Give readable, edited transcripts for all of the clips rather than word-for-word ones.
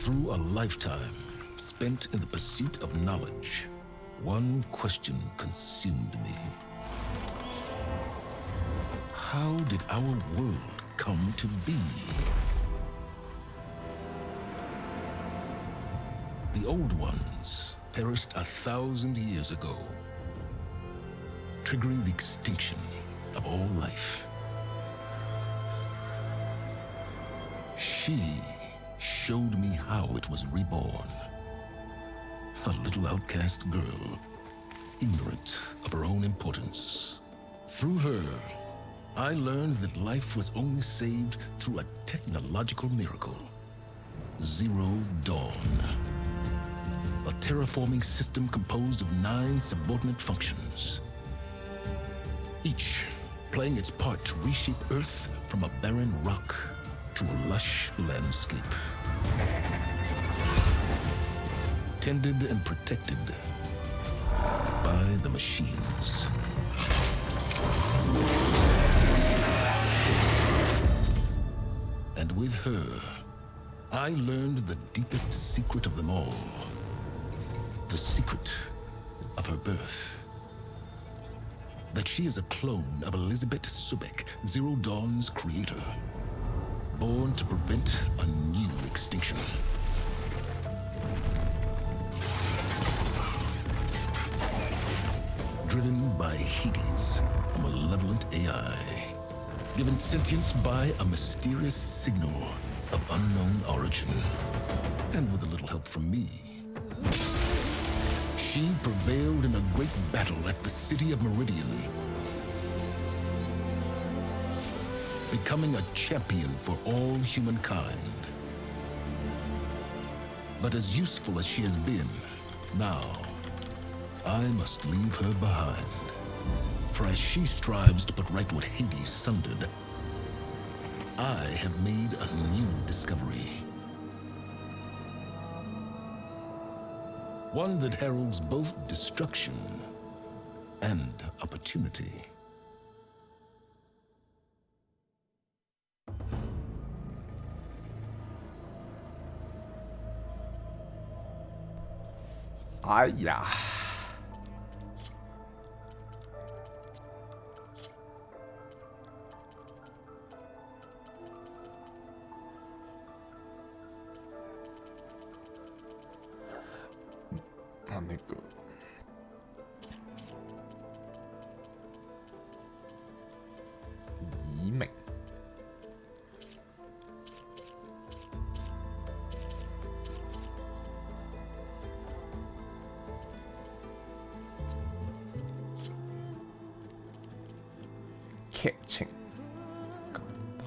Through a lifetime spent in the pursuit of knowledge, one question consumed me. How did our world come to be? The old ones perished 1,000 years ago, triggering the extinction of all life. She showed me how it was reborn. A little outcast girl, ignorant of her own importance. Through her, I learned that life was only saved through a technological miracle. Zero Dawn. A terraforming system composed of 9 subordinate functions, each playing its part to reshape Earth from a barren rock to a lush landscape. Tended and protected by the machines. And with her, I learned the deepest secret of them all. The secret of her birth. That she is a clone of Elizabeth Subek, Zero Dawn's creator. Born to prevent a new extinction. Driven by Hades, a malevolent AI. Given sentience by a mysterious signal of unknown origin. And with a little help from me, she prevailed in a great battle at the city of Meridian. Becoming a champion for all humankind. But as useful as she has been, now, I must leave her behind. For as she strives to put right what Hades sundered, I have made a new discovery. One that heralds both destruction and opportunity.哎呀！那个移民。劇情簡單。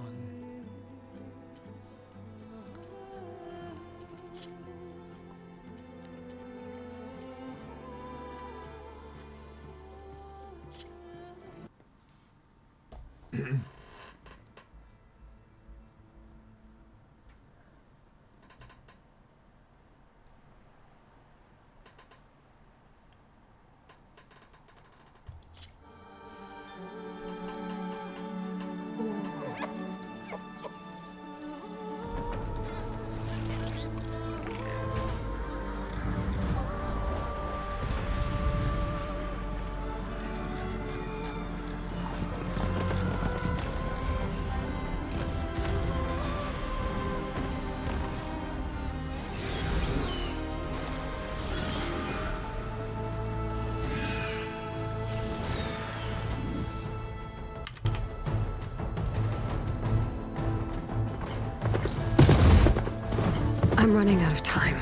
I'm running out of time,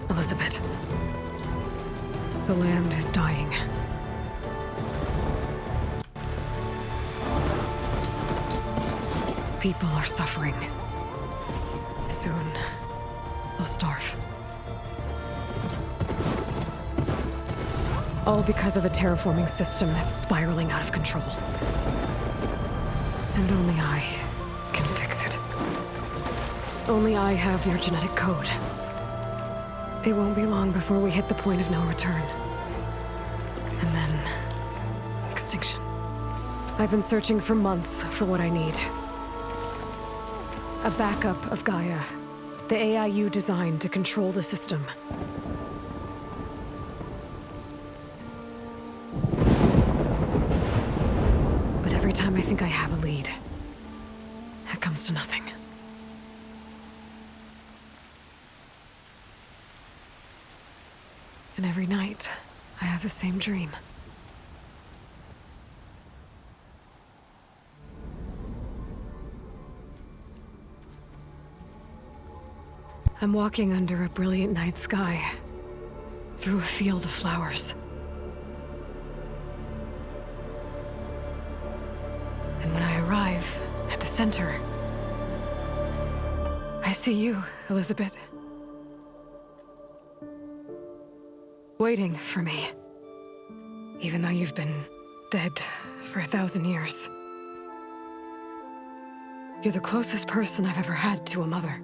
Elizabeth. The land is dying. People are suffering. Soon, they'll starve. All because of a terraforming system that's spiraling out of control. And only I can fix it. Only I have your genetic code. It won't be long before we hit the point of no return. And then... extinction. I've been searching for months for what I need. A backup of Gaia. The AI you designed to control the system. But every time I think I have a lead, it comes to nothing. And every night, I have the same dream. I'm walking under a brilliant night sky, through a field of flowers. And when I arrive at the center, I see you, Elizabeth. Waiting for me. Even though you've been dead for 1,000 years. You're the closest person I've ever had to a mother.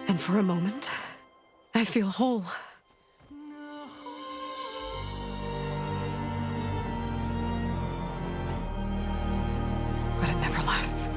And for a moment, I feel whole. But it never lasts.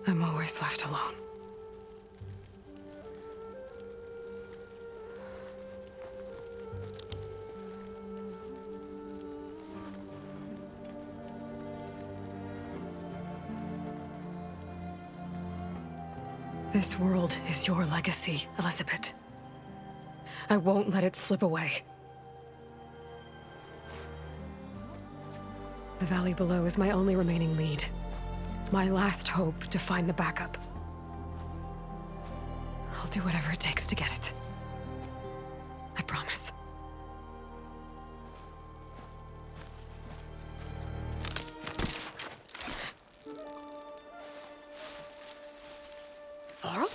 I'm always left alone. This world is your legacy, Elizabeth. I won't let it slip away. The valley below is my only remaining lead. My last hope to find the backup. I'll do whatever it takes to get it. I promise. Varl?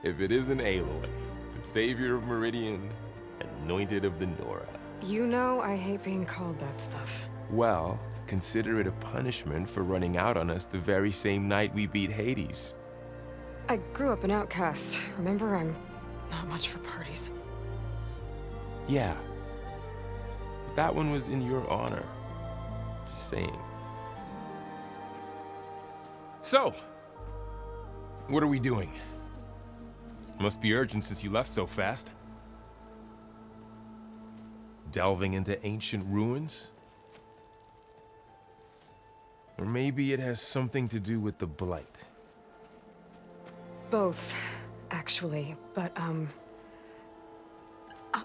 If it isn't Aloy, the savior of Meridian, anointed of the Nora. You know I hate being called that stuff. Well, consider it a punishment for running out on us the very same night we beat Hades. I grew up an outcast. Remember, I'm not much for parties. Yeah. That one was in your honor. Just saying. So, what are we doing? Must be urgent since you left so fast. Delving into ancient ruins? Or maybe it has something to do with the Blight. Both, actually, but,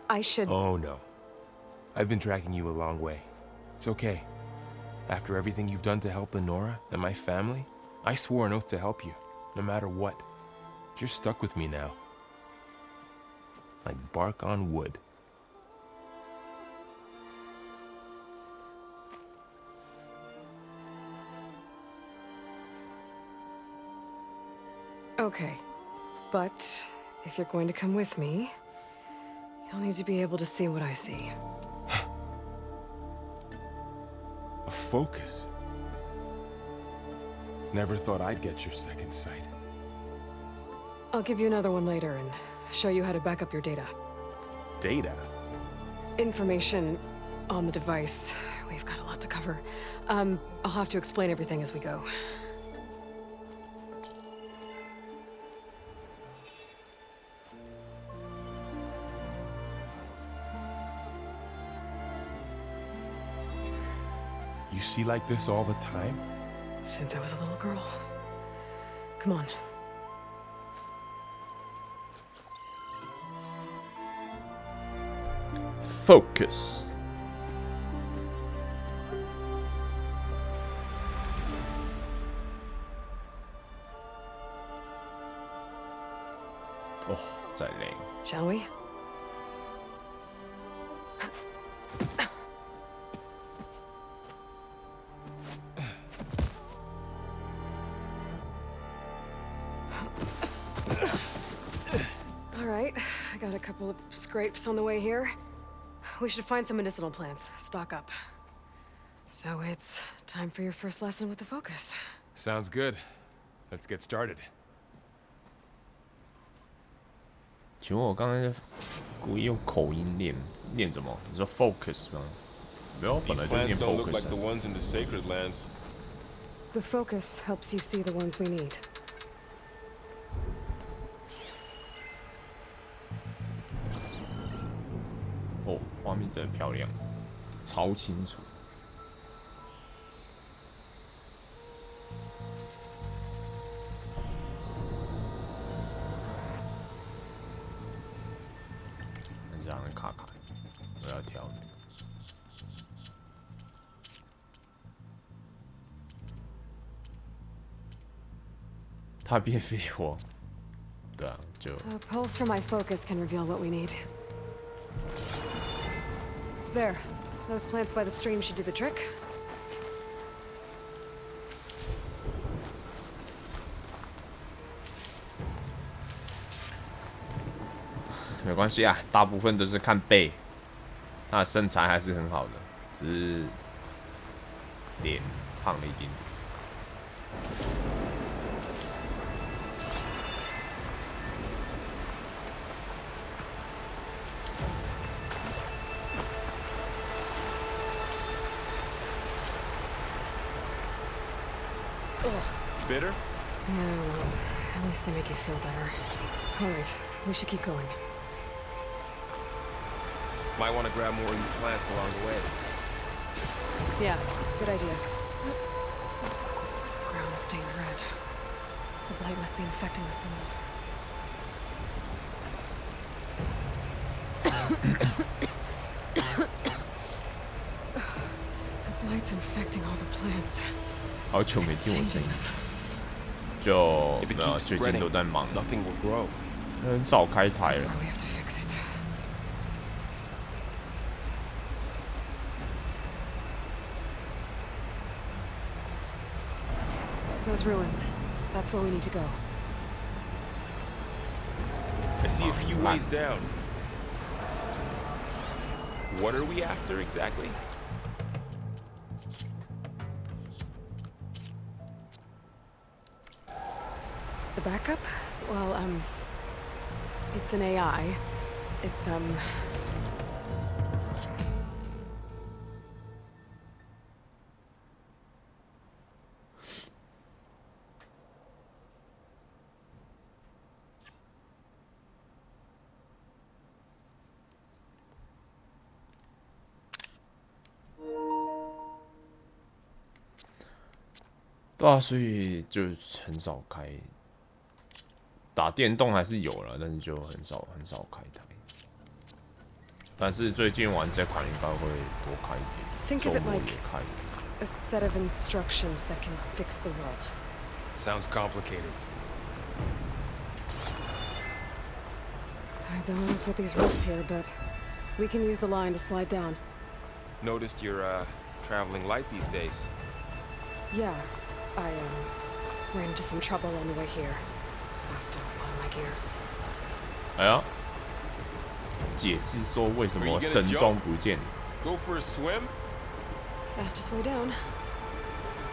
I should... Oh, no. I've been tracking you a long way. It's okay. After everything you've done to help the Nora and my family, I swore an oath to help you, no matter what. You're stuck with me now. Like bark on wood. Okay, but if you're going to come with me, you'll need to be able to see what I see. A focus? Never thought I'd get your second sight. I'll give you another one later and show you how to back up your data. Data? Information on the device we've got a lot to cover. I'll have to explain everything as we go. You see like this all the time? Since I was a little girl. Come on. Focus. Oh, 再累。 Shall we? All right, I got a couple of scrapes on the way here. We should find some medicinal plants, stock up. So it's time for your first lesson with the focus. Sounds good. Let's get started. 请问我刚才故意用口音念什么？你说 focus 吗？没有，本 These 来就念 plants don't look focus like the ones in the sacred lands. The focus helps you see the ones we need. 哦，画面真的漂亮，超清楚。但这样会卡卡，我要调那个。他变废货，对啊，就 A pulse from my focus can reveal what we need. There. Those plants by the stream should do the trick. 没关系啊，大部分都是看背，他的身材还是很好的，只是脸胖了一点点。Bitter? Yeah, well, at least they make you feel better. All right, we should keep going. Might want to grab more of these plants along the way. Yeah, good idea. Ground stained red. The blight must be infecting the soil. The blight's infecting all the plants. 好久没听我声音，就 If it 最 keeps 近 spreading, 都在忙， nothing will grow. 很少开台 That's 了。 why we have to fix it. Those ruins. That's where we need to go. I see a few ways down. What are we after exactly? The backup? Well, it's an AI. It's,对啊，所以就很少开。打电动还是有了，但是就很少开台。但是最近玩这款应该会多开一点， Think 周 of it 末 like 也开。 a set of instructions that can fix the world. Sounds complicated. I don't want to put these ropes here, but we can use the line to slide down. Noticed you're traveling light these days. Yeah, I, ran into some trouble on the way here. Lost a lot of my gear. 哎呀，解释说为什么神装不见？ Go for a swim? Fastest way down.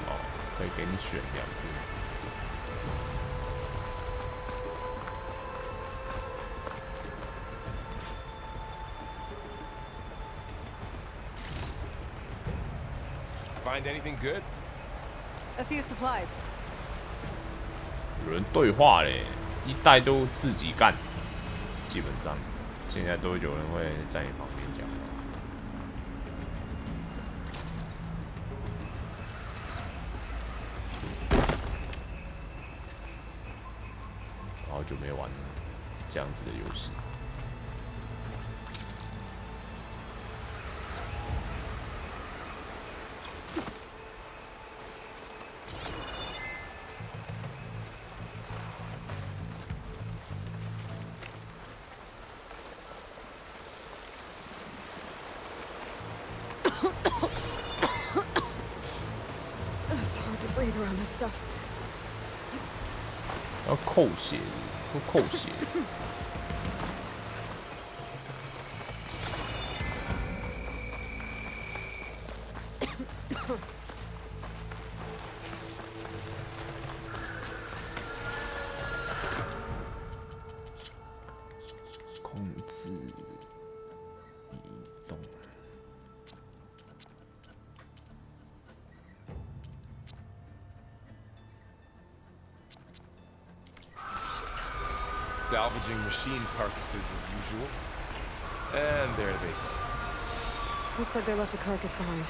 哦，可以给你选两个。find anything good? A few supplies. 有人对话嘞，一代都自己干，基本上现在都有人会在你旁边讲话。好久没玩了这样子的游戏。It's hard to breathe around this stuff. 要扣血，都扣血。控制移动。Salvaging machine carcasses as usual. And there they go. Looks like they left a carcass behind.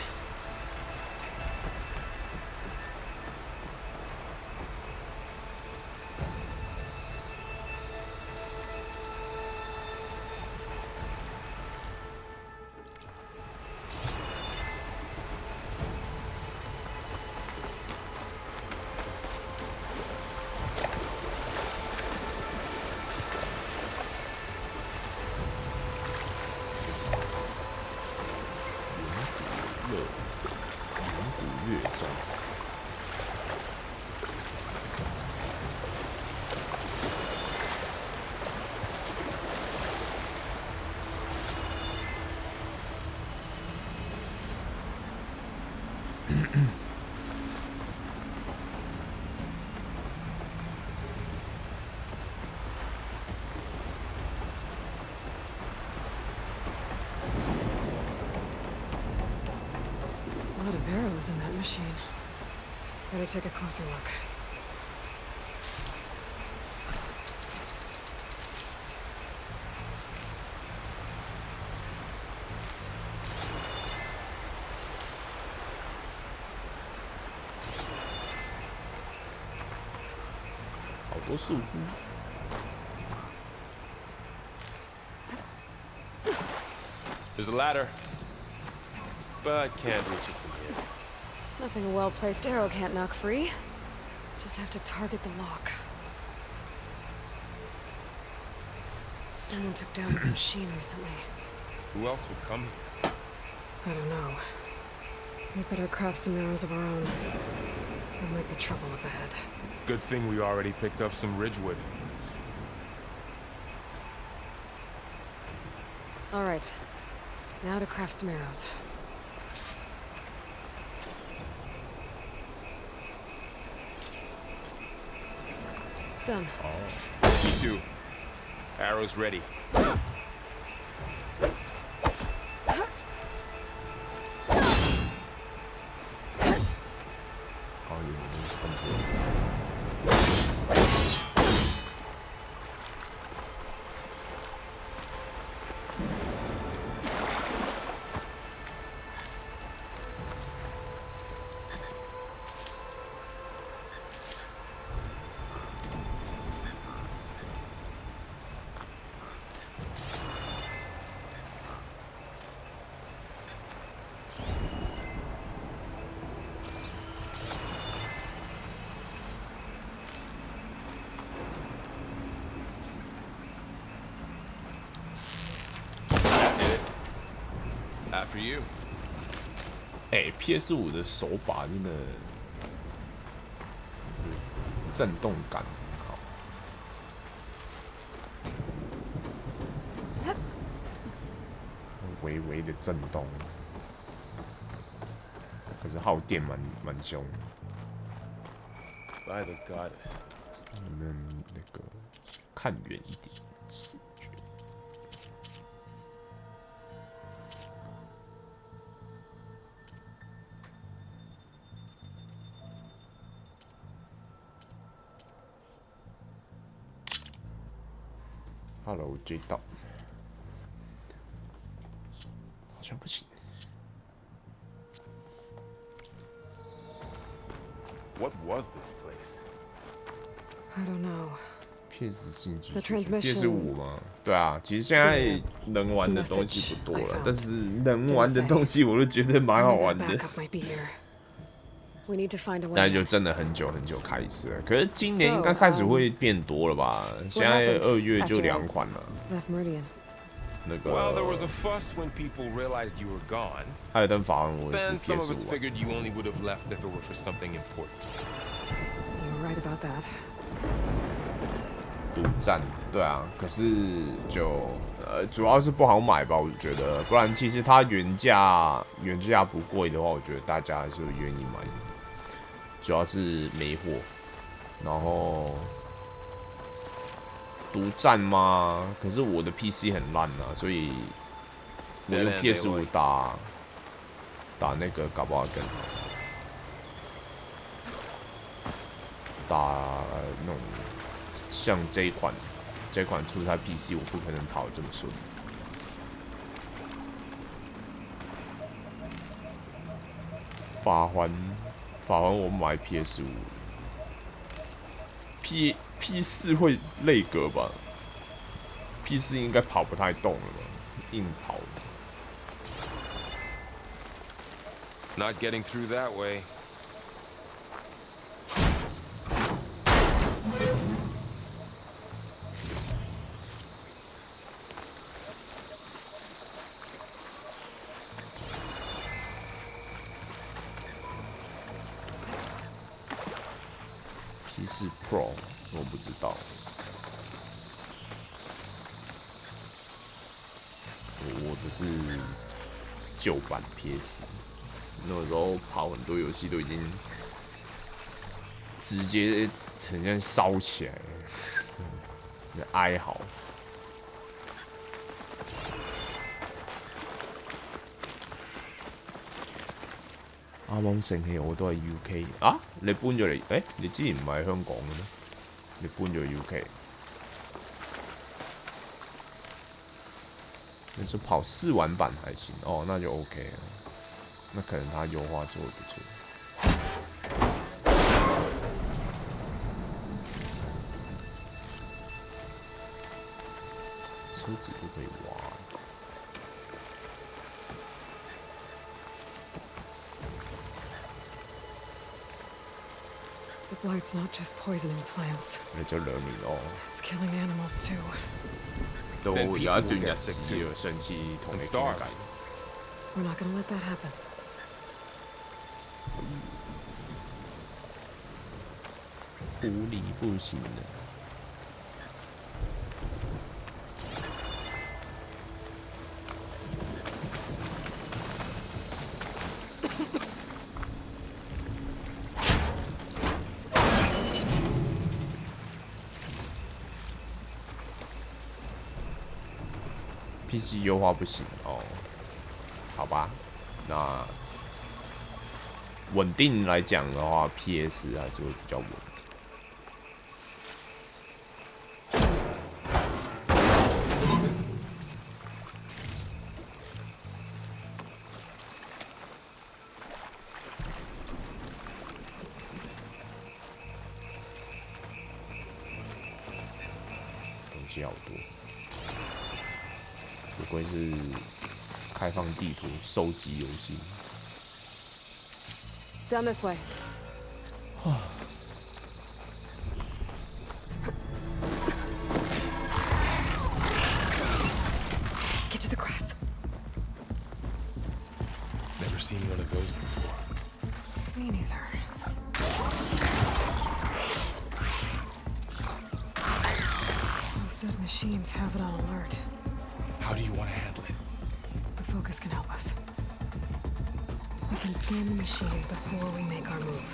A lot of arrows in that machine. Better take a closer look. There's a ladder, but can't reach it from here. Nothing a well-placed arrow can't knock free. Just have to target the lock. Someone took down this machine recently. Who else would come here? I don't know. We better craft some arrows of our own. There might be trouble up ahead. Good thing we already picked up some ridgewood. All right. Now to craft some arrows. Done. Me too. Arrows ready. After you. PS5 的手把真的震动感很好，微微的震动，可是耗电蛮凶。By the goddess. 那个看远一点，视觉。Hello， 追到，好像不行。What was this place? I don't know. PS 新机 The transmission ，PS5 吗？对啊，其实现在能玩的东西不多了，但是能玩的东西我都觉得蛮好玩的。 Backup might be here. We need to find a way. 但就真的很久很久开始了，可是今年应该开始会变多了吧？现在2月就2款了。Left Meridian. 那 Well, there 个 was a fuss when people realized you were gone. 艾尔登法环我也 Then 是 some of us PS5 玩。 figured you only would have left if it were for something important. You're right about that. 独占，对啊，可是就主要是不好买吧，我觉得，不然其实它原价不贵的话，我觉得大家还是会愿意买。主要是没货，然后独占吗？可是我的 PC 很烂啊，所以我用 PS5 打那个搞不好更好，打那种。 像这款出在 PC， 我不可能跑得这么顺。法环我买 PS5，P4 会累格吧 ？P4 应该跑不太动了吧？硬跑。Not getting through that way. P4 Pro 我不知道，我的是旧版 PS， 那时候跑很多游戏都已经直接呈现烧起来了，哀嚎。啱啱醒起我都係 UK 啊！你搬咗嚟？你之前唔係香港嘅咩？你搬咗 UK？ 你说跑试玩版还行哦，那就 OK 了。那可能它优化做的不错。车子都可以挖。 The blight's not just poisoning plants. 你就惹你咯。 It's killing animals too. 都有一段日子有生氣同你傾偈。 We're not gonna let that happen. 狐狸不行的。 PC 优化不行哦，好吧，那稳定来讲的话 ，PS 还是会比较稳。东西好多。 不愧是开放地图收集游戏。Down this way. Get to the grass. Never seen one of those before. Me neither. Those dead machines have it on alert. How do you want to handle it? The focus can help us. We can scan the machine before we make our move.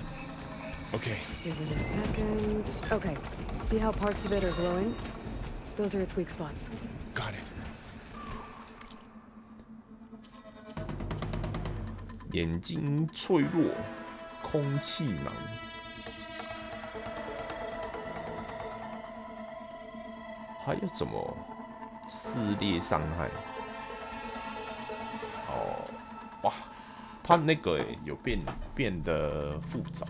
Okay. Give it a second. Okay. See how parts of it are glowing? Those are its weak spots. Got it. 眼睛脆弱，空气盲。还有怎么撕裂伤害。哦，哇，它那个有变得复杂，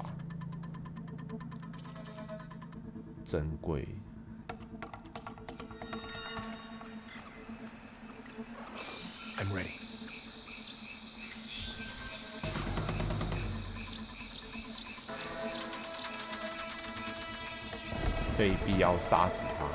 珍贵。I'm ready. 非必要杀死他。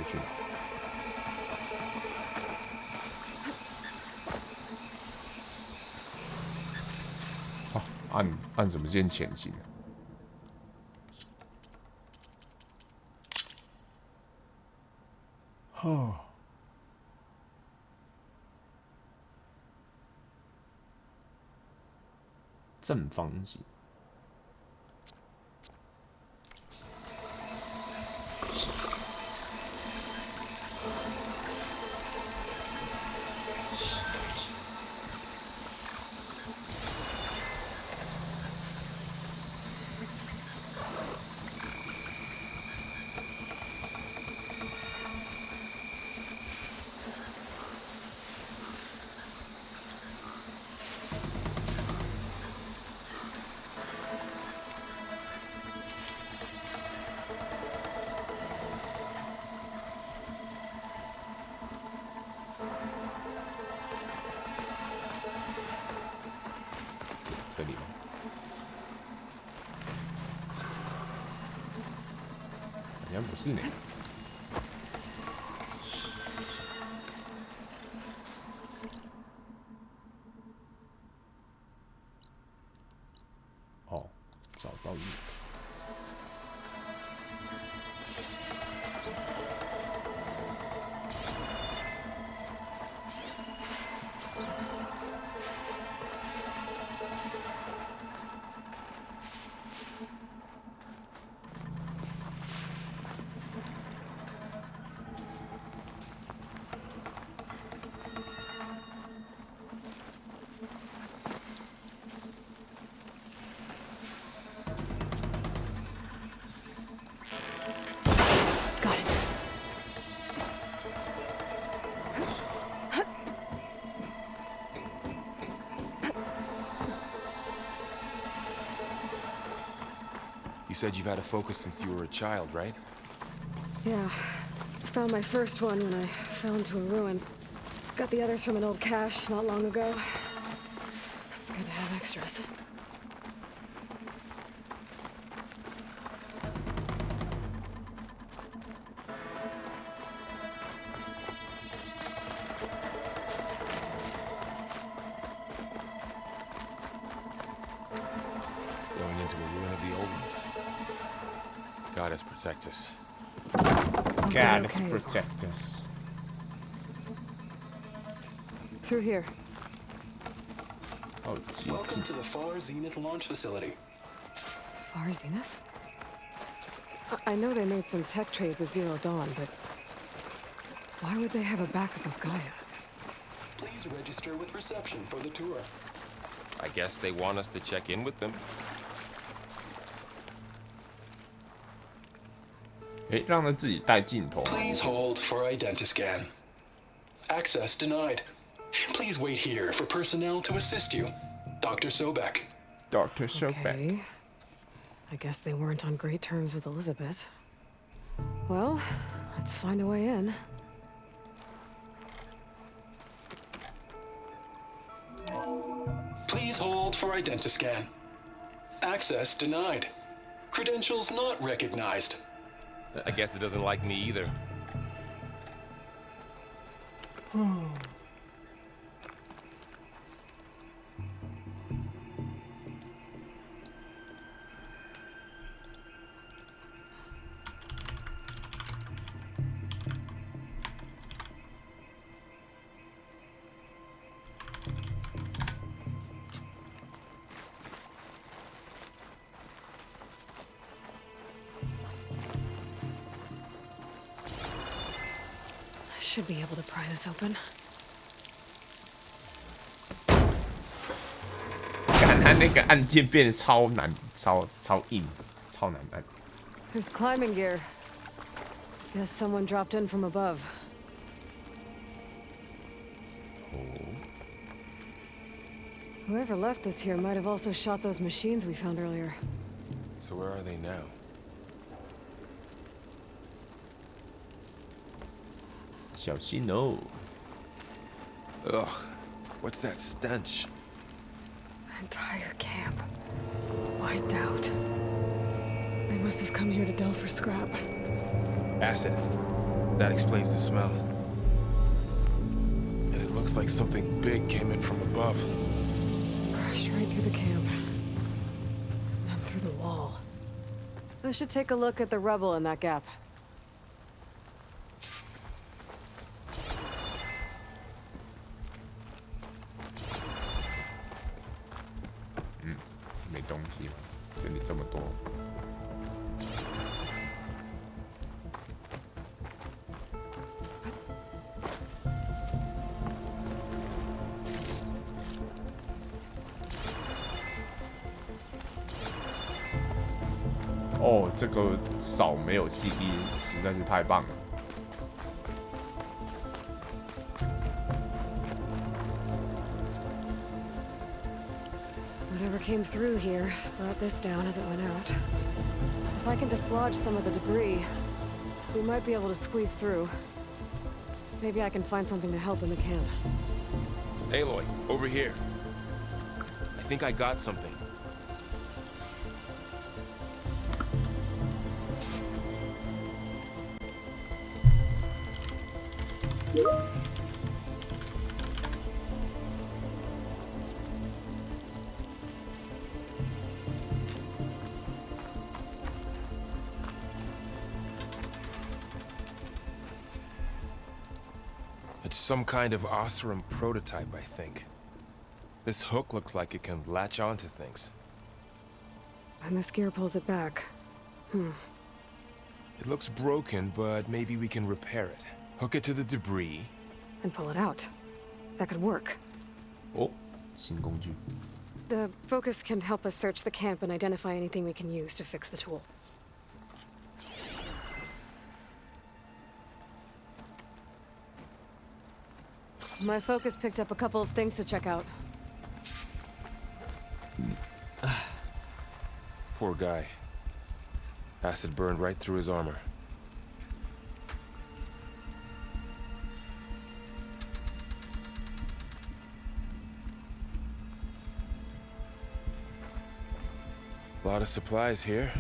去哪？啊，按什么键前进？哦，正方形。这里吗？好像不是呢。哦，找到一个。You said you've had a focus since you were a child, right? Yeah. Found my first one when I fell into a ruin. Got the others from an old cache not long ago. It's good to have extras. Going into a ruin of the old ones. Goddess protect us. Goddess protect us. Through here. Oh, Welcome to the Far Zenith launch facility. Far Zenith? I know they made some tech trades with Zero Dawn, but why would they have a backup of Gaia? Please register with reception for the tour. I guess they want us to check in with them. 诶，让他自己带镜头。 Please hold for identiscan. Access denied. Please wait here for personnel to assist you. Dr. Sobek. Dr. Silverback. Okay. I guess they weren't on great terms with Elizabeth. Well, let's find a way in. Please hold for identiscan. Access denied. Credentials not recognized. I guess it doesn't like me either. Should be able to pry this open. 看他那个按键变得超难，超硬，超难按。 There's climbing gear. Guess someone dropped in from above. Whoever left this here might have also shot those machines we found earlier. So where are they now? 小心哦！ Ugh, what's that stench? Entire camp. Wiped out. They must have come here to delve for scrap. Acid. That explains the smell. And it looks like something big came in from above. Crashed right through the camp. And then through the wall. I should take a look at the rubble in that gap. 没东西了，这里这么多。哦，这个扫没有 CD 实在是太棒了。 Whatever came through here brought this down as it went out. If I can dislodge some of the debris, we might be able to squeeze through. Maybe I can find something to help in the camp. Aloy, over here. I think I got something. It's some kind of Osram prototype, I think. This hook looks like it can latch onto things. And this gear pulls it back. It looks broken, but maybe we can repair it. Hook it to the debris. And pull it out. That could work. 哦，新工具。 The focus can help us search the camp and identify anything we can use to fix the tool. My focus picked up a couple of things to check out. Poor guy. Acid burned right through his armor. A lot of supplies here.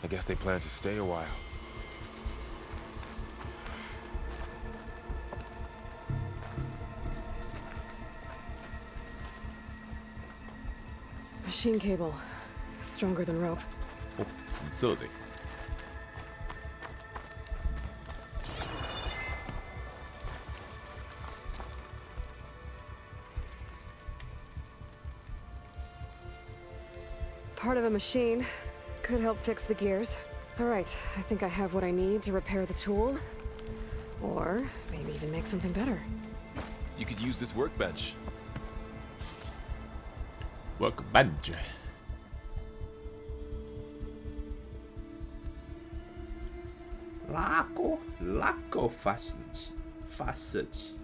I guess they plan to stay a while. Machine cable. Stronger than rope. 哦，紫色的。 Part of a machine. Could help fix the gears. All right, I think I have what I need to repair the tool. Or maybe even make something better. You could use this workbench. Workbench。 拉钩发射器。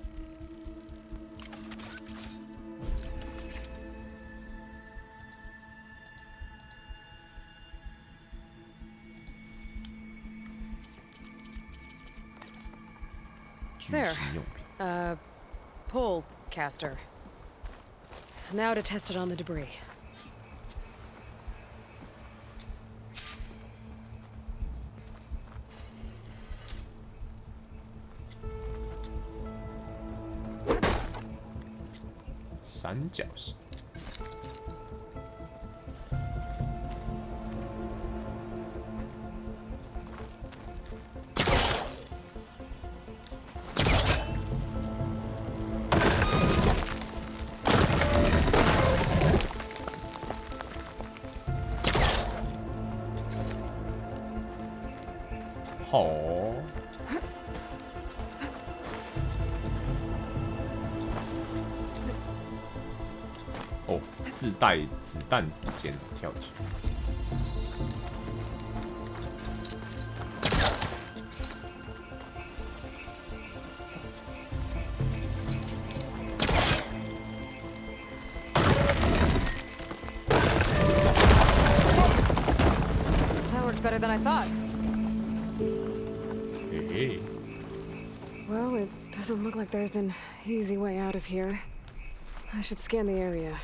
狙 There. 击用品。 Pole caster. Now to test it on the debris. 三角形。好。哦，自带子弹时间跳起来。That worked better than I thought. 嘿嘿。 Well, it doesn't look like there's an easy way out of here. I should scan the area.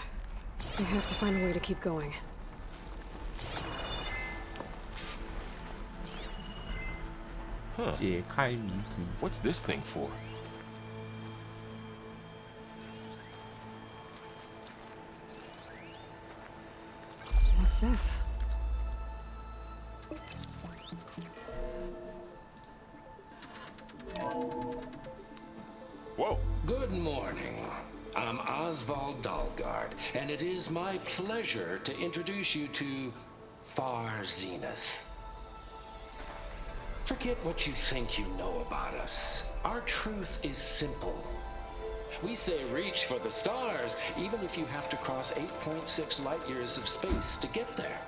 We have to find a way to keep going. Huh. 解开谜题。 What's this thing for? What's this? Whoa. Good morning. I'm Oswald Dalgard, and it is my pleasure to introduce you to Far Zenith. Forget what you think you know about us. Our truth is simple. We say reach for the stars, even if you have to cross 8.6 light years of space to get there.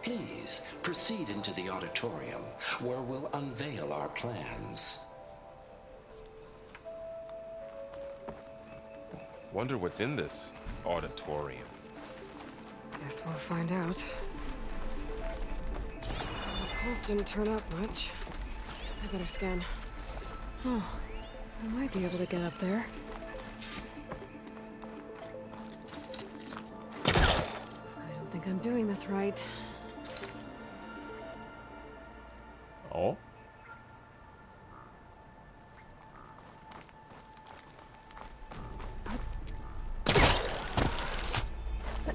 Please proceed into the auditorium, where we'll unveil our plans. Wonder what's in this auditorium. Guess we'll find out. The pulse didn't turn up much. I better scan. Oh, I might be able to get up there. I don't think I'm doing this right. Oh。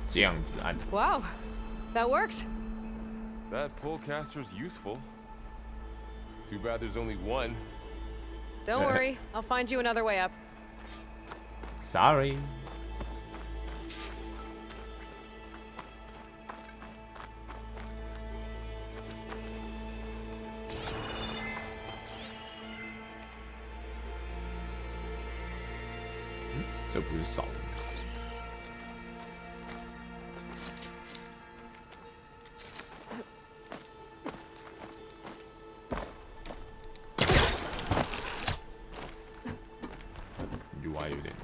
这样子按。 Wow, that worked. That polecaster's useful. Too bad there's only one. Don't worry, I'll find you another way up. Sorry。 这不是少的。 UI 有点。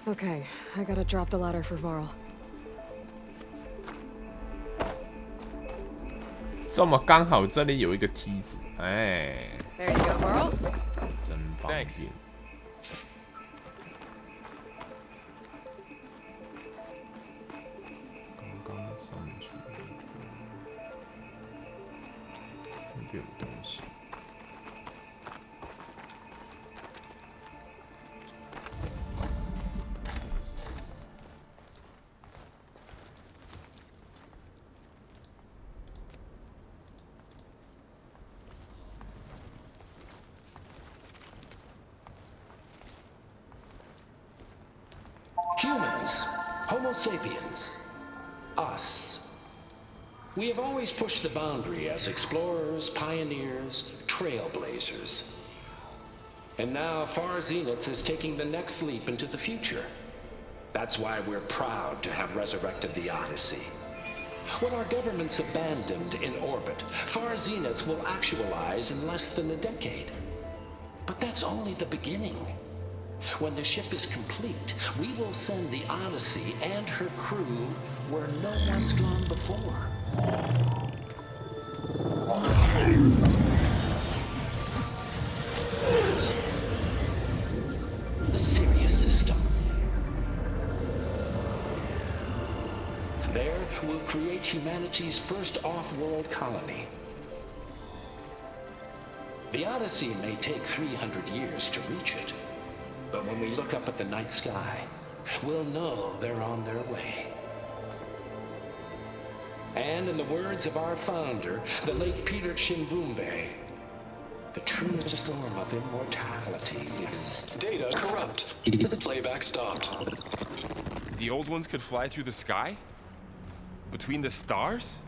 Okay, I gotta drop the ladder for Varl. 这么刚好这里有一个梯子，哎， There you go, Varl. 真方便。 Thanks. 刚刚上去那边有东西。 Humans, Homo sapiens, us. We have always pushed the boundary as explorers, pioneers, trailblazers. And now Far Zenith is taking the next leap into the future. That's why we're proud to have resurrected the Odyssey. What our governments abandoned in orbit, Far Zenith will actualize in less than a decade. But that's only the beginning. When the ship is complete, we will send the Odyssey and her crew where no one's gone before. The Sirius system. There, we'll create humanity's first off-world colony. The Odyssey may take 300 years to reach it, but when we look up at the night sky, we'll know they're on their way. And in the words of our founder, the late Peter Chimvumbe, the truest form of immortality is... Data corrupt. Playback stopped. The old ones could fly through the sky? Between the stars?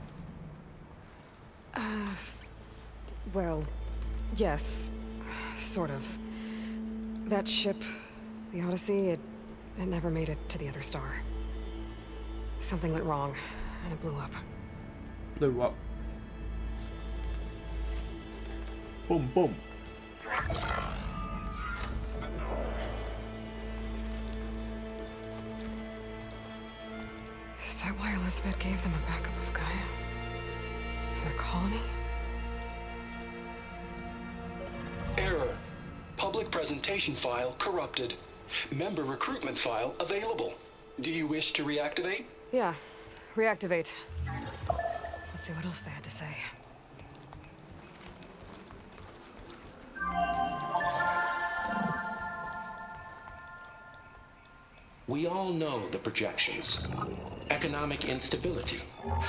Well, yes, sort of. That ship, the Odyssey, it never made it to the other star. Something went wrong, and it blew up. Blew up. Boom, boom. Is that why Elizabeth gave them a backup of Gaia? For their colony? Error. Public presentation file corrupted. Member recruitment file available. Do you wish to reactivate? Yeah, reactivate. Let's see what else they had to say. We all know the projections. Economic instability,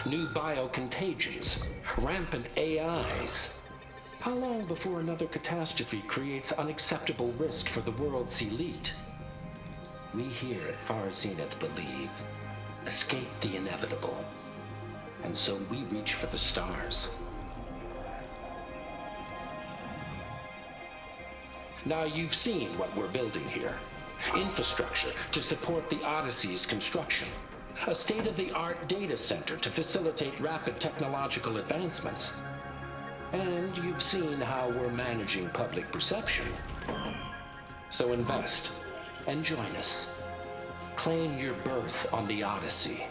new biocontagions, rampant AIs. How long before another catastrophe creates unacceptable risk for the world's elite? We here at Far Zenith believe, escape the inevitable. And so we reach for the stars. Now you've seen what we're building here. Infrastructure to support the Odyssey's construction. A state-of-the-art data center to facilitate rapid technological advancements. And you've seen how we're managing public perception. So invest and join us. Claim your berth on the Odyssey.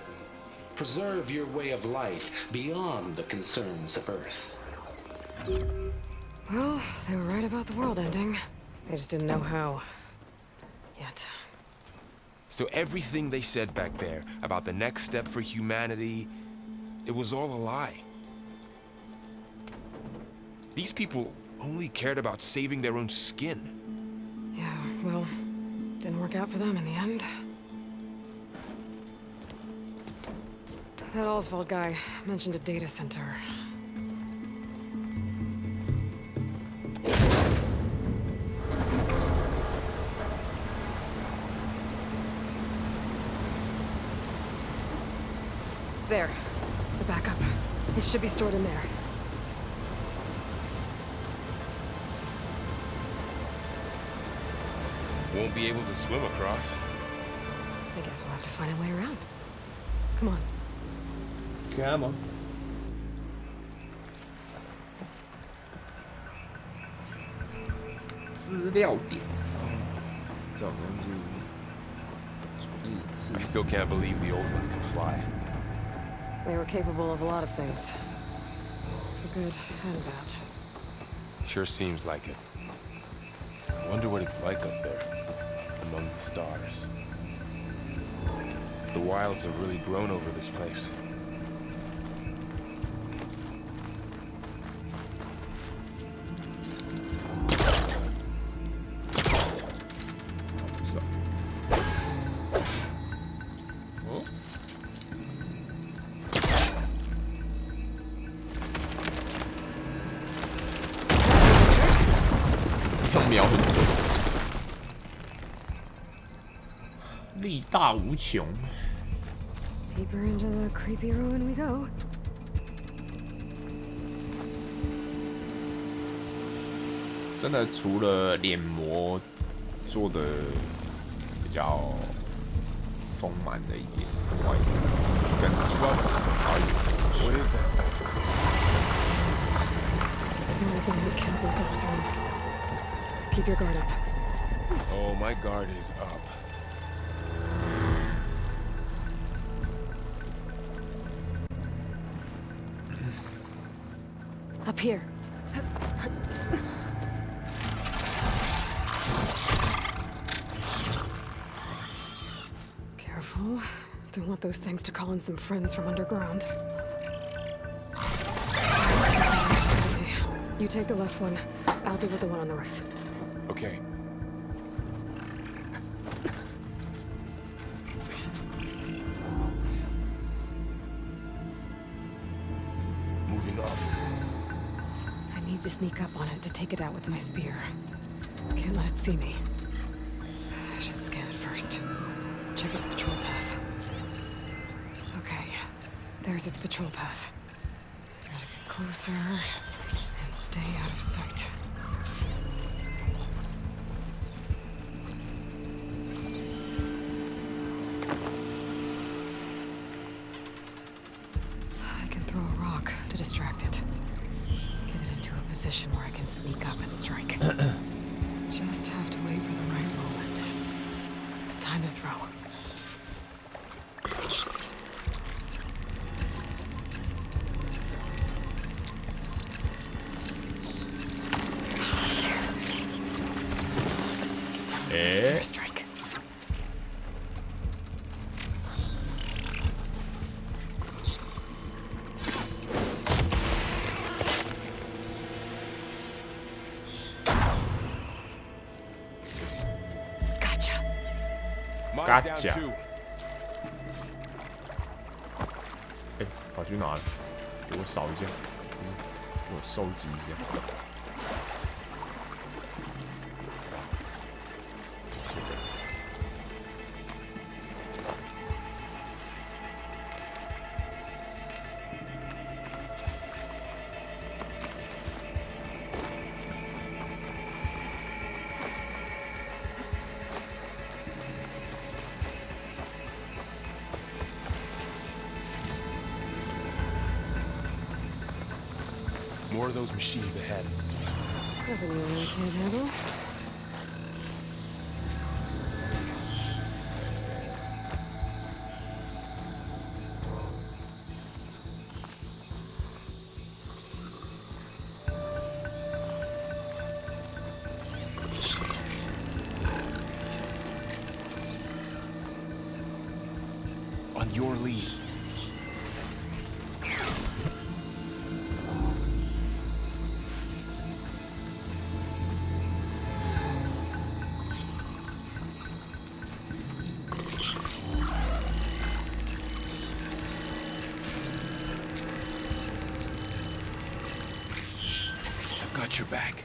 Preserve your way of life beyond the concerns of Earth. Well, they were right about the world ending. They just didn't know how. Yet. So everything they said back there about the next step for humanity, it was all a lie. These people only cared about saving their own skin. Yeah, well, didn't work out for them in the end. That Oswald guy mentioned a data center. There. The backup. It should be stored in there. Won't be able to swim across. I guess we'll have to find a way around. Come on. Come on. I still can't believe the old ones can fly. They were capable of a lot of things. For good and bad. Sure seems like it. I wonder what it's like up there, among the stars. The wilds have really grown over this place.力大无穷。 Deeper into the creepy ruin we go. 真的除了脸膜做的比较丰满了一点，外跟差异。What is that? You're the one who killed those Osram. Keep your guard up. Oh, my guard is up. Up here. Careful. Don't want those things to call in some friends from underground. Okay, you take the left one. I'll deal with the one on the right. Okay. Moving up. I need to sneak up on it to take it out with my spear. Can't let it see me. I should scan it first. Check its patrol path. Okay, there's its patrol path. Gotta get closer and stay out of sight. I can throw a rock to distract it. Get it into a position where I can sneak up and strike. Just have to wait for the right moment. Time to throw. Spear strike. Gotcha. Mine's Gotcha. down too. 哎，跑去哪了？给我扫一下，不是，给我收集一下。More of those machines ahead. Nothing you really can't handle. On your lead. I've got your back.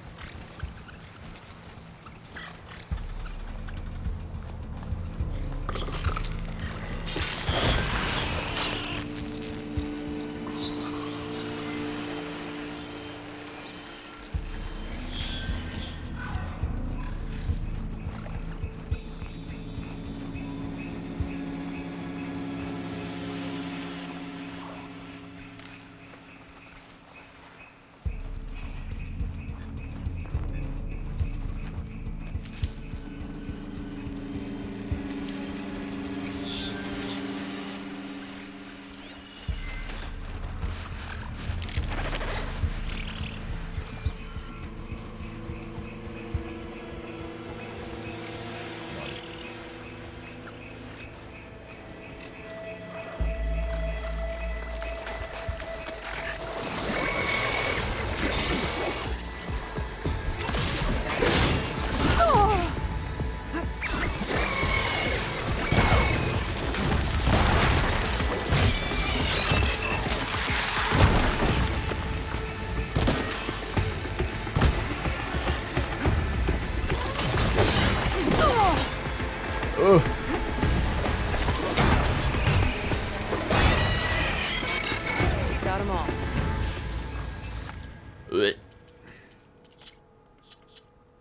Got them all.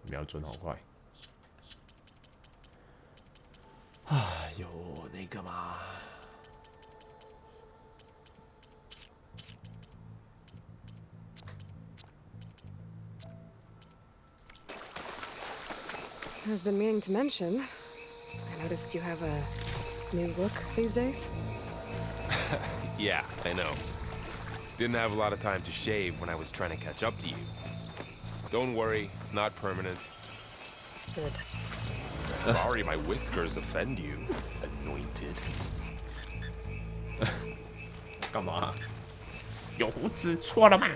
瞄准好快。啊，有那个吗？ I've been meaning to mention, I noticed you have a new look these days. Yeah, I know. Didn't have a lot of time to shave when I was trying to catch up to you. Don't worry, it's not permanent. Good. Sorry my whiskers offend you, anointed. 干嘛？有胡子错了吗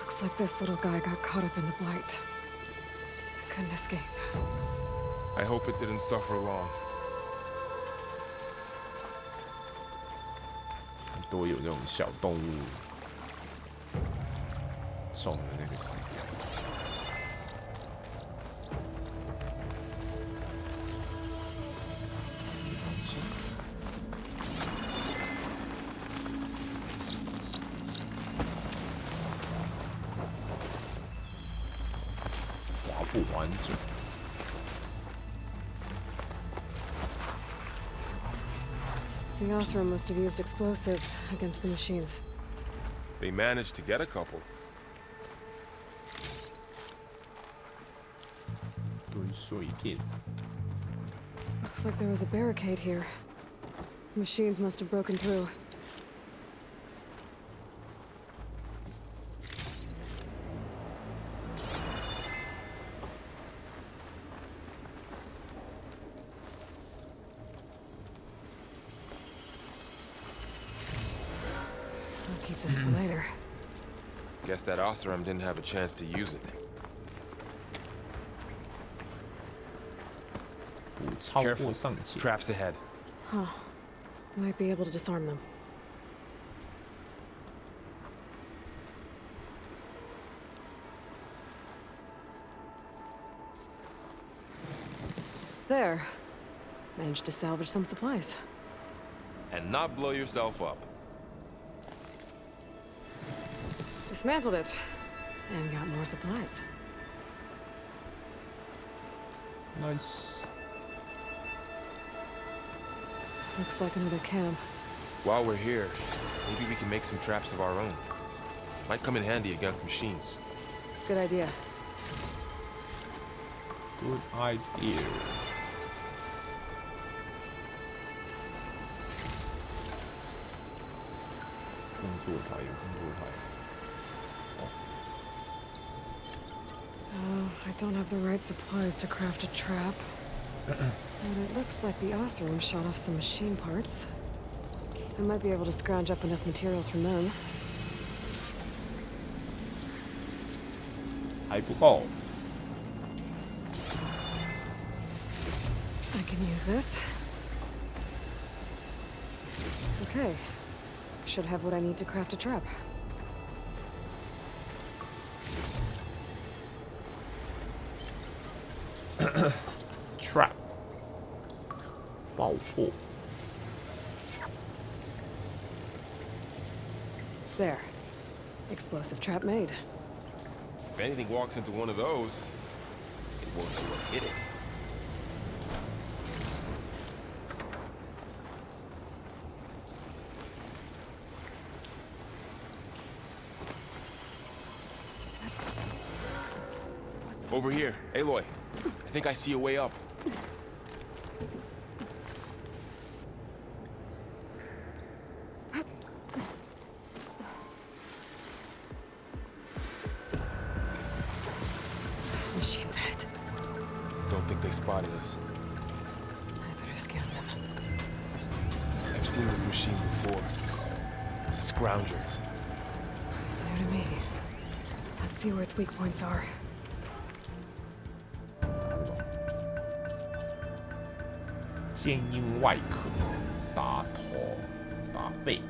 ？Looks like this little guy got caught up in the blight. Couldn't escape. I hope it didn't suffer long. 很多有那种小动物中的那个死掉。划不完整。 The Osram must have used explosives against the machines. They managed to get a couple. 堆碎片。 Looks like there was a barricade here. Machines must have broken through. I'll keep this for later. Guess that Osram didn't have a chance to use it. 不超过上限。 Traps ahead. Huh. Might be able to disarm them. There. Managed to salvage some supplies. And not blow yourself up. Dismantled it. And got more supplies. Nice. Looks like another camp. While we're here, maybe we can make some traps of our own. Might come in handy against machines. Good idea. Good idea. 工作台有工作台。 Oh, I don't have the right supplies to craft a trap. And it looks like the Osram shot off some machine parts. I might be able to scrounge up enough materials from them. 还不够。 I can use this. Okay. Should have what I need to craft a trap. Trap. 爆破。 There. Explosive trap made. If anything walks into one of those, it won't know what hit it. Over here, Aloy. I think I see a way up. Machine's ahead. Don't think they spotted us. I better scan them. I've seen this machine before. A scrounger. It's new to me. Let's see where its weak points are. 坚硬外壳，打头，打背。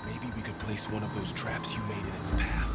Maybe we could place one of those traps you made in its path.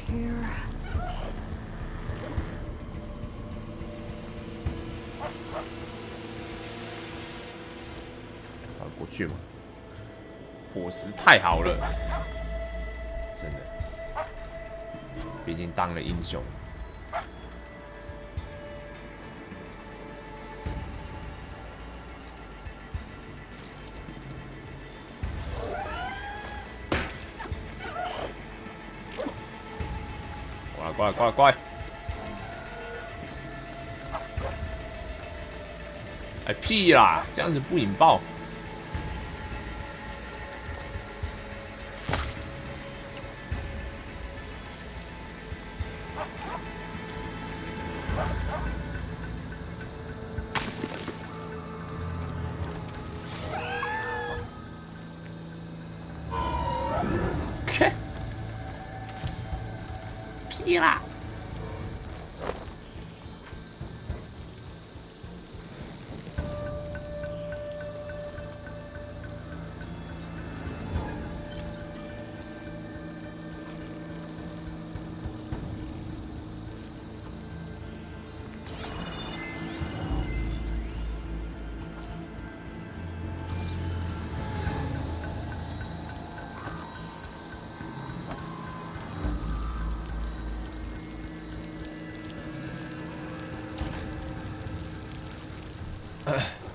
Here. 过去嘛，伙食太好了，真的，毕竟当了英雄。过来过来过来！哎屁啦，这样子不引爆。OK， 屁啦！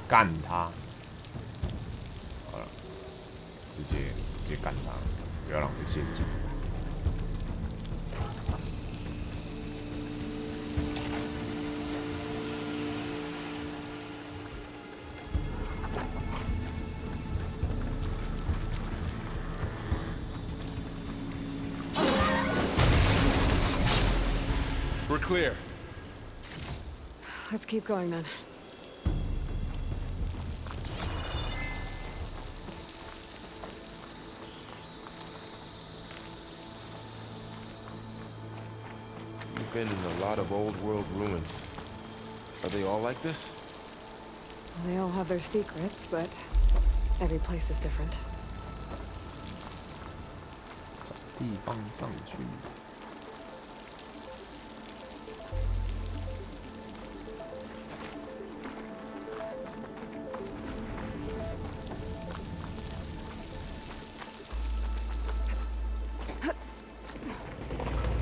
干他！好了，直接干他，不要浪费现金。We're clear. Let's keep going then. You've been in a lot of old world ruins. Are they all like this? They all have their secrets, but every place is different. 找地方上去。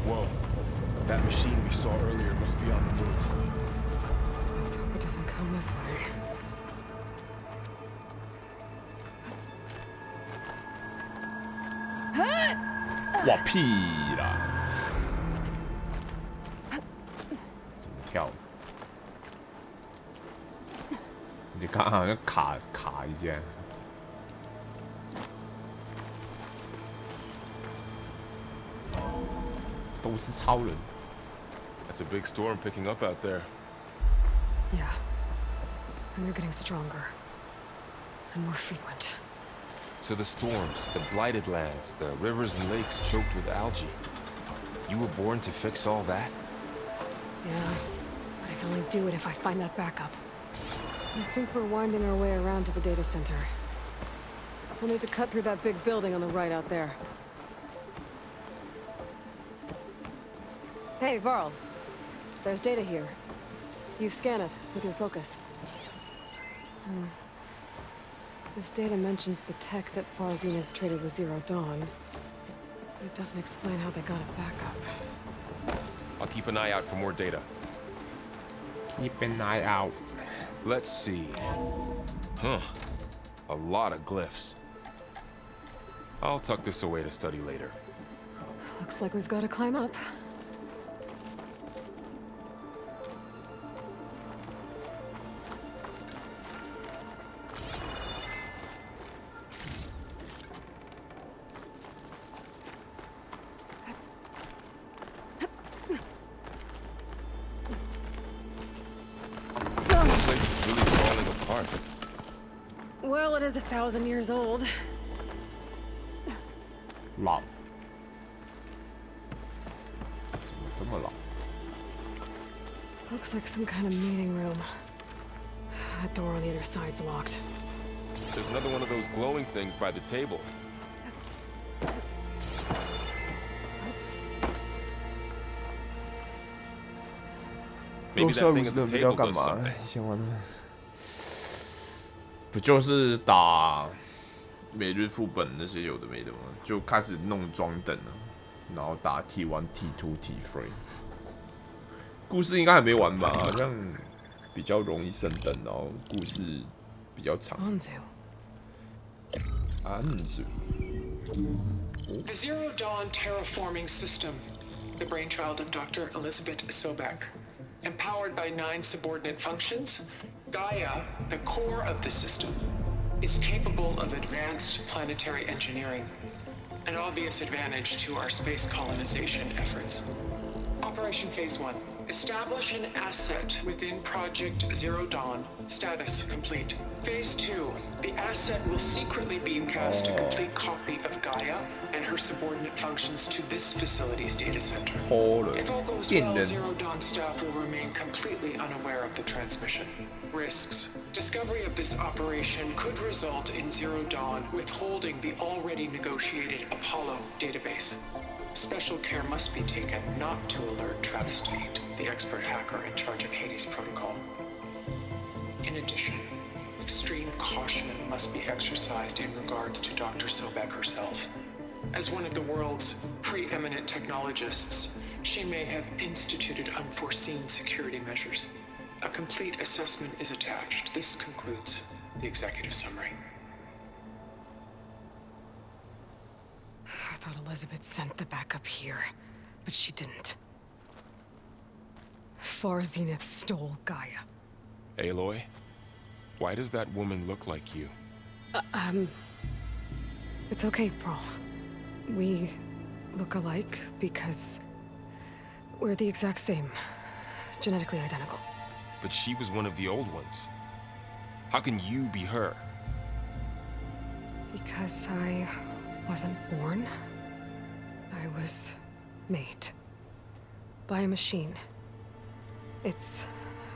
Whoa. That machine we saw earlier must be on the move. Let's hope it doesn't come this way. Wow, 哇屁啦！怎么跳？你就看好像卡一下。都是超人。That's a big storm picking up out there. Yeah. And they're getting stronger. And more frequent. So the storms, the blighted lands, the rivers and lakes choked with algae. You were born to fix all that? Yeah. But I can only do it if I find that backup. I think we're winding our way around to the data center. We'll need to cut through that big building on the right out there. Hey, Varl. There's data here. You scan it with your focus. This data mentions the tech that Far Zenith traded with Zero Dawn. But it doesn't explain how they got it back up. I'll keep an eye out for more data. Keep an eye out. Let's see. Huh. A lot of glyphs. I'll tuck this away to study later. Looks like we've got to climb up. This place is really falling apart. Well, it is 1,000 years old. 老。怎么这么老？ Looks like some kind of meeting room. That door on the other side's locked. There's another one of those glowing things by the table. Maybe that thing at the table does something. 先玩的。不就是打每日副本那些有的没的吗？就开始弄装等了，然后打 T1、T2、T3。故事应该还没完吧？好像比较容易升等，然后故事比较长。Anzu. The Zero Dawn terraforming system, the brainchild of Dr. Elizabeth Sobek. Empowered by 9 subordinate functions, Gaia, the core of the system, is capable of advanced planetary engineering, an obvious advantage to our space colonization efforts. Operation Phase 1. Establish an asset within Project Zero Dawn. Status complete. Phase 2. The asset will secretly beamcast a complete copy of Gaia and her subordinate functions to this facility's data center. If all goes well, Zero Dawn staff will remain completely unaware of the transmission. Risks. Discovery of this operation could result in Zero Dawn withholding the already negotiated Apollo database. Special care must be taken not to alert Travis Tate, the expert hacker in charge of Hades Protocol. In addition, extreme caution must be exercised in regards to Dr. Sobek herself. As one of the world's preeminent technologists, she may have instituted unforeseen security measures. A complete assessment is attached. This concludes the executive summary. I thought Elizabeth sent the backup here, but she didn't. Far Zenith stole Gaia. Aloy, why does that woman look like you? It's okay, Pearl. We look alike because we're the exact same. Genetically identical. But she was one of the old ones. How can you be her? Because I wasn't born. I was made. By a machine. It's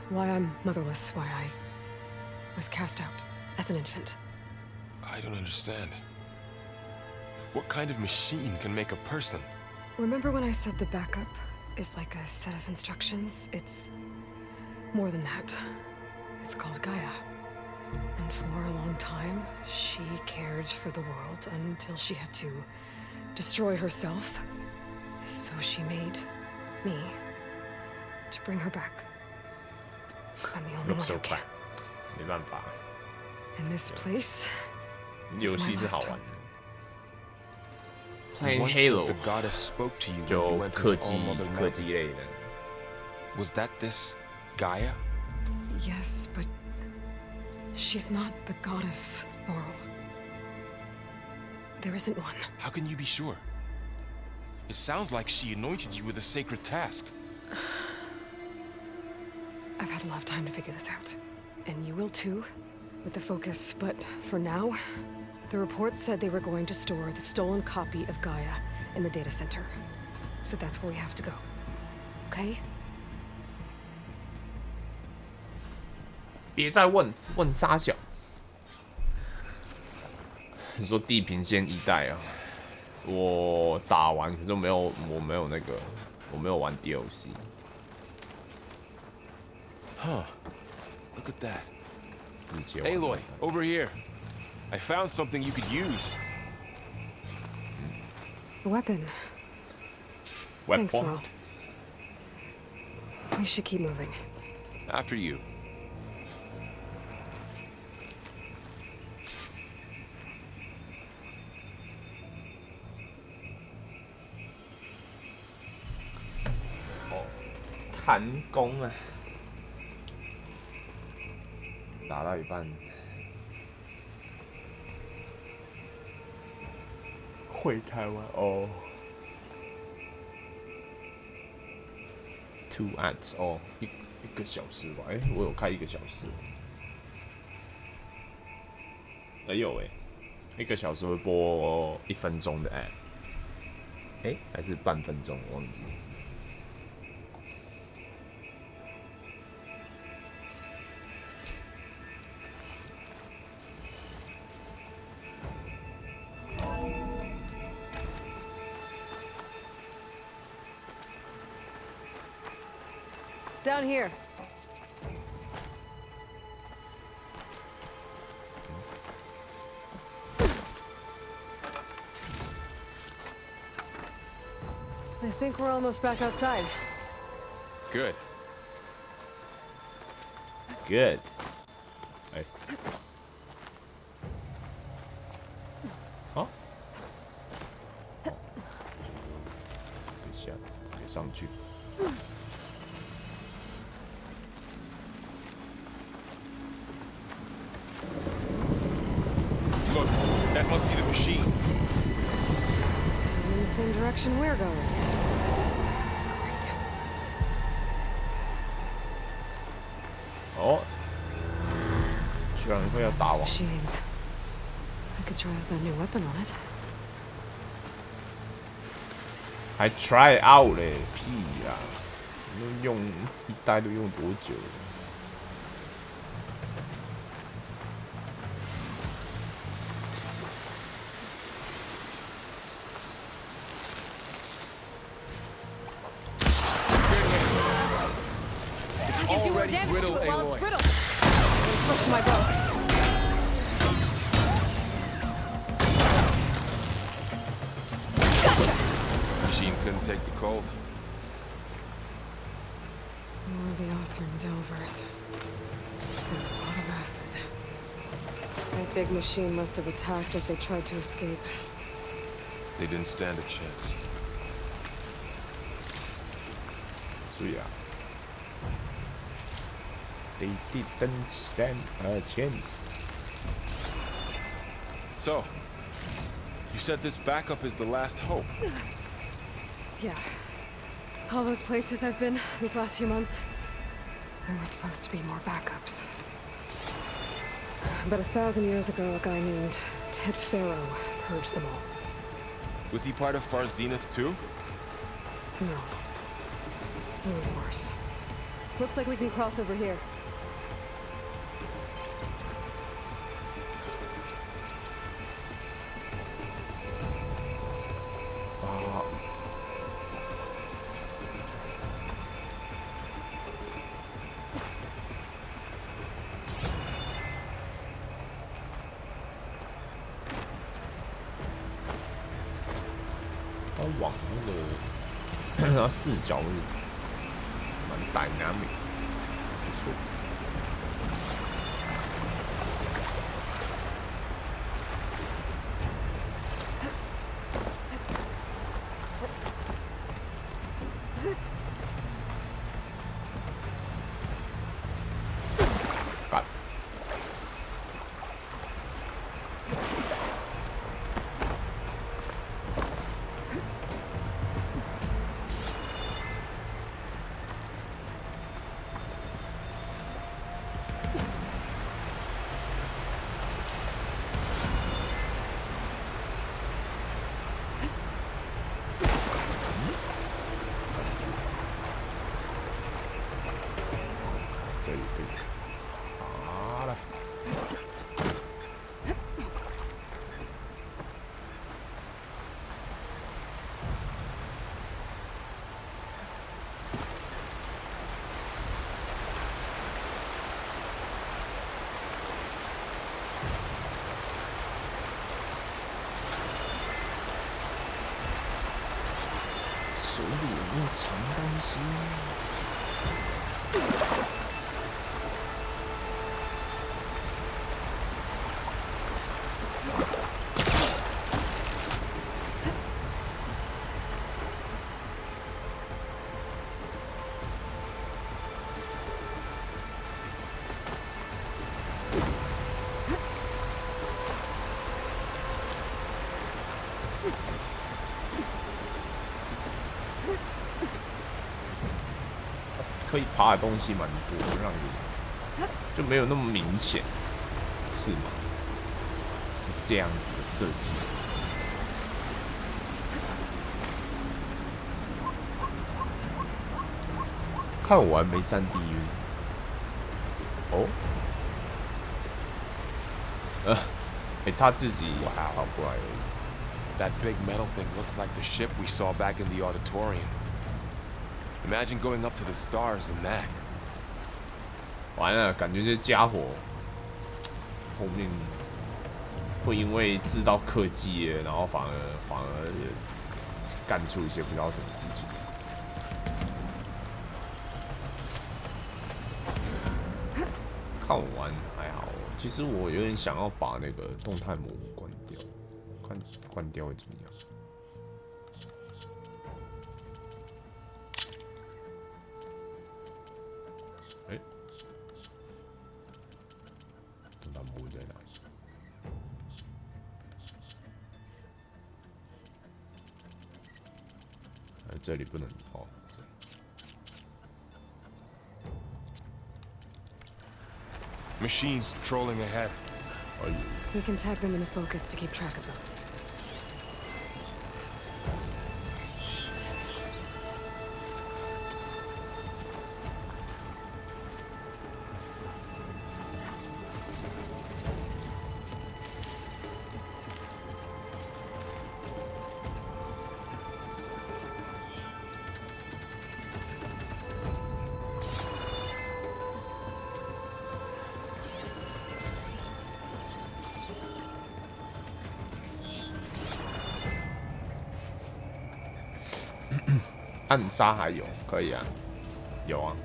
why I'm motherless, why I was cast out as an infant. I don't understand. What kind of machine can make a person? Remember when I said the backup is like a set of instructions? It's more than that. It's called Gaia. And for a long time, she cared for the world until she had to destroy herself. So she made me to bring her back. I'm the only one who can. 没办法， And this place 游戏是好玩的。Playing Once Halo the goddess spoke to you when 就 you went 科 into 技 All Mother 科技 Mother. 类的。 Was that this Gaia? Yes, but she's not the goddess, Laurel. There isn't one. How can you be sure? It sounds like she anointed you with a sacred task. I've had a lot of time to figure this out. And you will too, with the focus. But for now, the report said they were going to store the stolen copy of Gaia in the data center. So that's where we have to go. Okay? 别再问沙小。你说地平线一代啊？我打完，可是我没有那个，我没有玩 DLC。Huh. Look at that. 直接玩 Aloy, over here. I found something you could use. A weapon. Thanks, Ro. We should keep moving. After you. 弹弓啊！打到一半，回台湾哦。Two ads 哦，一个小时吧？哎，我有开1个小时。哎有哎，1个小时会播1分钟的 ad， 哎，还是半分钟，我忘记了。Down here. I think we're almost back outside. Good. Good. 哎，好，等一下，可以上去。Look, that must be the machine. It's heading in the same direction we're going. Great. 哦，居然会要打 Those 我！ machines. I could try out that new weapon on it. 还 try out 嘞，屁呀！都用一代都用多久了？ Damage to it while it's brittle. Switch to my bow. Machine couldn't take the cold. More of the Osram Delvers. And a lot of acid. That big machine must have attacked as they tried to escape. They didn't stand a chance. 是呀。 They didn't stand a chance. So, you said this backup is the last hope. Yeah. All those places I've been these last few months, there were supposed to be more backups. But 1,000 years ago, a guy named Ted Pharaoh purged them all. Was he part of Far Zenith too? No. It was worse. Looks like we can cross over here.它视角是蛮dynamic，不错。干。里有没有藏东西？可以爬的东西蛮多，让你就没有那么明显，是吗？是这样子的设计。看我玩没3D 晕。哦，他自己跑过来而已。That big metal thing looks like the ship we saw back in the auditorium. Imagine going up to the stars in that. 完了，感觉这家伙后面会因为知道科技了，然后反而干出一些不知道什么事情。看我玩还好，其实我有点想要把那个动态模糊关掉，看关掉会怎么样。动态模糊在哪里？这里不能哦。 Machines patrolling ahead. We can tag them in the focus to keep track of them.暗杀还有可以啊，有啊。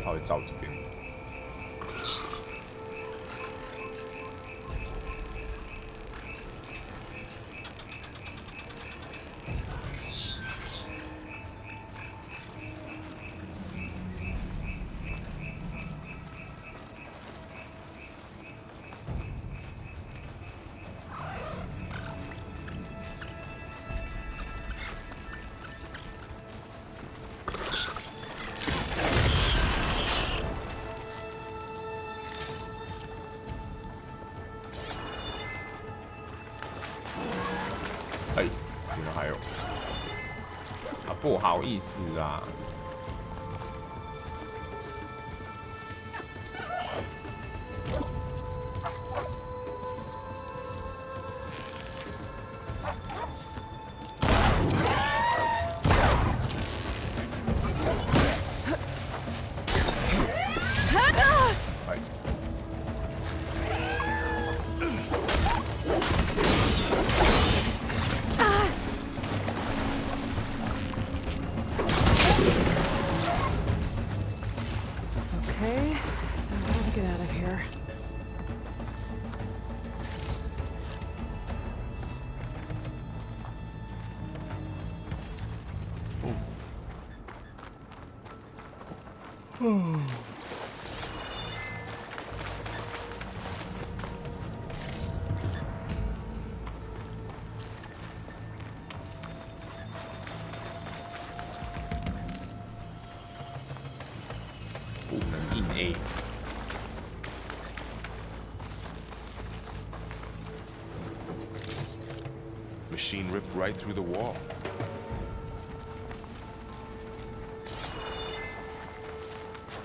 他会照这边。原来还有啊，不好意思啊。不能硬 A。Machine ripped right through the wall.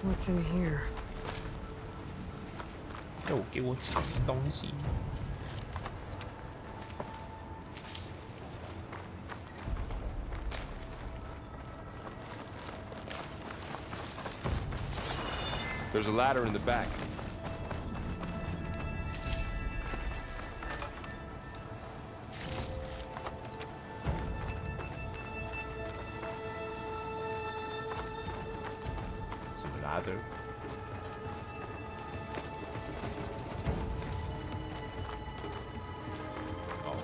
What's in here? 给我藏东西。There's a ladder in the back. Some ladder. 哦。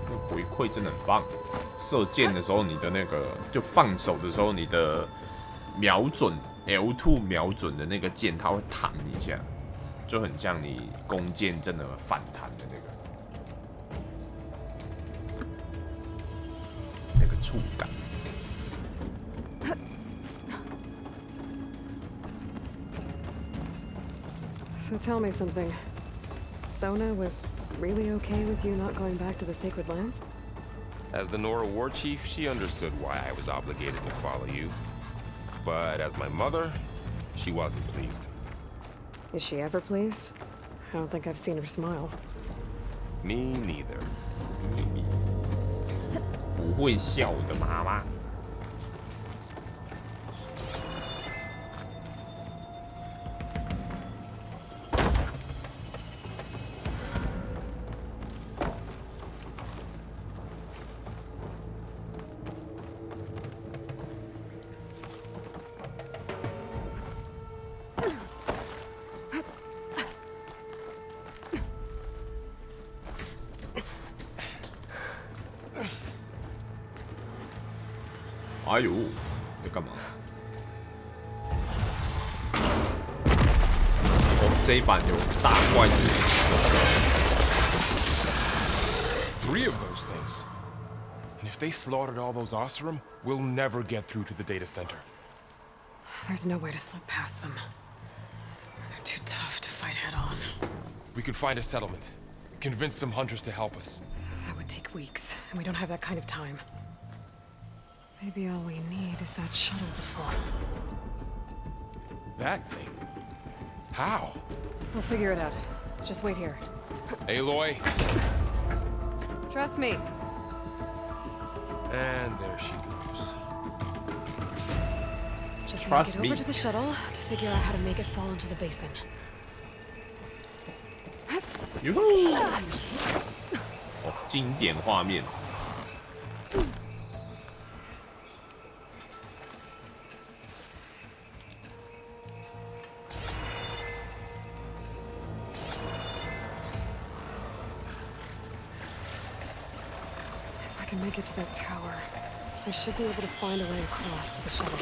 那回馈真的很棒。射箭的时候，你的那个就放手的时候，你的瞄准 L2 瞄准的那个箭，它会弹一下，就很像你弓箭真的反弹的那个触感。So tell me something. Sona was really okay with you not going back to the Sacred Lands? As the Nora war chief, she understood why I was obligated to follow you. But as my mother, she wasn't pleased. Is she ever pleased? I don't think I've seen her smile. Me neither. 不会笑的妈妈。哎呦，在干嘛？哦，这一版有大怪之3 of those things. And if they slaughtered all those Oseram, we'll never get through to the data center. There's no way to slip past them. They're too tough to fight head on. We could find a settlement. Convince some hunters to help us. That would take weeks, and we don't have that kind of time. Maybe all we need is that shuttle to fall. That thing? How? We'll figure it out. Just wait here. Aloy. Trust me. And there she goes. Just Trust need to get over me. to the shuttle to figure out how to make it fall into the basin. 哟吼！哦，经典画面。If I can make it to that tower, I should be able to find a way across to the shuttle.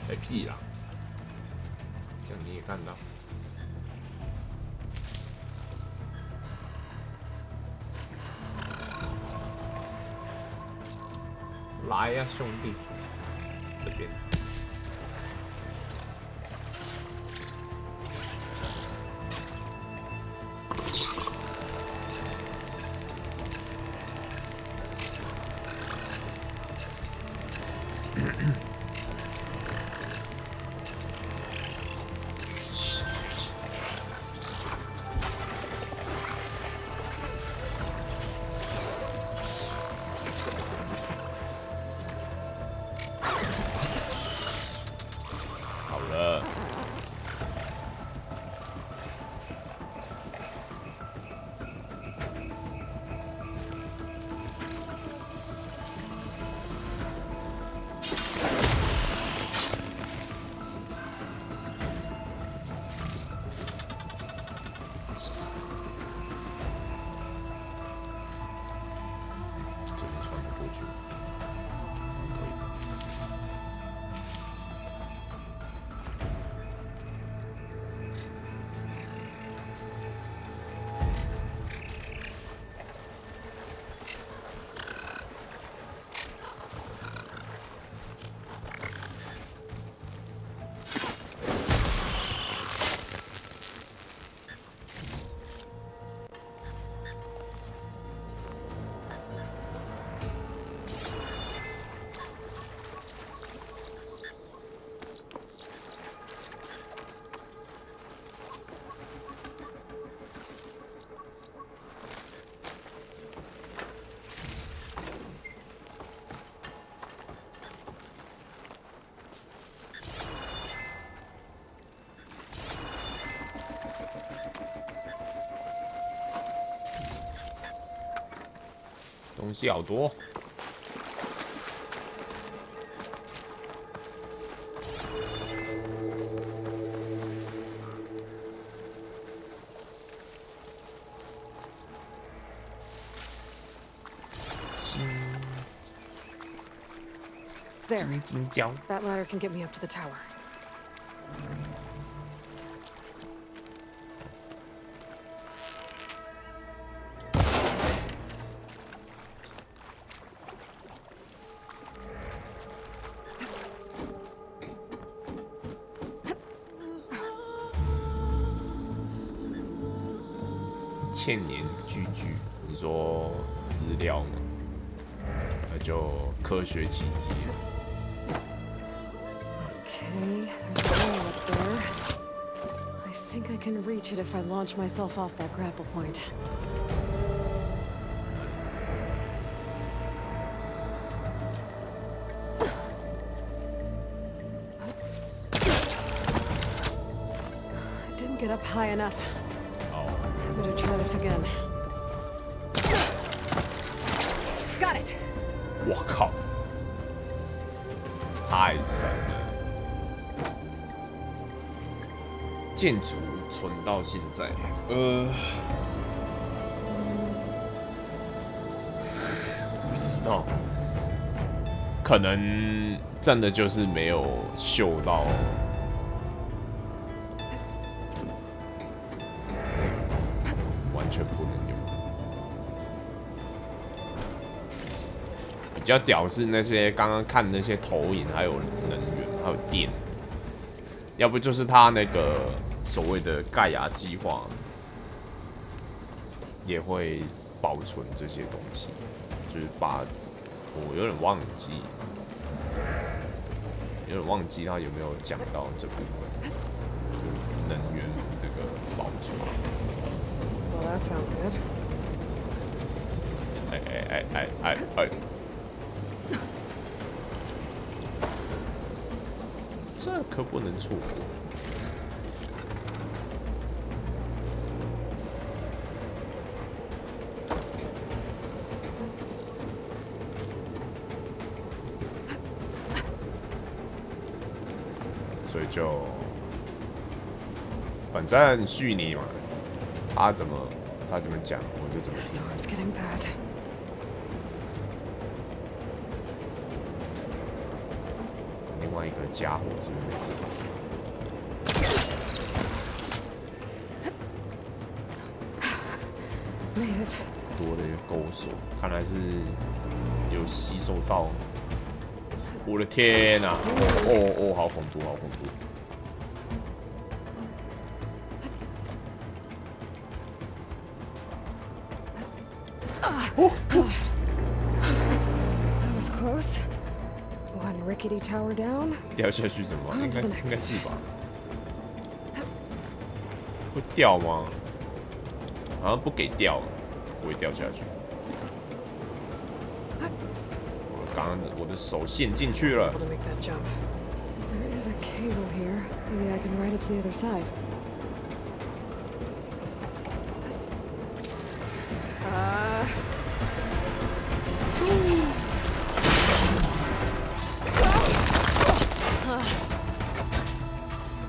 在屁啦！这样你也看到。来呀、兄弟，这边。东西好多。There. 金胶。 That ladder can get me up to the tower. 千年巨巨，你说资料吗？那就科学奇迹了。 Okay, there's a wall up there. I think I can reach it if I launch myself off that grapple point. I didn't get up high enough. 哦， Better try this again. Got it. 我靠，太神了！建筑存到现在，不知道，可能真的就是没有秀到。 完全不能用。比较屌是那些刚刚看那些投影，还有能源，还有电，要不就是他那个所谓的盖亚计划，也会保存这些东西，就是把我有点忘记，他有没有讲到这部分，就是能源那个保存。 Well, that sounds good. 哎！这可不能错过。所以就，反正虚拟嘛。 他怎么讲，我就怎么听。 Storm's getting bad. 另外一个家伙是不是没 Made it. 多的一个钩索？看来是有吸收到。我的天哪！哦，好恐怖，好恐怖！ That was close. One rickety tower down. 掉下去怎么？ On 应 to 该 the 应该 next. 是吧？会掉吗？好像不给掉，不会掉下去。我的手陷进去了。 Able to make that jump. There is a cable here. Maybe I can ride it to the other side.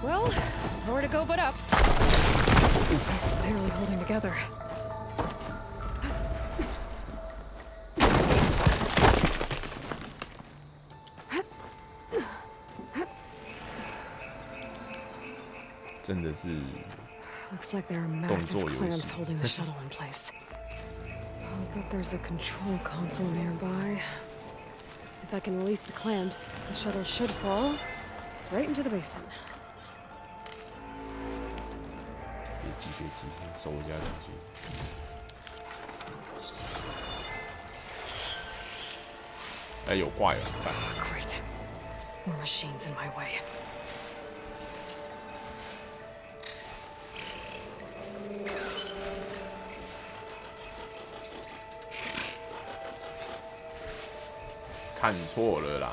Well, nowhere to go but up. This place is barely holding together. 真的是 Looks like there are massive clamps holding the shuttle in place. I'll bet there's a control console nearby. If I can release the clamps, the shuttle should fall right into the basin. 别急，收一下东西。哎，有怪哦！ Great. More machines in my way. 看错了啦！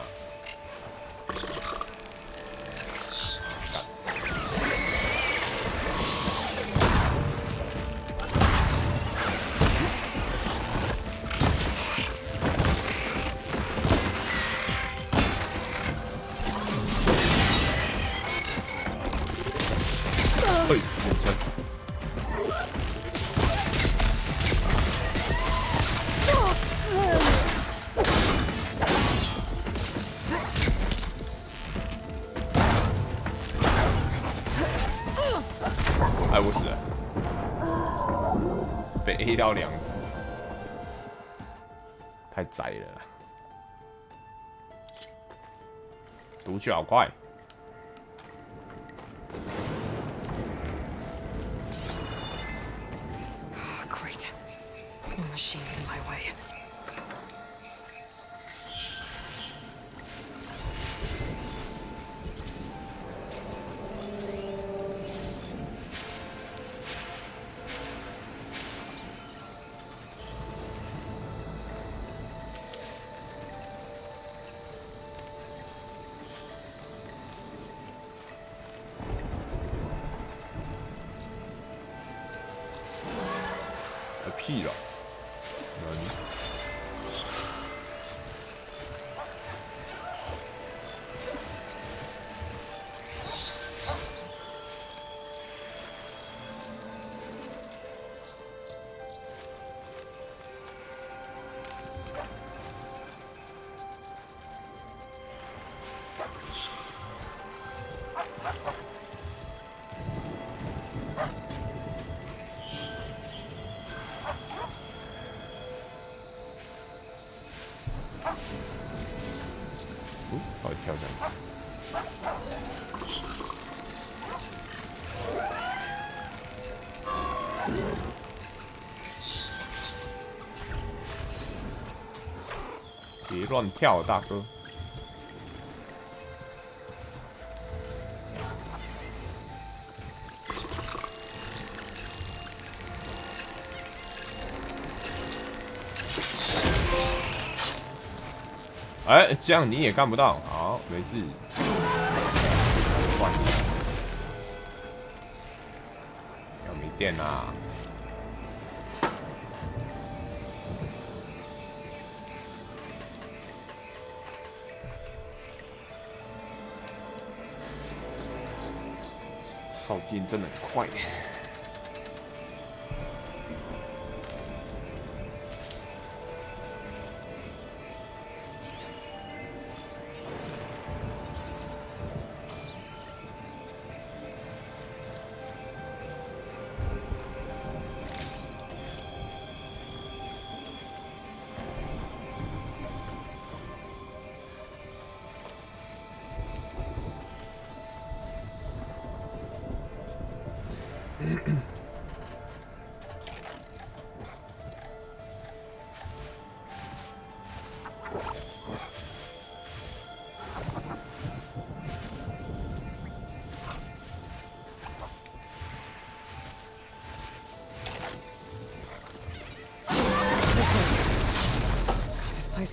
被 A 到2次，太窄了啦。读取好快。Great. More machines in my way.屁了，到底跳上去？别乱跳，大哥！哎，这样你也干不到。好，没事。算了，要没电啦。耗电真的很快。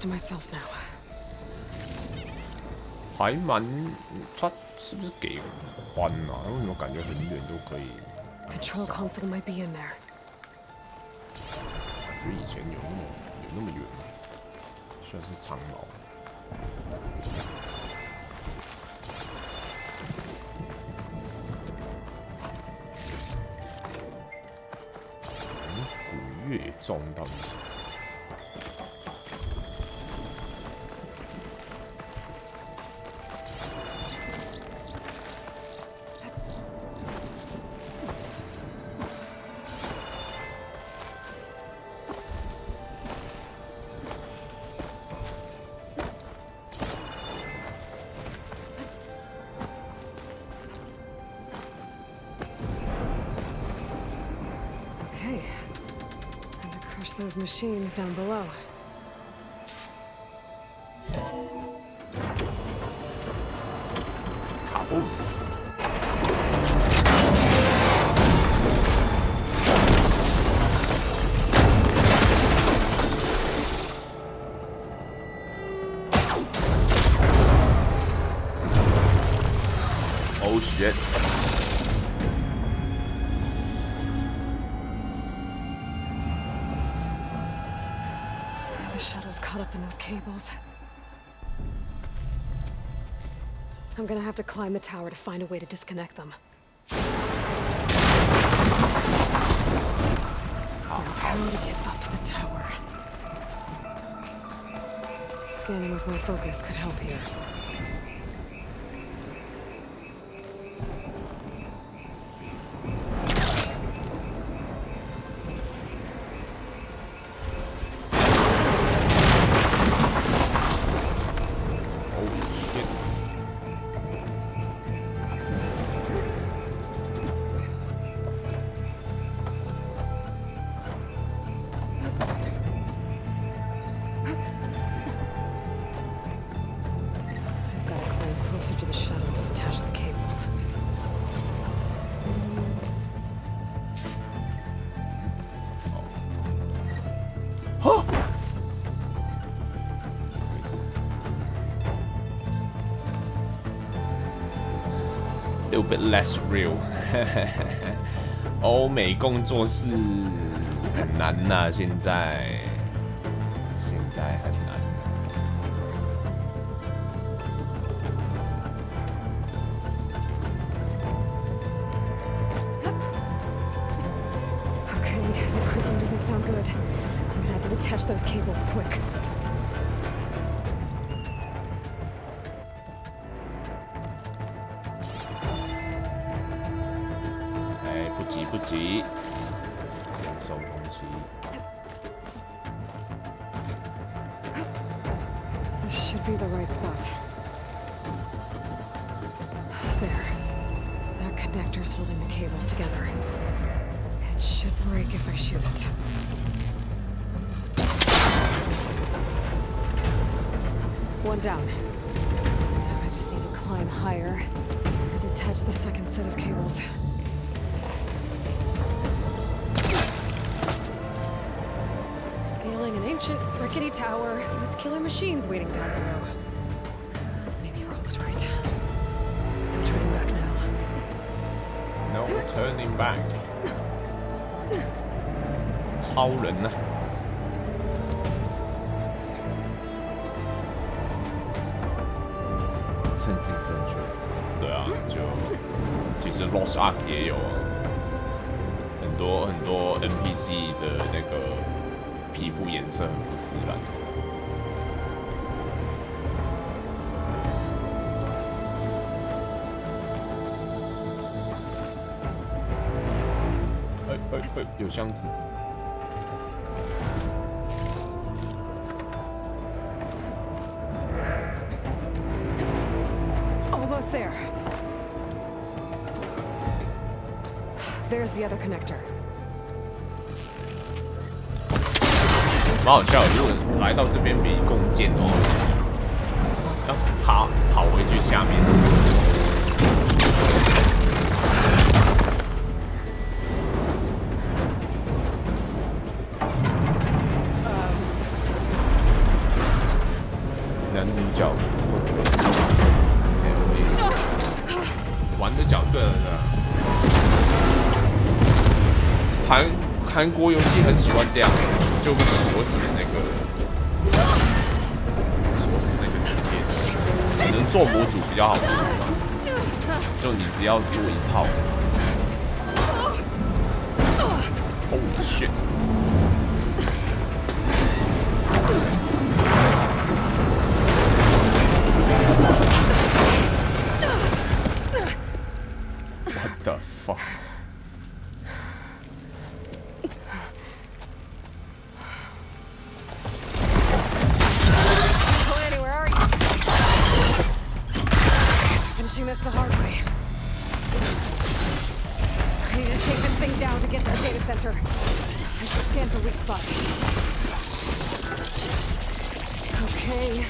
To myself now. 还蛮，他是不是给宽啊？为什么感觉很远都可以 Control console might be in there. 感觉以前有那么远吗？虽然是长矛。古乐钟到底是什么？Those machines down below. Oh shit. Caught up in those cables. I'm gonna have to climb the tower to find a way to disconnect them. How to get up the tower? Scanning with my focus could help here. 没事。little bit less real 。欧美工作室很难呐、现在很难。Okay, the creaking doesn't sound good. I'm gonna have to detach those cables quick. 不急，先收东西。This should be the right spot. There. That connector's holding the cables together. It should break if I shoot it. One down. Now I just need to climb higher and detach the second set of cables. Scaling an ancient rickety tower with killer machines waiting down below. Maybe Rob was right. No turning back now. No turning back. 超人啊！政治正确，对啊，就其实 Lost Ark 也有啊，很多 NPC 的那个皮肤颜色很不自然。有箱子。Almost there. There's the other connector. 蛮好笑，如果来到这边没弓箭哦，要跑回去下面。男女角玩的角对了的，韩国游戏很喜欢这样，就会锁死那个直接的，只能做模组比较好做嘛，就你只要做一套。Holy shit！ What the fuck？ Finishing this the hard way. I need to take this thing down to get to the data center. I should scan for weak spots. Okay.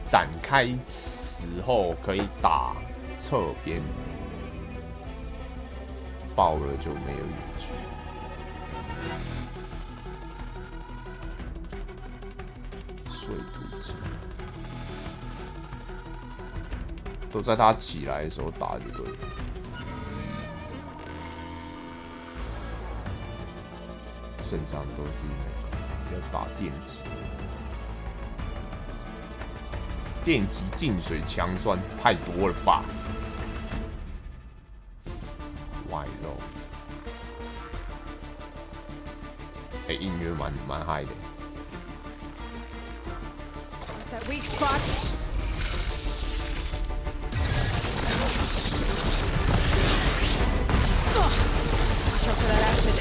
展开时候可以打侧边，爆了就没有远距。水土机都在他起来的时候打就对了。身上都是那个要打电击。电击净水枪算太多了吧？歪肉，音乐蛮嗨的。That weak spot. Watch out for that acid.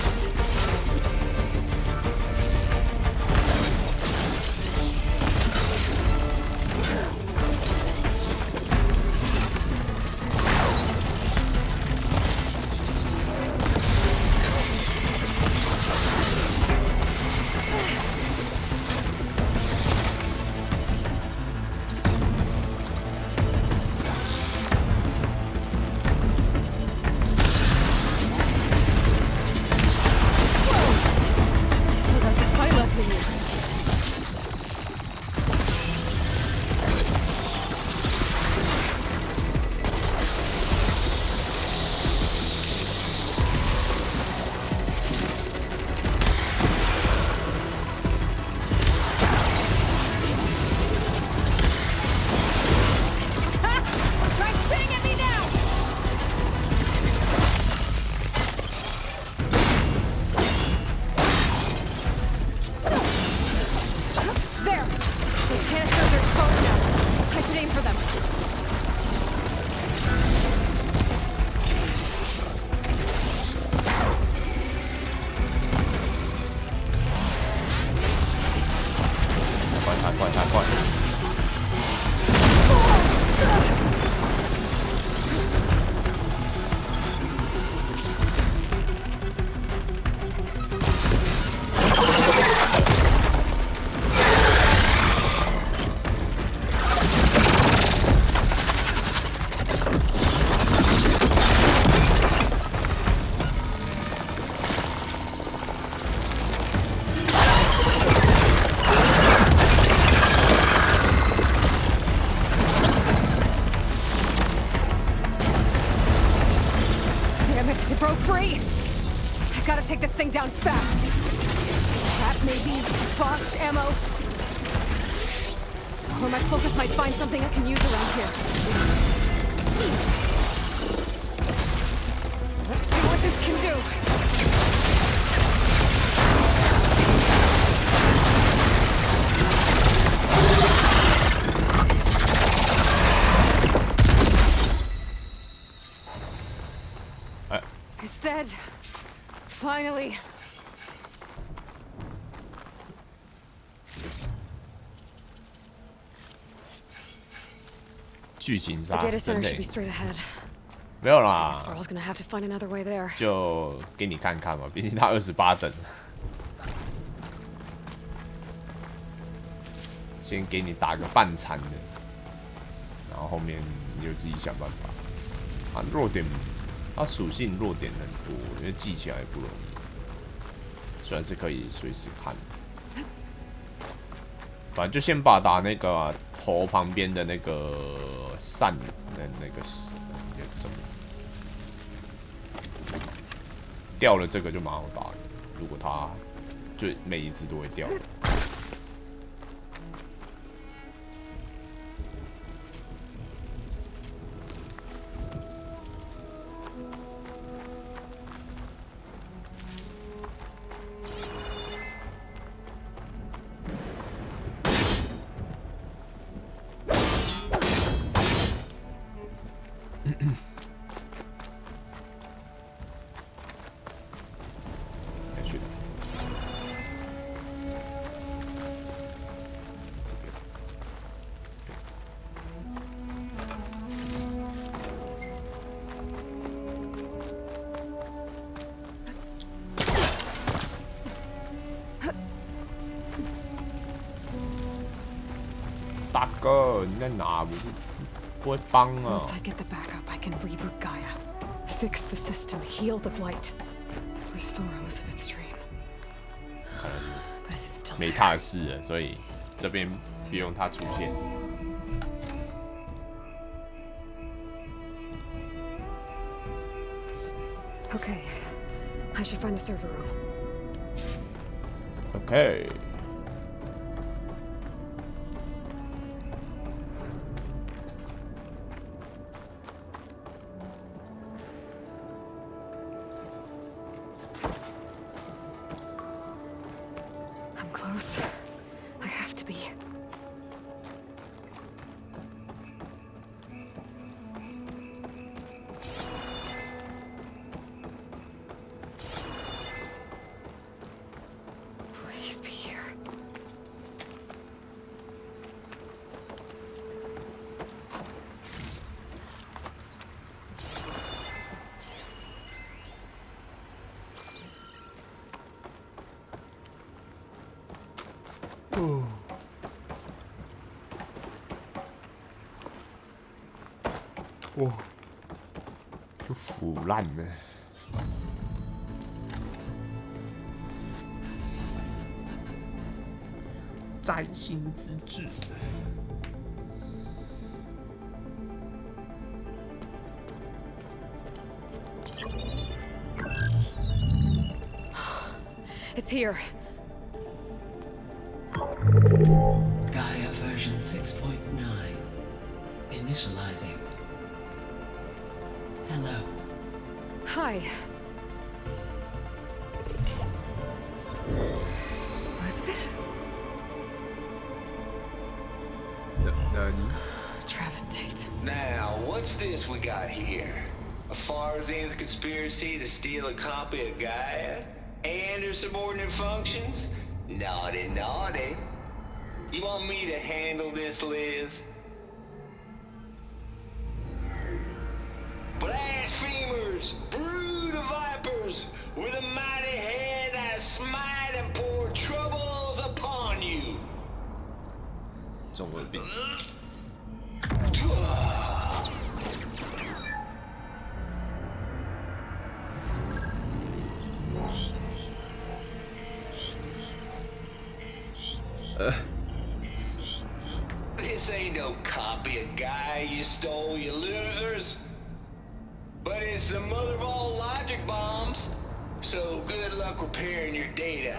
It broke free! I gotta take this thing down fast. Trap maybe, bossed ammo. Or my focus might find something I can use around here. Let's see what this can do. It's dead. Finally. 剧情杀 The data 真 center 的 should be straight ahead. 没有 Guess 啦， Varl's gonna have to find another way there. 就给你看看嘛，毕竟他28等，先给你打个半残的，然后后面你就自己想办法。啊，弱点，它属性弱点很多，因为记起来不容易，虽然是可以随时看，反正就先把打那个头旁边的那个扇的那个怎么掉了，这个就蛮好打的。如果他就每一只都会掉。大哥，你在哪？不会帮啊！ Once I get the backup, I can reboot Gaia, fix the system, heal the blight, restore Elizabeth's dream. But is it still 没 there? 他的事了，所以这边不用他出现。 Okay, I should find the server room. OK。 I'm close. I have to be. Please be here. Oh. 哇，就腐烂了。摘星之志。It's here. Gaia version 6.9. Initializing. Hello. Hi. Elizabeth? Travis Tate. Now, what's this we got here? A Farzan's conspiracy to steal a copy of Gaia? And her subordinate functions? Naughty, naughty. You want me to handle this, Liz? Blasphemers! Brood of vipers! With a mighty hand I smite and pour troubles upon you! 中文病。This ain't no copy of Gaia you stole, you losers. But is the mother of all logic bombs. So good luck repairing your data.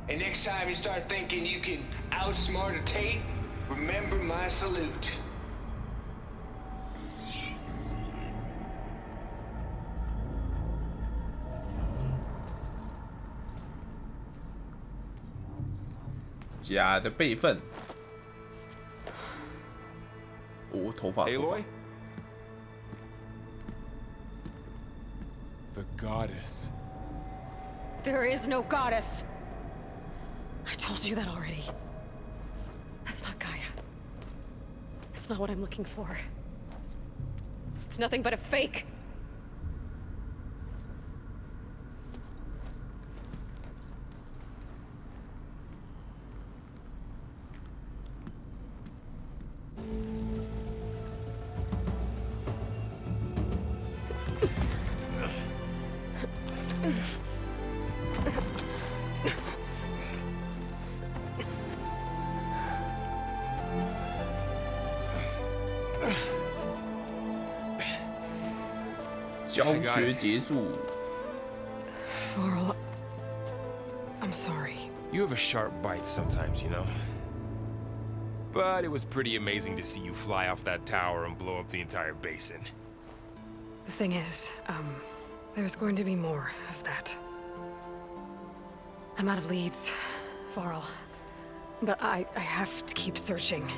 And next time you start thinking you can outsmart a Tate, remember my salute. "假的备份。哦，头发。 Aloy? The goddess. There is no goddess. I told you that already. That's not Gaia. It's not what I'm looking for. It's nothing but a fake. "教学结束。 Varl, I'm sorry. You have a sharp bite sometimes, you know? But it was pretty amazing to see you fly off that tower and blow up the entire basin. The thing is, there's going to be more of that. I'm out of leads, Varl. But I have to keep searching.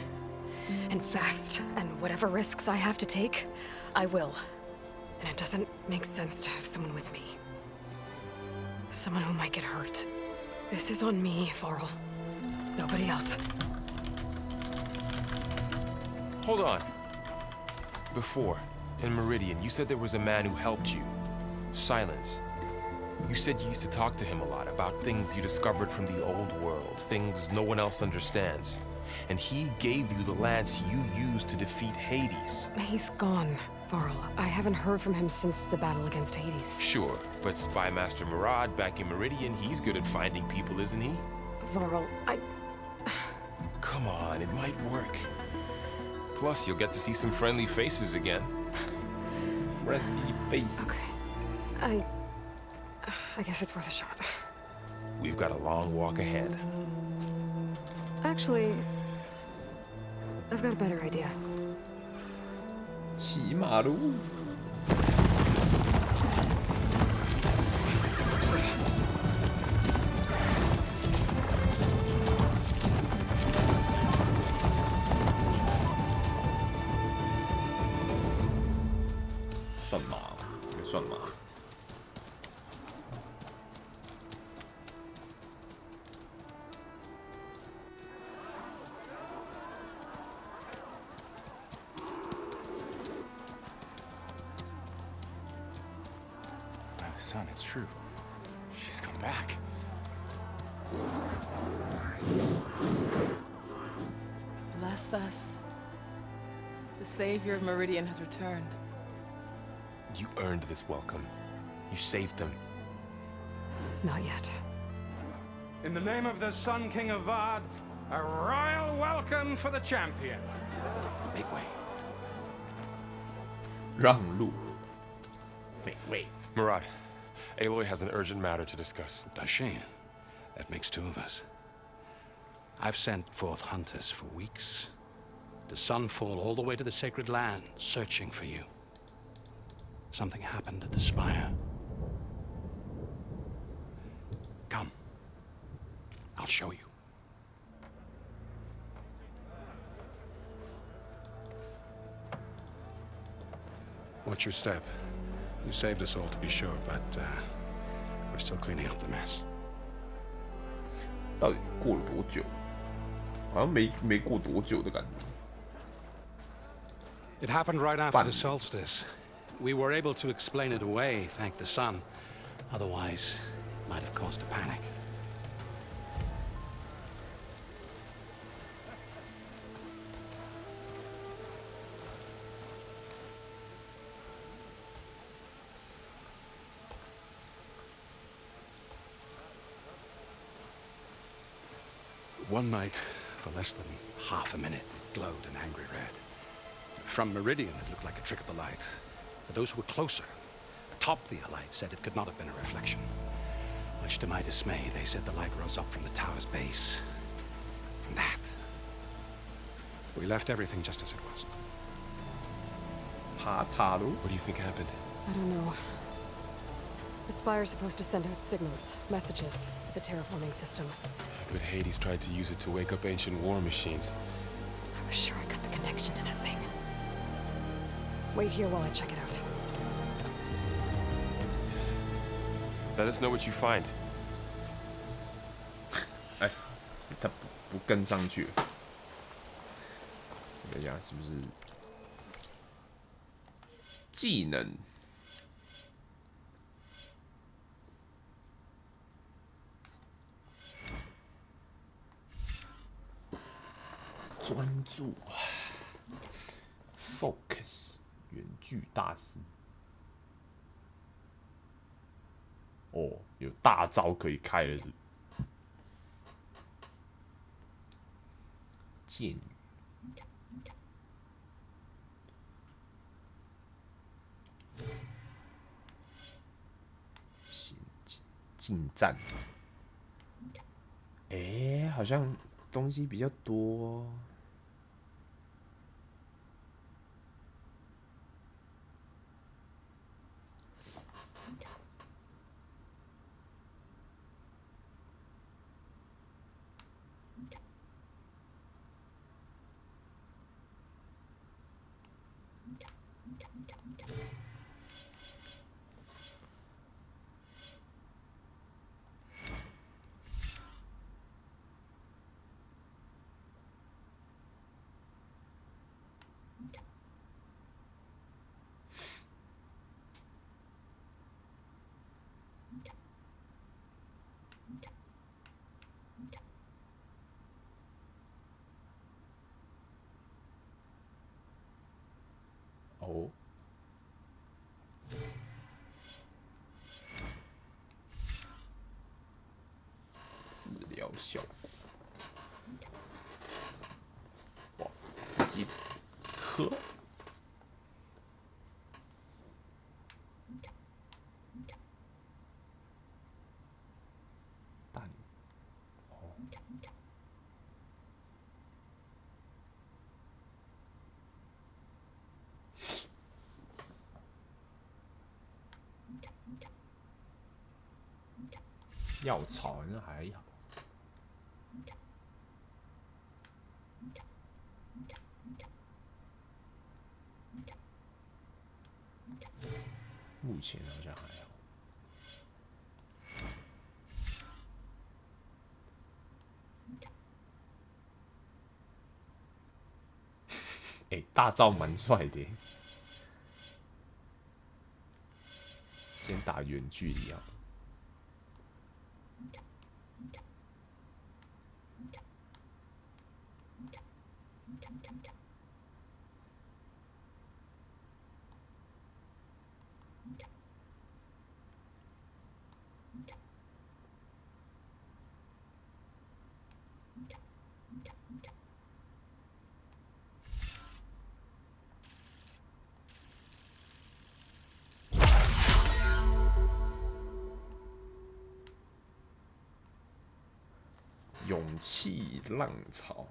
And fast. And whatever risks I have to take, I will. And it doesn't make sense to have someone with me. Someone who might get hurt. This is on me, Varl. Nobody else. Hold on. Before, in Meridian, you said there was a man who helped you. Silence. You said you used to talk to him a lot about things you discovered from the old world, things no one else understands. And he gave you the lance you used to defeat Hades. He's gone, Varl. I haven't heard from him since the battle against Hades. Sure, but Spy Master Murad back in Meridian, he's good at finding people, isn't he? Varl, Come on, it might work. Plus, you'll get to see some friendly faces again. Friendly faces. Okay. I guess it's worth a shot. We've got a long walk ahead. Actually, I've got a better idea. 骑马路。算马，算马。 Son, it's true. She's come back. Bless us. The savior of Meridian has returned. You earned this welcome. You saved them. Not yet. In the name of the Sun King of Vard, a royal welcome for the champion. Make way. 让路。 Wait. Murad, Aloy has an urgent matter to discuss. Dashane. That makes two of us. I've sent forth hunters for weeks. To Sunfall all the way to the Sacred Land, searching for you. Something happened at the Spire. Come. I'll show you. Watch your step. You saved us all, to be sure, but we're still cleaning up the mess. 到底过了多久？好像没过多久的感觉。 It happened right after the solstice. We were able to explain it away, thank the sun. Otherwise, it might have caused a panic. One night, for less than half a minute, it glowed an angry red. From Meridian, it looked like a trick of the light. But those who were closer top the Elite said it could not have been a reflection. Much to my dismay, they said the light rose up from the tower's base. From that. We left everything just as it was. What do you think happened? I don't know. The Spire's supposed to send out signals, messages, for the terraforming system. But Hades tried to use it to wake up ancient war machines. I was sure I got the connection to that thing. Wait here while I check it out. Let us know what you find. 哎，他不跟上去。我在讲是不是技能？专注 ，focus， 远距大师。哦，有大招可以开了是？剑雨。近战，哎，好像东西比较多。哦，治疗效果，哇，直接喝。大牛，哦。药草那还好，目前好像还好。哎，大招蛮帅的，先打远距离啊。勇气浪潮，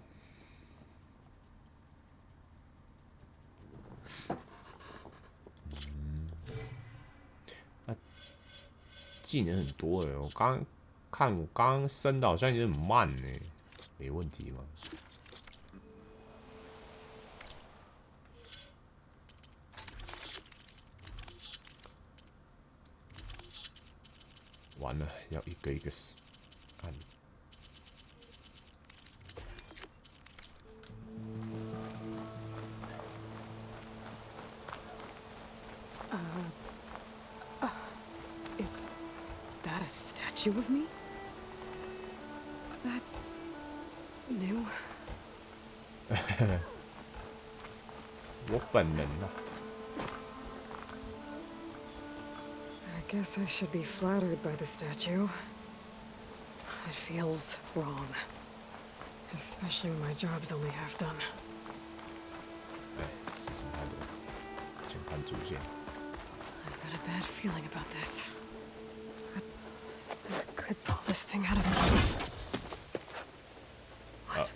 技能很多哎，我刚刚升的好像有点慢哎，没问题吗？完了，要一个一个按。Is that a statue of me? That's new. 我本人啊。I guess I should be flattered by the statue. It feels wrong. Especially when my job's only half done. 哎，事情太多，先看主线。 I've got a bad feeling about this. I could pull this thing out of me. What?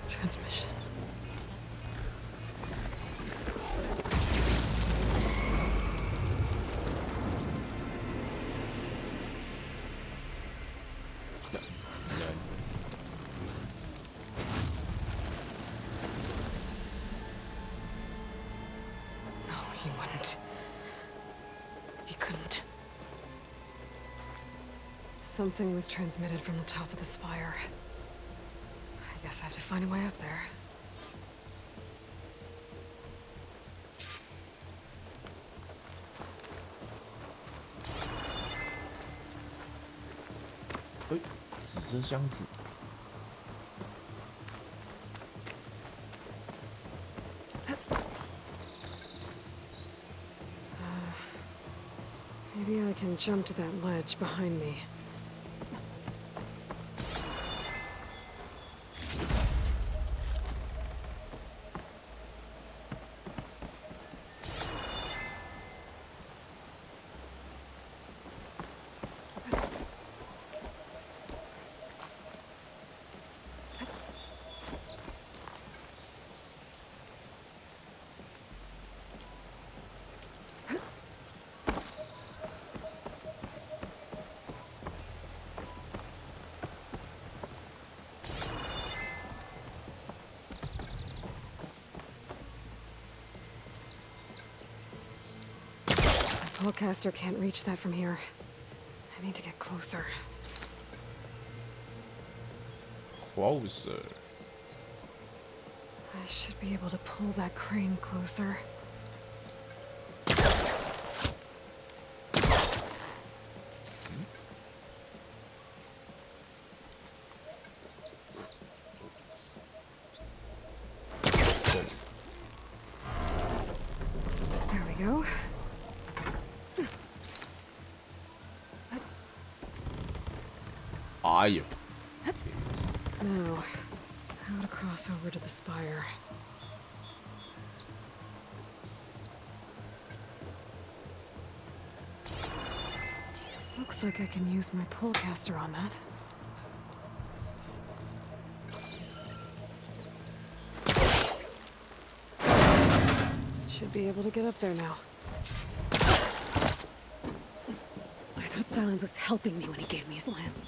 Transmission. No, he wouldn't. He couldn't. Something was transmitted from the top of the spire. I guess I have to find a way up there. Hey, 紫色箱子。 Maybe I can jump to that ledge behind me. Pullcaster can't reach that from here. I need to get closer. Closer. I should be able to pull that crane closer. There we go. Aye. Now, how to cross over to the spire. Looks like I can use my pullcaster on that. Should be able to get up there now. I thought Silence was helping me when he gave me his lance.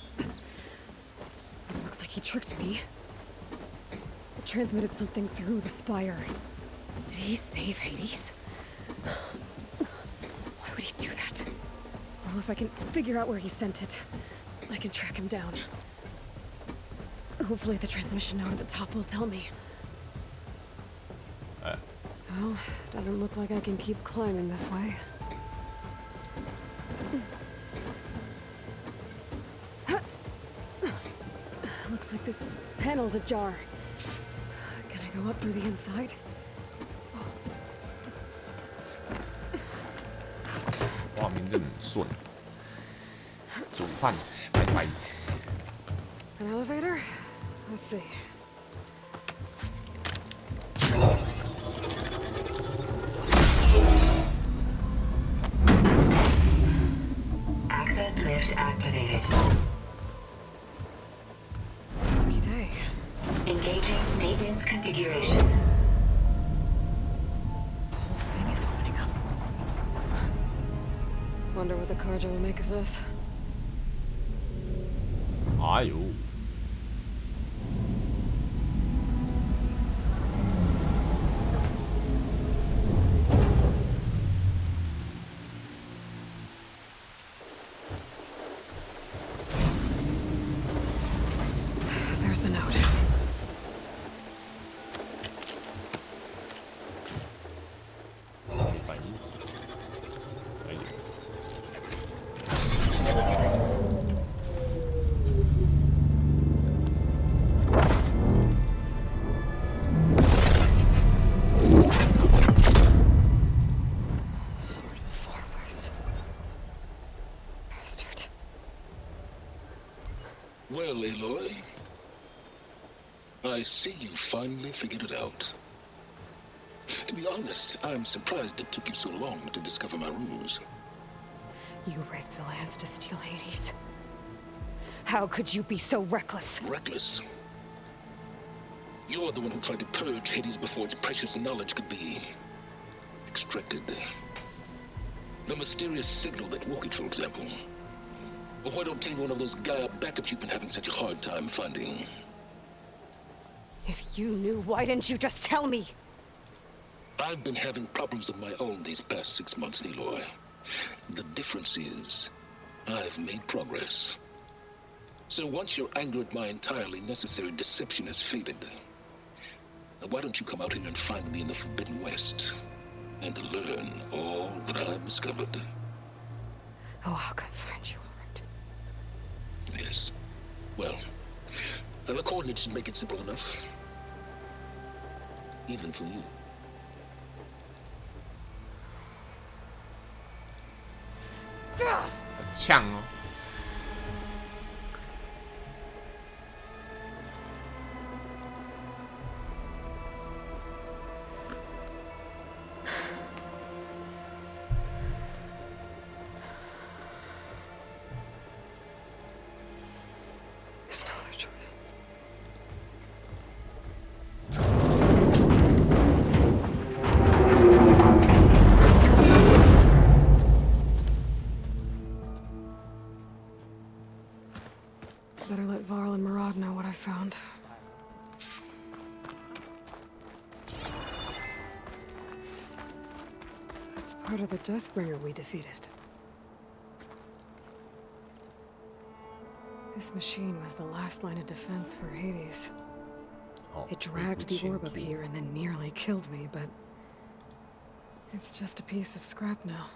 But it looks like he tricked me. It transmitted something through the spire. Did he save Hades? Why would he do that? Well, if I can figure out where he sent it, I can track him down. Hopefully the transmission node at the top will tell me. Well, doesn't look like I can keep climbing this way. Looks like this panel's ajar. Can I go up through the inside? 画面真的很顺。煮饭，拜拜。 An elevator? Let's see. Access lift activated. Lucky day. Engaging maintenance configuration. The whole thing is opening up. Wonder what the Carja will make of this. 哎呦！ There's the note. Well, Aloy, I see you finally figured it out. To be honest, I'm surprised it took you so long to discover my rules. You rigged the lands to steal Hades. How could you be so reckless? Reckless? You're the one who tried to purge Hades before its precious knowledge could be extracted. The mysterious signal that woke it, for example. Or why to obtain one of those Gaia backups you've been having such a hard time finding. If you knew, why didn't you just tell me? I've been having problems of my own these past 6 months, Aloy. The difference is, I've made progress. So once your anger at my entirely necessary deception has faded, why don't you come out here and find me in the Forbidden West and learn all that I've discovered? Oh, I'll come find you, all right? Yes. Well, the coordinates should make it simple enough. Even for you.呛哦。There's no other choice. Better let Varl and Murad know what I found. It's part of the Deathbringer we defeated. This machine was the last line of defense for Hades. It dragged the orb up here and then nearly killed me, but it's just a piece of scrap now.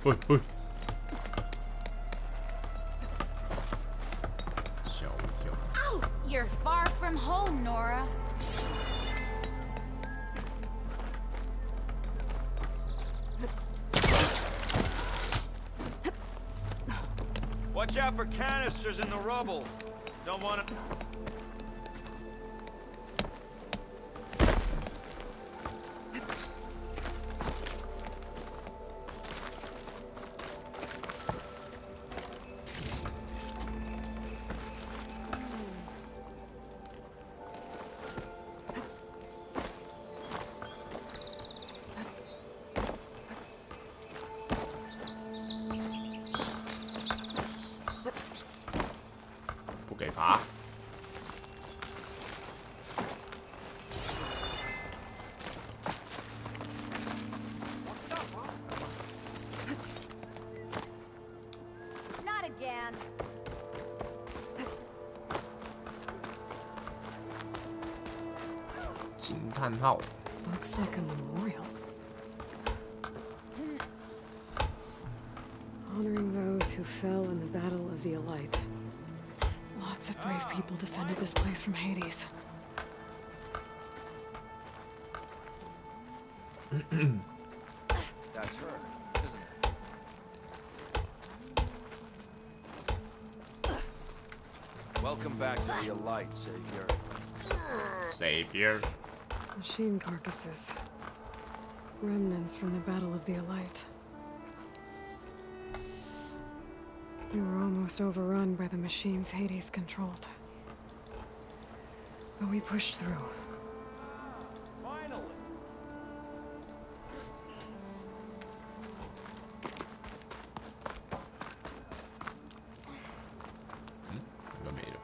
Oi. 吓我一跳。 Oh, you're far from home, Nora. Watch out for canisters in the rubble. Don't want to. Not again. Looks like a memorial. Honoring those who fell in the Battle of the Elite. Lots of brave people defended this place from Hades. That's her, isn't it? Welcome back to the Elite, Savior. Savior. Machine carcasses. Remnants from the Battle of the Elite. We were almost overrun by the machines Hades controlled. But we pushed through. Finally. 应该没了。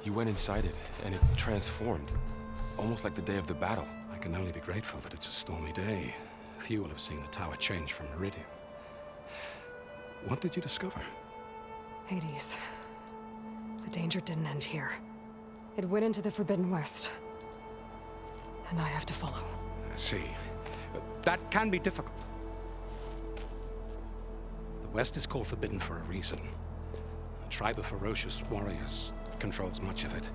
You went inside it, and it transformed. Almost like the day of the battle. I can only be grateful that it's a stormy day. Few will have seen the tower change from Meridian. What did you discover? Hades. The danger didn't end here. It went into the Forbidden West. And I have to follow. I see. That can be difficult. The West is called Forbidden for a reason. A tribe of ferocious warriors controls much of it.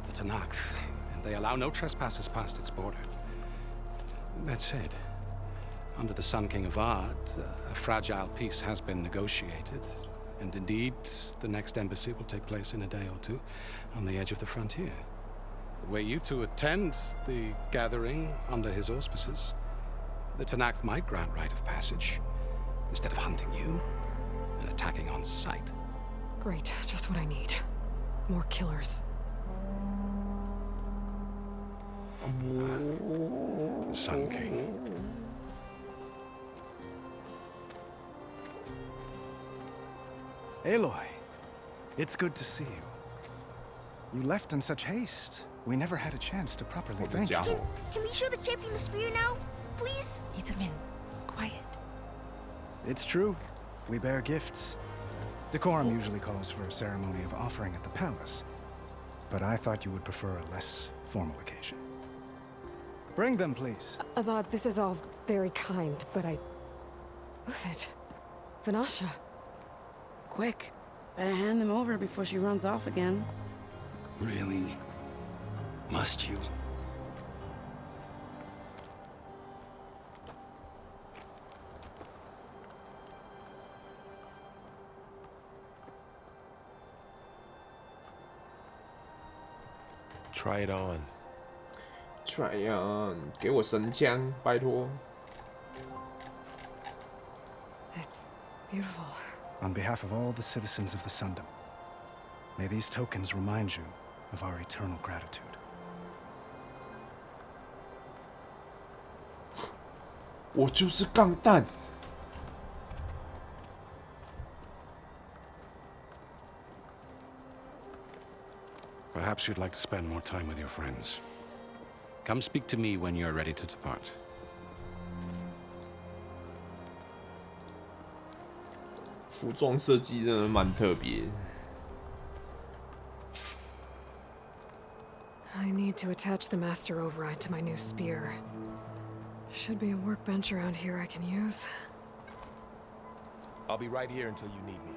The Tanakh, and they allow no trespassers past its border. That said, under the Sun King of Ard, a fragile peace has been negotiated. And indeed, the next embassy will take place in a day or two on the edge of the frontier. Were you to attend the gathering under his auspices, the Tanakh might grant right of passage, instead of hunting you and attacking on sight. Great, just what I need. More killers. Sun King. Aloy, it's good to see you. You left in such haste. We never had a chance to properly thank you. Can we show the champion the spear now? Please? Itamin, quiet. It's true. We bear gifts. Decorum usually calls for a ceremony of offering at the palace. But I thought you would prefer a less formal occasion. Bring them, please. Avad, this is all very kind, but I... Who's it? Vanasha. Quick. Better hand them over before she runs off again. Really? Must you? Try it on. Try on， 给我神枪，拜托。It's beautiful. On behalf of all the citizens of the Sundom, may these tokens remind you of our eternal gratitude. 我就是钢弹。Perhaps you'd like to spend more time with your friends. Come speak to me when you're ready to depart. 服装设计真的蛮特别。I need to attach the master override to my new spear. Should be a workbench around here I can use. I'll be right here until you need me.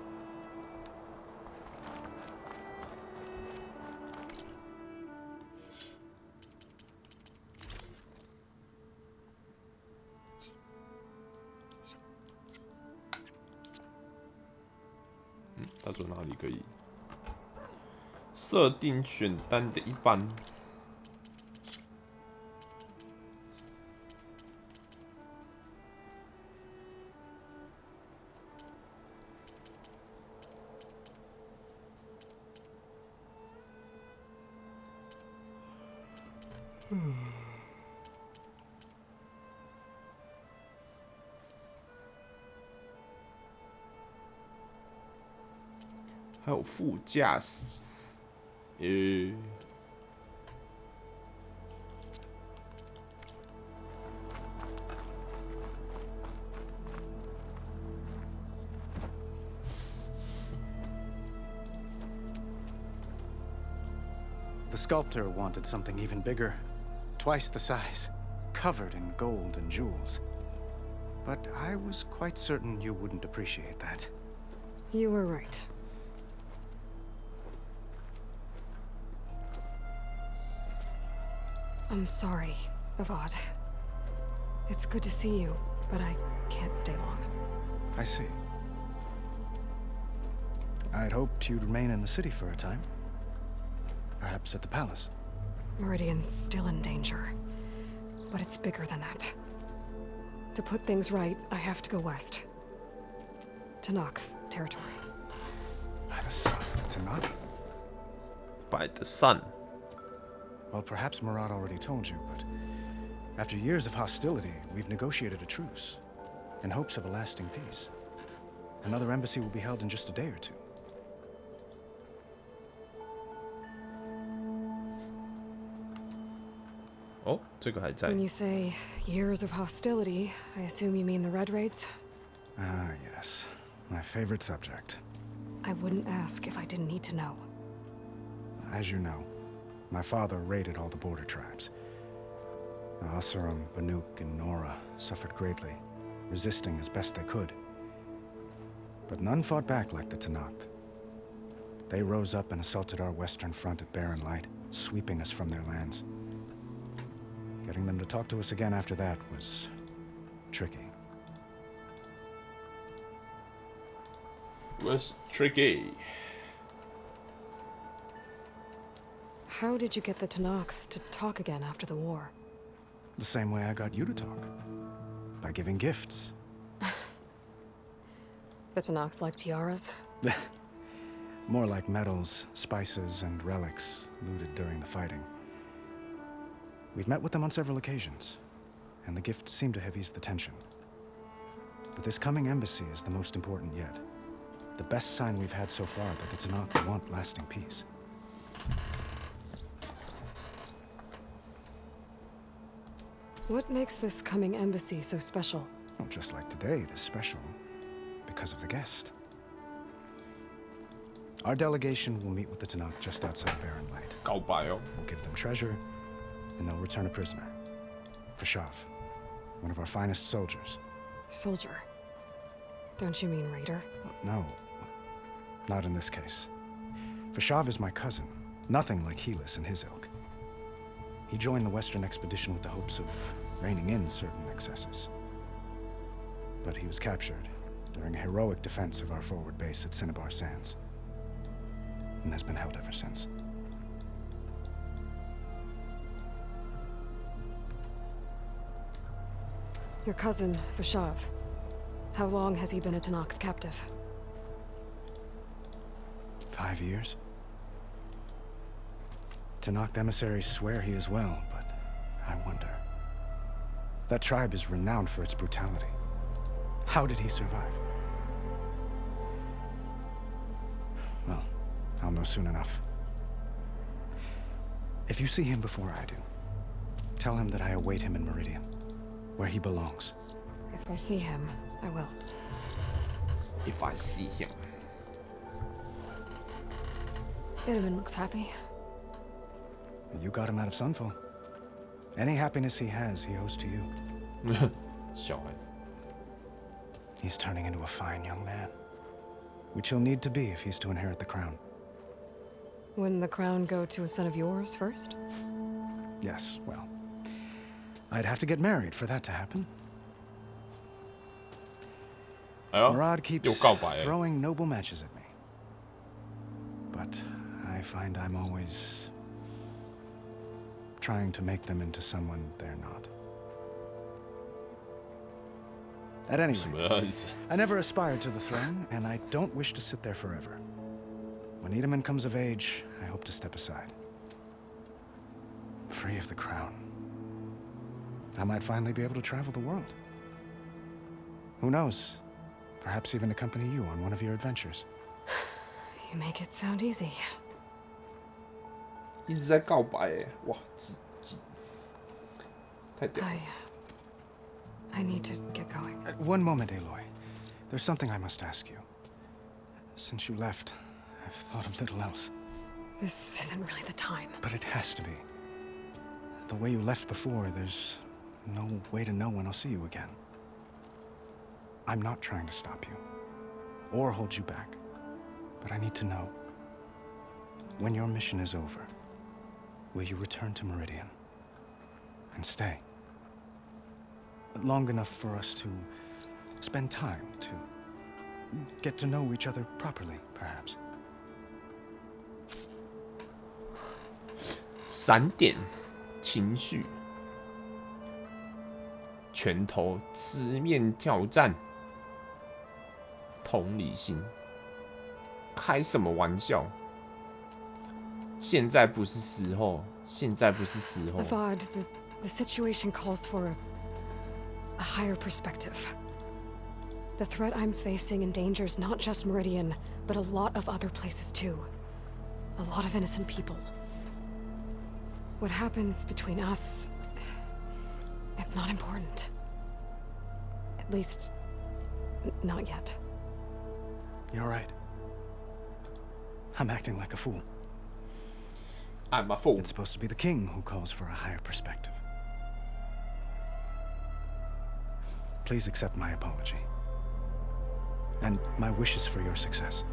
他说哪里可以设定选单的一半？还有副驾驶，The sculptor wanted something even bigger, twice the size, covered in gold and jewels. But I was quite certain you wouldn't appreciate that. You were right. I'm sorry, Avad. It's good to see you, but I can't stay long. I see. I'd hoped you'd remain in the city for a time. Perhaps at the palace. Meridian's still in danger, but it's bigger than that. To put things right, I have to go west. To Nox territory. By the sun, Tanakh? By the sun. Well, perhaps Murad already told you, but after years of hostility, we've negotiated a truce in hopes of a lasting peace. Another embassy will be held in just a day or two. Oh, 这个还在。 When you say years of hostility, I assume you mean the Red Raids? Ah, yes. My favorite subject. I wouldn't ask if I didn't need to know. As you know, my father raided all the border tribes. Asurum, Banuk, and Nora suffered greatly, resisting as best they could. But none fought back like the Tanakh. They rose up and assaulted our western front at Barren Light, sweeping us from their lands. Getting them to talk to us again after that was tricky. Was tricky. How did you get the Tanakhs to talk again after the war? The same way I got you to talk. By giving gifts. The Tanakhs like tiaras? More like medals, spices, and relics looted during the fighting. We've met with them on several occasions, and the gifts seem to have eased the tension. But this coming embassy is the most important yet. The best sign we've had so far that the Tanakh want lasting peace. What makes this coming embassy so special? Oh, just like today, it is special because of the guest. Our delegation will meet with the Tanakh just outside Barren Light. We'll give them treasure, and they'll return a prisoner. Fashav, one of our finest soldiers. Soldier? Don't you mean raider? No, not in this case. Fashav is my cousin, nothing like Helis and his ilk. He joined the Western expedition with the hopes of reining in certain excesses. But he was captured during a heroic defense of our forward base at Cinnabar Sands, and has been held ever since. Your cousin, Fashav. How long has he been a Tanakh captive? 5 years. Tanakh emissaries swear he is well, but I wonder. That tribe is renowned for its brutality. How did he survive? Well, I'll know soon enough. If you see him before I do, tell him that I await him in Meridian, where he belongs. If I see him, I will. If I see him. Itaman looks happy. You got him out of Sunfall. Any happiness he has, he owes to you. He's turning into a fine young man, which he'll need to be if he's to inherit the crown. Wouldn't the crown go to a son of yours first? Yes, well, I'd have to get married for that to happen. Murad keeps throwing noble matches at me. But I find I'm always trying to make them into someone they're not. At any rate, I never aspired to the throne, and I don't wish to sit there forever. When Itaman comes of age, I hope to step aside. Free of the crown. I might finally be able to travel the world. Who knows? Perhaps even accompany you on one of your adventures. You make it sound easy. 一直在告白耶，哇，太屌了。I need to get going. One moment, Aloy. There's something I must ask you. Since you left, I've thought of little else. This isn't really the time. But it has to be. The way you left before, there's no way to know when I'll see you again. I'm not trying to stop you, or hold you back. But I need to know, when your mission is over, will you return to Meridian and stay? Long enough for us to spend time, to get to know each other properly, perhaps. 闪点情绪。拳头直面挑战，同理心，开什么玩笑？现在不是时候，现在不是时候。Avad, the situation calls for a higher perspective. The threat I'm facing endangers not just Meridian, but a lot of other places too. A lot of innocent people. What happens between us, it's not important. At least, not yet. You're right. I'm acting like a fool. I'm a fool. It's supposed to be the king who calls for a higher perspective. Please accept my apology. And my wishes for your success.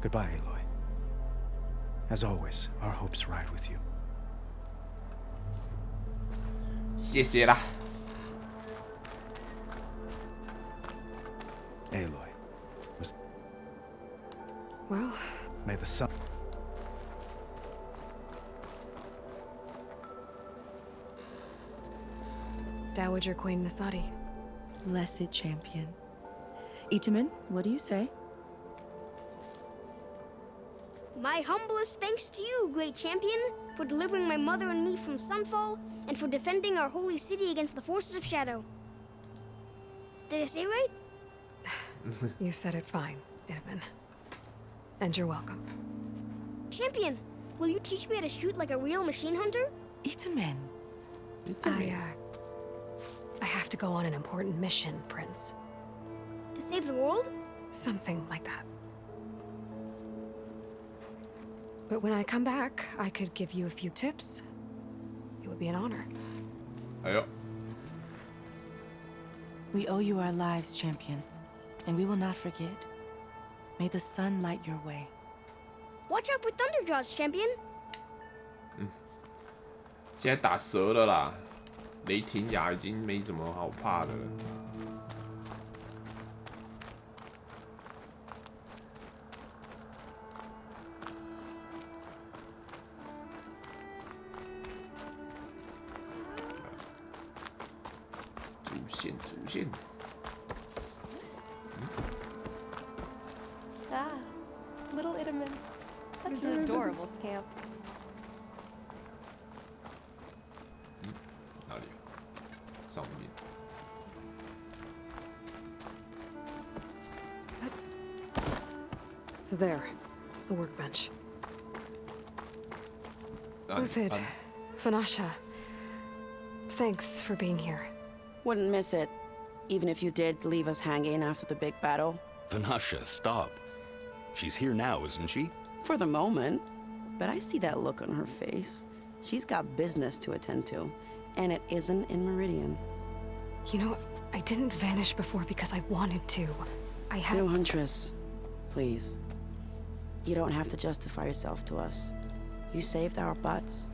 Goodbye, Aloy. As always, our hopes ride with you. 谢谢啦。 Aloy was... Well... May the sun... Dowager Queen Nasadi. Blessed champion. Itamen, what do you say? My humblest thanks to you, great champion, for delivering my mother and me from Sunfall, and for defending our holy city against the forces of Shadow. Did I say right? You said it fine, Itamen. And you're welcome. Champion, will you teach me how to shoot like a real machine hunter? Itamen. I have to go on an important mission, Prince. To save the world? Something like that. But when I come back, I could give you a few tips. It would be an honor. We owe you our lives, champion, and we will not forget. May the sun light your way. Watch out for Thunderjaws, champion. 现在打蛇了啦，雷霆牙已经没什么好怕的了。主线。Ah, little Itamen. Such an adorable scamp. 哪里？上面。There, the workbench. Uthid, Vanasha, thanks for being here. Wouldn't miss it, even if you did leave us hanging after the big battle. Vanasha, stop. She's here now, isn't she? For the moment. But I see that look on her face. She's got business to attend to, and it isn't in Meridian. You know, I didn't vanish before because I wanted to. I had... No, Huntress. Please. You don't have to justify yourself to us. You saved our butts.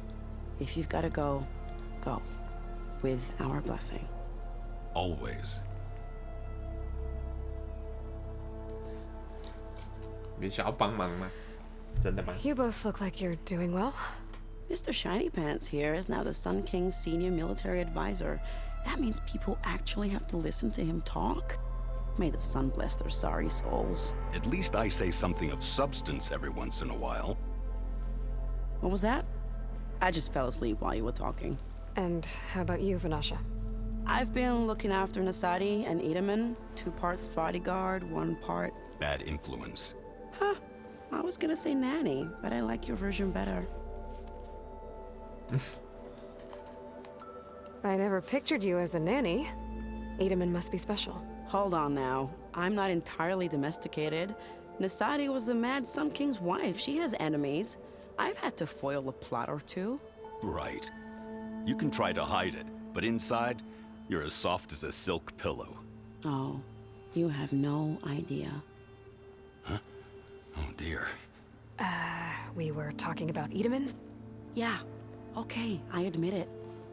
If you've got to go, go. With our blessing. Always. 你想要帮忙吗？真的吗？ You both look like you're doing well. Mr. Shiny Pants here is now the Sun King's senior military advisor. That means people actually have to listen to him talk. May the sun bless their sorry souls. At least I say something of substance every once in a while. What was that? I just fell asleep while you were talking. And how about you, Vanasha? I've been looking after Nasadi and Itamen. 2 parts bodyguard, 1 part... Bad influence. Huh. I was gonna say nanny, but I like your version better. I never pictured you as a nanny. Itamen must be special. Hold on now. I'm not entirely domesticated. Nasadi was the Mad Sun King's wife. She has enemies. I've had to foil a plot or 2. Right. You can try to hide it, but inside, you're as soft as a silk pillow. Oh, you have no idea. Huh? Oh dear. We were talking about Itamen? Yeah. Okay, I admit it.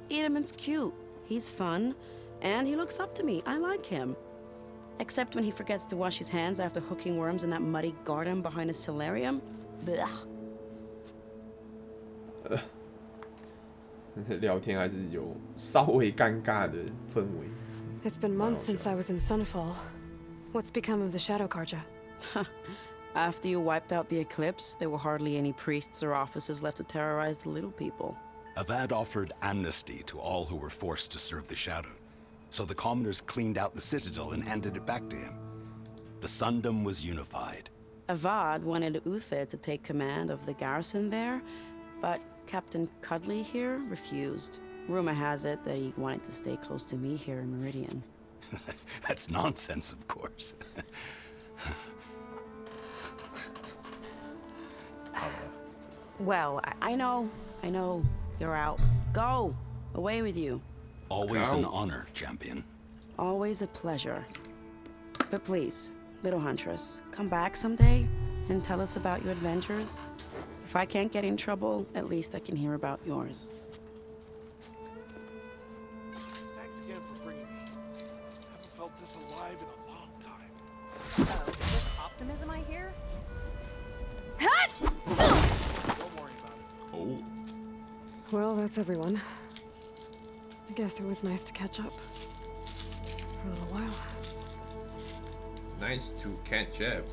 Itamen's cute. He's fun. And he looks up to me. I like him. Except when he forgets to wash his hands after hooking worms in that muddy garden behind his solarium. Blech. 聊天还是有稍微尴尬的氛围。It's been months since I was in Sunfall. What's become of the Shadow Karja? After you wiped out the eclipse, there were hardly any priests or officers left to terrorize the little people. Avad offered amnesty to all who were forced to serve the Shadow. So the commoners cleaned out the citadel and handed it back to him. The Sundom was unified. Avad wanted Uther to take command of the garrison there, but Captain Cudley here refused. Rumor has it that he wanted to stay close to me here in Meridian. That's nonsense, of course. Well, I know. You're out. Go! Away with you. Always an honor, champion. Always a pleasure. But please, little huntress, come back someday and tell us about your adventures. If I can't get in trouble, at least I can hear about yours. Thanks again for bringing me. Haven't felt this alive in a long time. Oh, is this optimism I hear? Don't worry about it. Oh. Well, that's everyone. I guess it was nice to catch up. For a little while. Nice to catch up.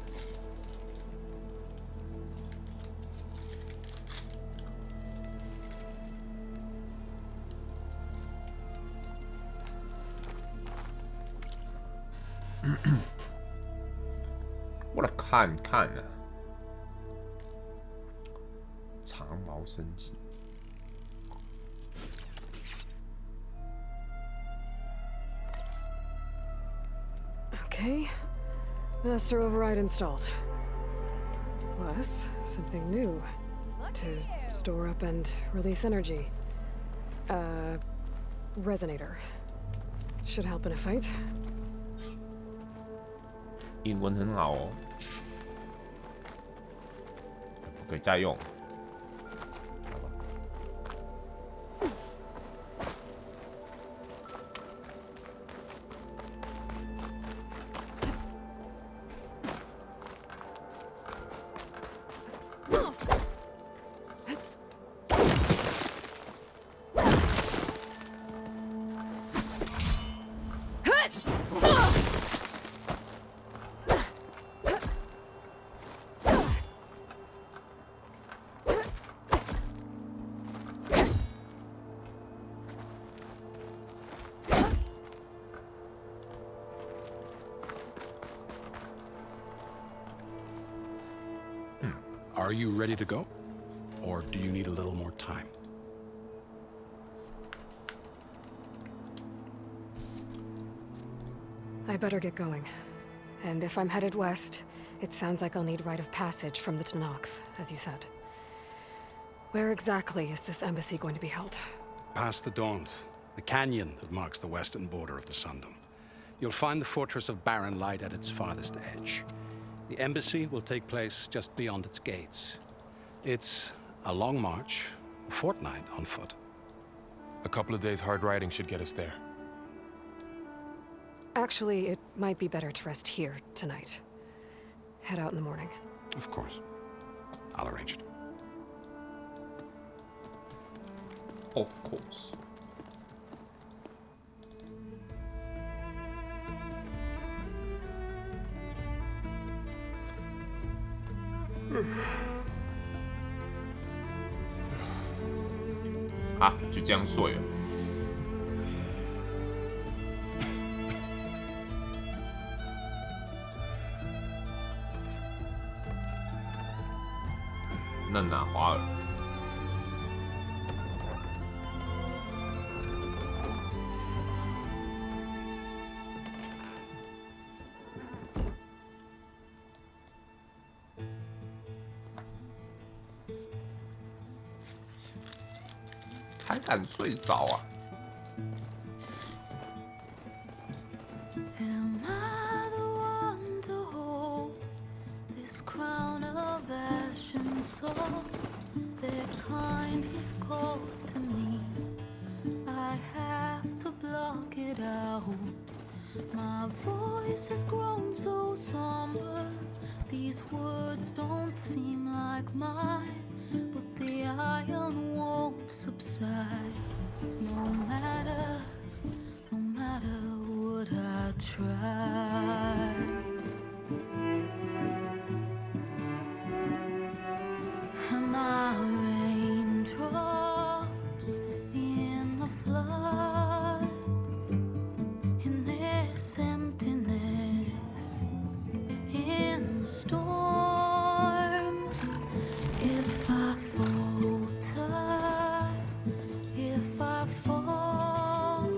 What a 看啊！长毛升级。Okay. Master override installed. Plus, something new. To store up and release energy. Resonator. Should help in a fight. 英文很好哦，可以再用。Are you ready to go? Or do you need a little more time? I better get going. And if I'm headed west, it sounds like I'll need rite of passage from the Tenakth, as you said. Where exactly is this embassy going to be held? Past the Daunt, the canyon that marks the western border of the Sundom. You'll find the fortress of Barren Light at its farthest edge. The embassy will take place just beyond its gates. It's a long march, a fortnight on foot. A couple of days hard riding should get us there. Actually, it might be better to rest here tonight. Head out in the morning. Of course. I'll arrange it. Of course. Ah, 就这样睡了。嫩啊，华尔。还敢睡着啊？ Am I the one to hold this crown of ash and soul? Their kind is close to me. I have to block it out. My voice has grown so somber. These words don't seem like mine. but the iron won't subside. No matter what I try. And my raindrops in the flood, in this emptiness, in the storm. If I falter, if I fall,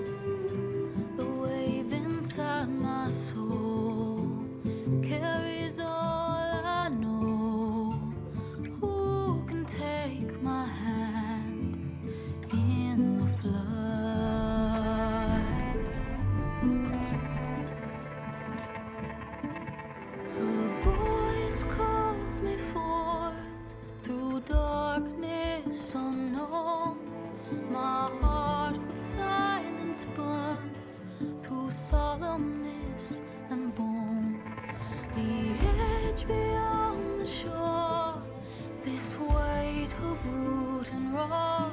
the wave inside my soul carries all I know. Who can take my hand in the flood? Her voice calls me forth through darkness unknown. My heart with silence burns through solemnness and bone. The edge beyond the shore, this weight of root and rod.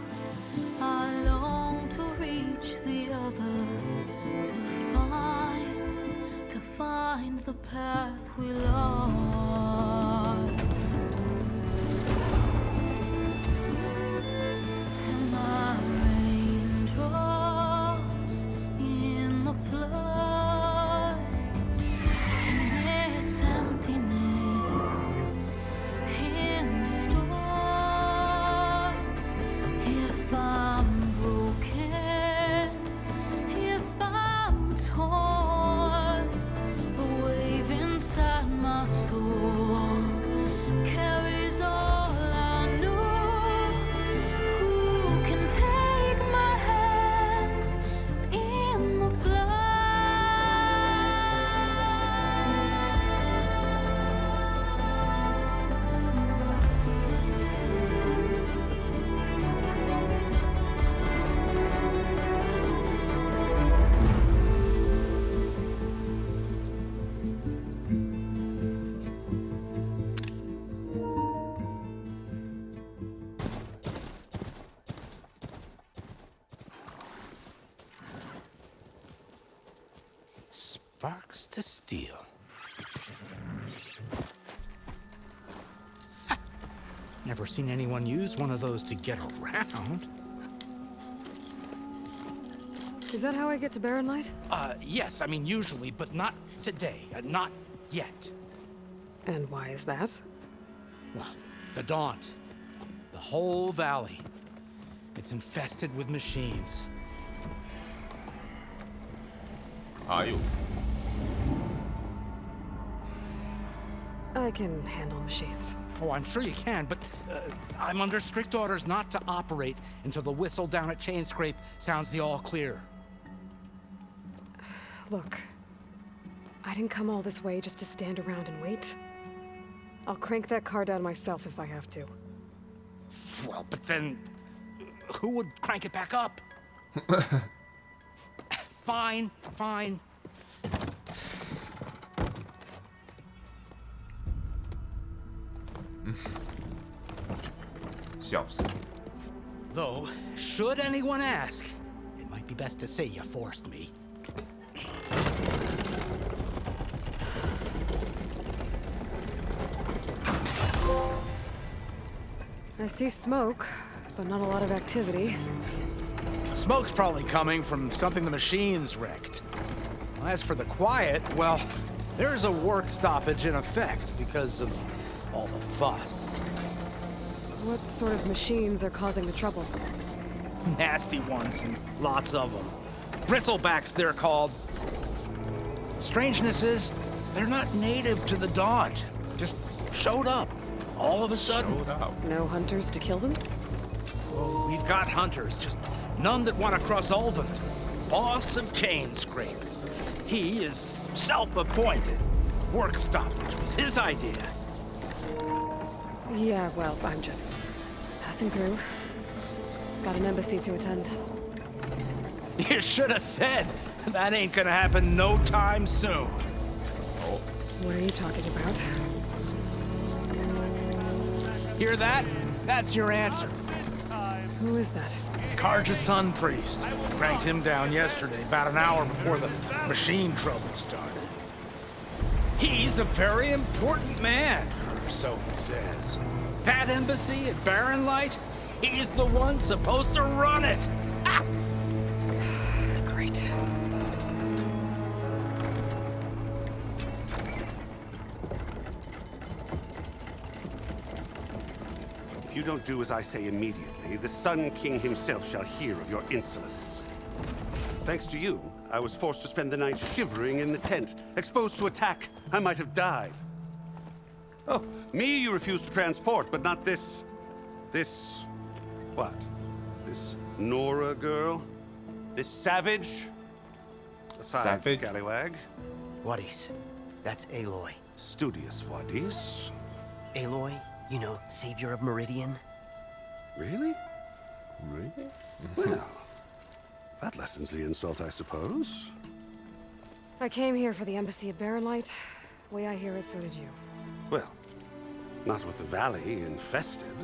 I long to reach the other, to find the path we lost. And my raindrops in the flood, in this emptiness, in the storm. If I'm broken, if I'm torn, the wave inside my soul carries all I know. Who can take my hand in the Sparks to steel. Never seen anyone use one of those to get around. Is that how I get to Barren Light? Yes, I mean usually, but not today. Not yet. And why is that? Well, the Daunt. The whole valley. It's infested with machines. Are you? I can handle machines. Oh, I'm sure you can, but I'm under strict orders not to operate until the whistle down at Chainscrape sounds the all clear. Look, I didn't come all this way just to stand around and wait. I'll crank that car down myself if I have to. Well, but then who would crank it back up? Fine, fine. Though, should anyone ask, it might be best to say you forced me. I see smoke, but not a lot of activity. Smoke's probably coming from something the machines wrecked. As for the quiet, well, there's a work stoppage in effect because of all the fuss. What sort of machines are causing the trouble? Nasty ones, and lots of them. Bristlebacks, they're called. Strangeness is, they're not native to the Daunt. Just showed up. All of a sudden. Showed up. No hunters to kill them? Oh, we've got hunters, just none that want to cross Ulvund. Boss of Chainscrape. He is self-appointed. Work stoppage was his idea. Yeah, well, I'm just passing through. Got an embassy to attend. You should have said. That ain't gonna happen no time soon. What are you talking about? Hear that? That's your answer. Who is that? Karja's sun priest. Cranked him down yesterday, about an hour before the machine trouble started. He's a very important man, or so he says. That embassy at Barren Light, he's the one supposed to run it. Ah! Great. If you don't do as I say immediately, the Sun King himself shall hear of your insolence. Thanks to you, I was forced to spend the night shivering in the tent, exposed to attack. I might have died. Oh, me you refused to transport, but not this... what? This Nora girl? This savage? Aside, Savage? scallywag. Wadis. That's Aloy. Studious Wadis. Aloy, you know, savior of Meridian. Really? Really? Well, that lessens the insult, I suppose. I came here for the embassy at Barren Light. Way I hear it, so did you. Well, not with the valley infested.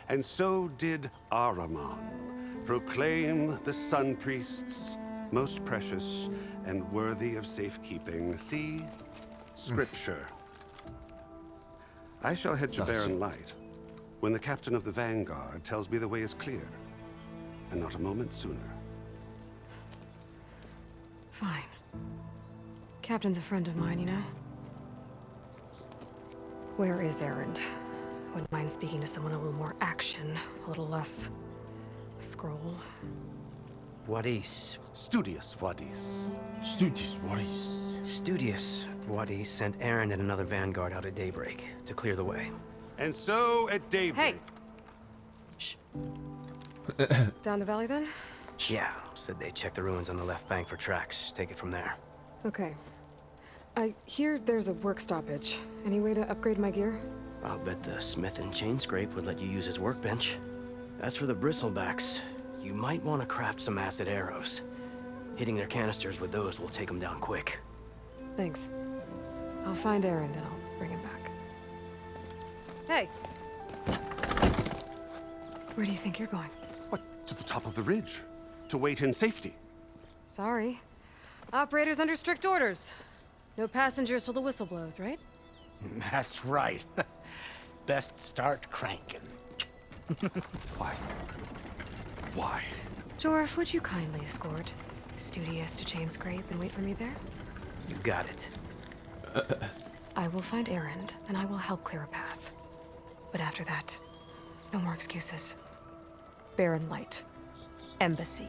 And so did Ahriman, proclaim the Sun Priests most precious and worthy of safekeeping. See? Scripture. I shall head to Barren Light when the captain of the Vanguard tells me the way is clear, and not a moment sooner. Fine. Captain's a friend of mine, you know? Where is Erend? Wouldn't mind speaking to someone a little more action, a little less scroll. Wadis. Studious Wadis. Studious Wadis. Studious Wadis sent Aaron and another vanguard out at daybreak to clear the way. And so at daybreak... Hey! Shh. Down the valley, then? Yeah, said they checked the ruins on the left bank for tracks. Take it from there. Okay. I hear there's a work stoppage. Any way to upgrade my gear? I'll bet the smith and chain scrape would let you use his workbench. As for the bristlebacks, you might want to craft some acid arrows. Hitting their canisters with those will take them down quick. Thanks. I'll find Erend and I'll bring him back. Hey! Where do you think you're going? What? To the top of the ridge. To wait in safety. Sorry. Operator's under strict orders. No passengers till the whistle blows, right? That's right. Best start cranking. Why? Why? Jorf, would you kindly escort Studious to chain scrape and wait for me there? You got it. I will find Erend, and I will help clear a path. But after that, no more excuses. Barren Light. Embassy.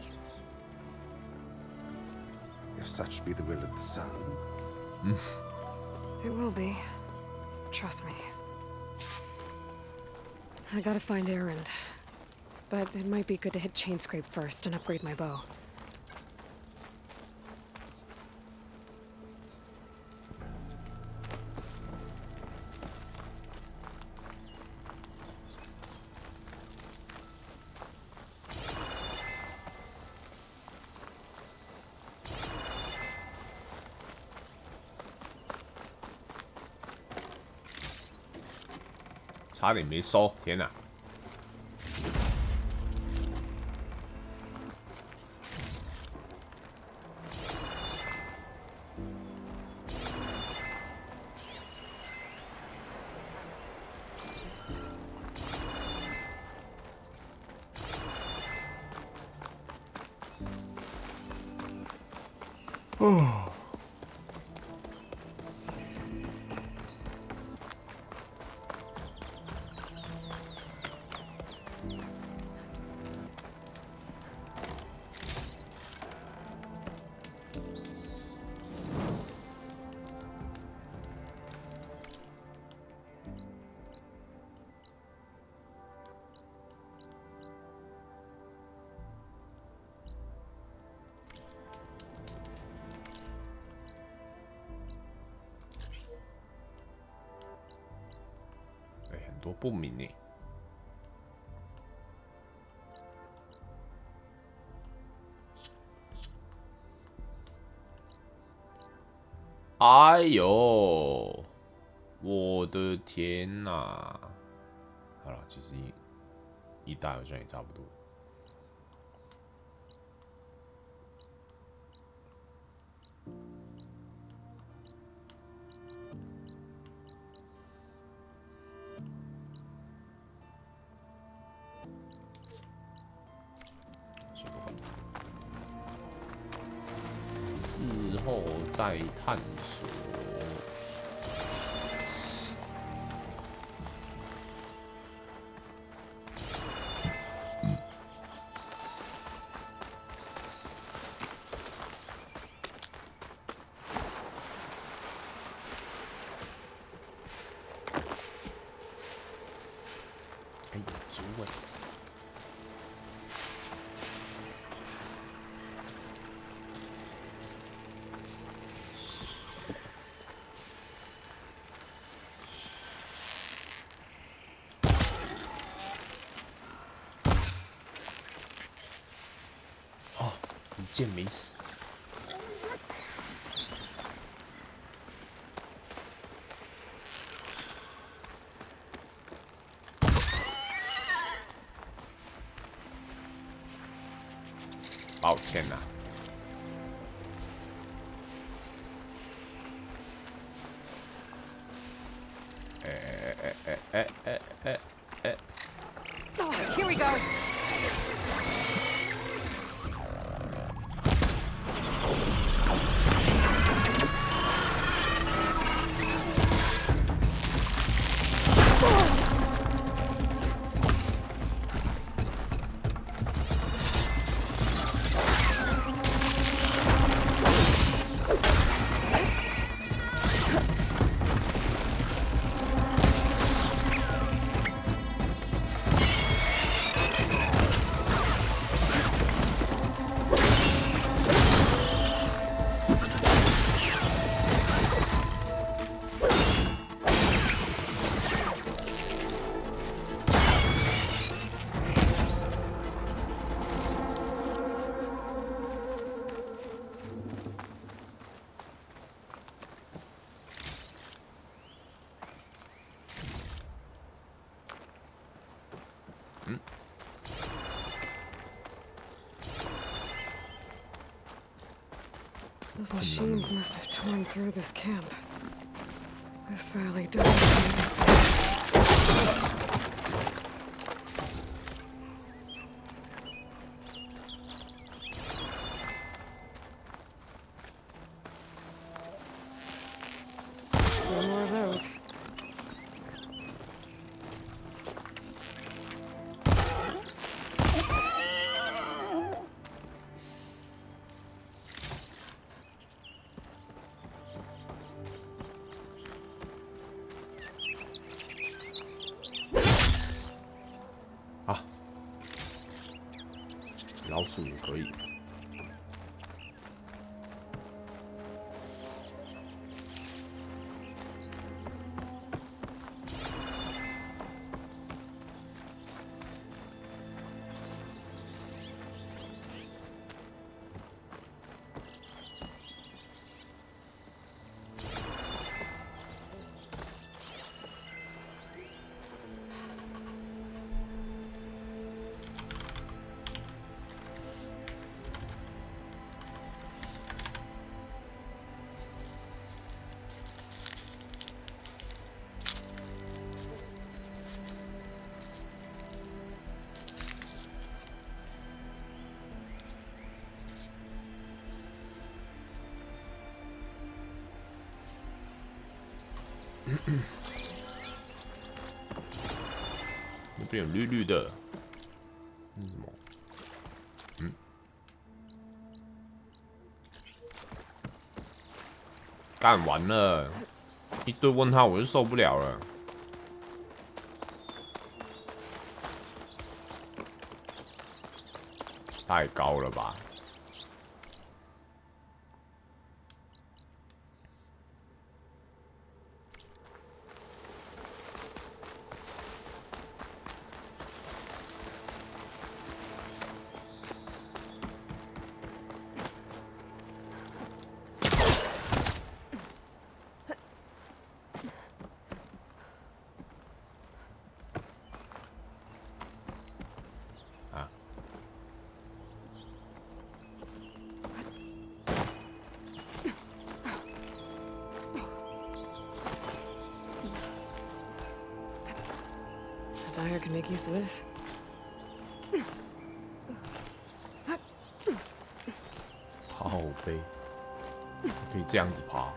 If such be the will of the sun. It will be. Trust me. I gotta find Erend. But it might be good to hit chain scrape first and upgrade my bow. 差点没收，天哪！哦。 很多不明呢。哎呦！我的天哪！好了，其实一代好像也差不多。之后再探索。哎，猪哎！哦，一箭没死。抱歉呐。Oh, here we go. Those machines must have torn through this camp. This valley does. One more of those. Ah. 老鼠也可以。那边有绿绿的，那什么？干完了，一堆问号我就受不了了。太高了吧？ Dyer can make use of this. 好悲，可以这样子爬。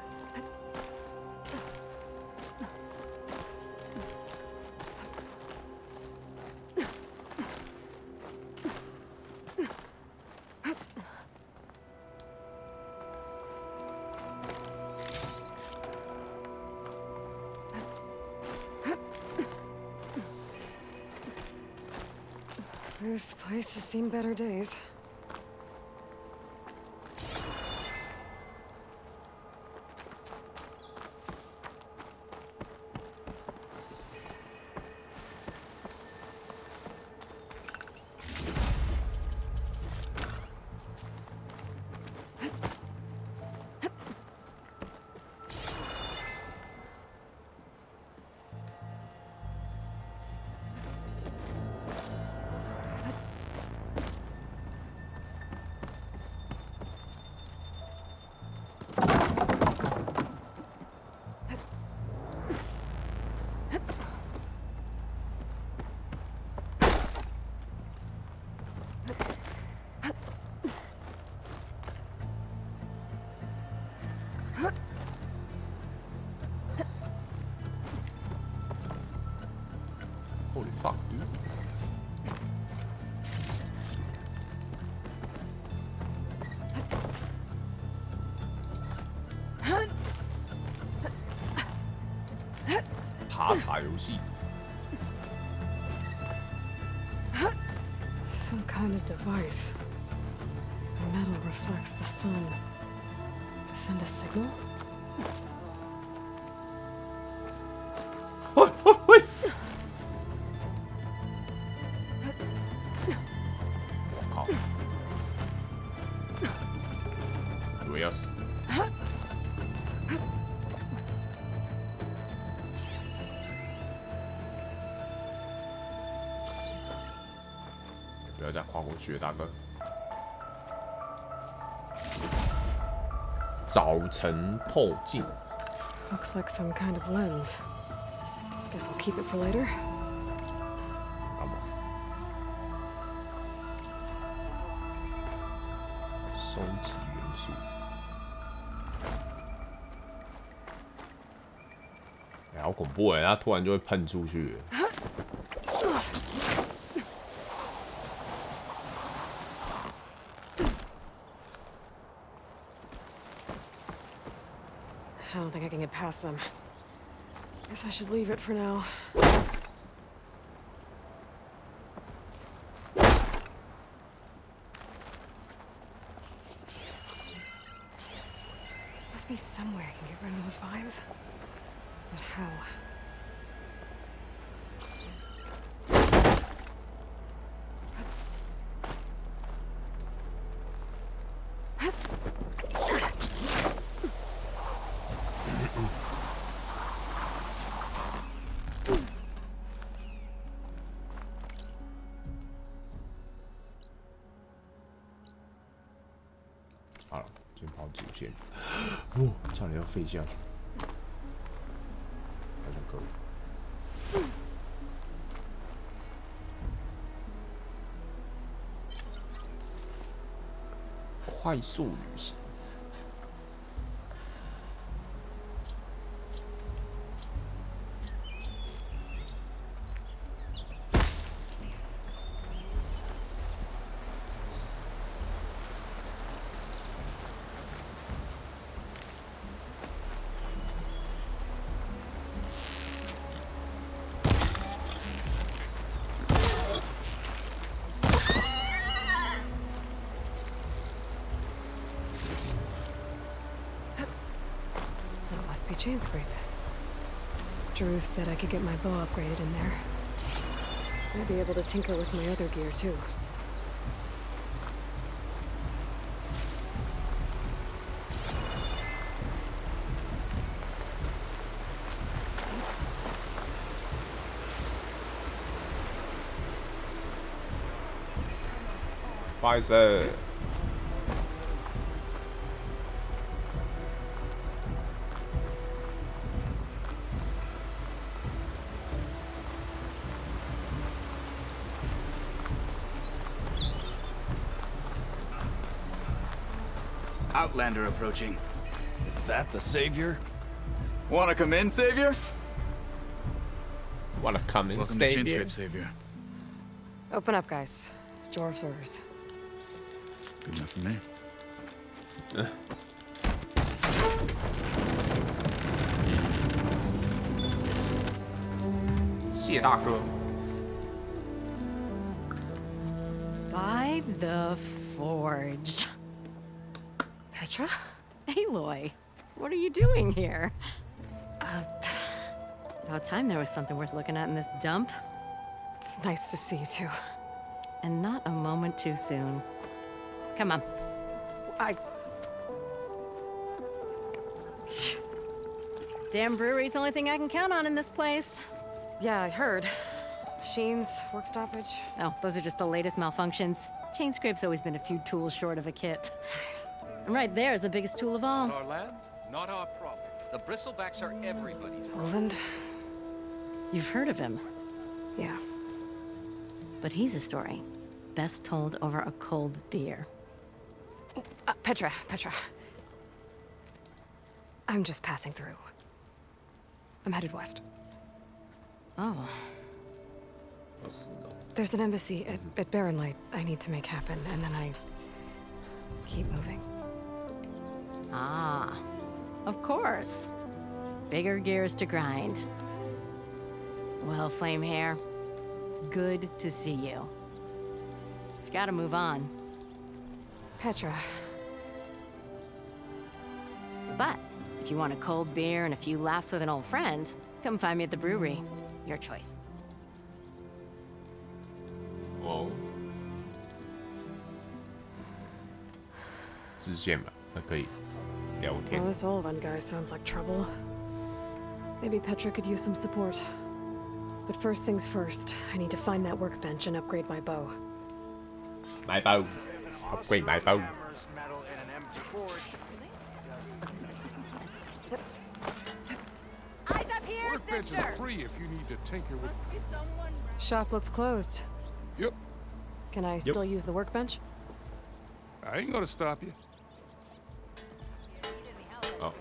This place has seen better days. Holy fuck, dude. Some kind of device. The metal reflects the sun. Send a signal? Wait! 靠！以为要死。不要再跨过去了，大哥。早晨透镜。Looks like some kind of lens. Guess I'll keep it for later. 干嘛？收集元素。哎，好恐怖哎！它突然就会喷出去。I don't think I can get past them. Guess I should leave it for now. Must be somewhere I can get rid of those vines. But how? Oh, 差点要飞下去，好像可以。快速旅行。Chain scrape. Drew said I could get my bow upgraded in there. I'd be able to tinker with my other gear too. Bicep. Outlander approaching. Is that the savior? Wanna come in, savior? Wanna come in, Welcome savior? to Chainscrape, savior. Open up, guys. Dwarf's orders. Good enough for me. 谢大哥。 By the forge. Petra? Aloy, what are you doing here? About time there was something worth looking at in this dump. It's nice to see you too. And not a moment too soon. Come on. Damn brewery's the only thing I can count on in this place. Yeah, I heard. Machines, work stoppage. Oh, those are just the latest malfunctions. Chainscrape's always been a few tools short of a kit. And right there is the biggest tool of all. Our land, not our problem. The bristlebacks are everybody's problem. Roland? You've heard of him. Yeah. But he's a story best told over a cold beer. Petra. I'm just passing through. I'm headed west. Oh. There's an embassy at Barren Light I need to make happen, and then I keep moving. Ah, of course. Bigger gears to grind. Well, Flamehair, good to see you. You've got to move on. Petra. But if you want a cold beer and a few laughs with an old friend, come find me at the brewery. Your choice. 哦，支线吧，还可以聊天。 Well, this old one guy sounds like trouble. Maybe Petra could use some support. But first things first, I need to find that workbench and upgrade my bow. 买包，upgrade 买包。 Eyes up here, Workbench sister. is free if you need to tinker with. Shop looks closed. Yep. Can I still use the workbench? I ain't gonna stop you. 哦，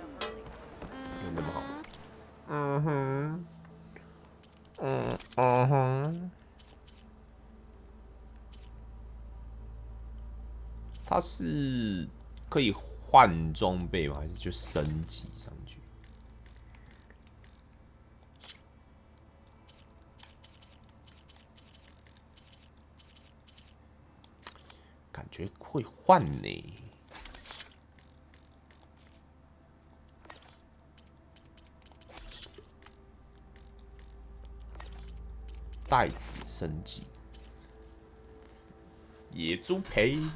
没那么好。嗯哼，哼。它是可以换装备吗？还是就升级上去？感觉会换呢。袋子升级，野猪皮，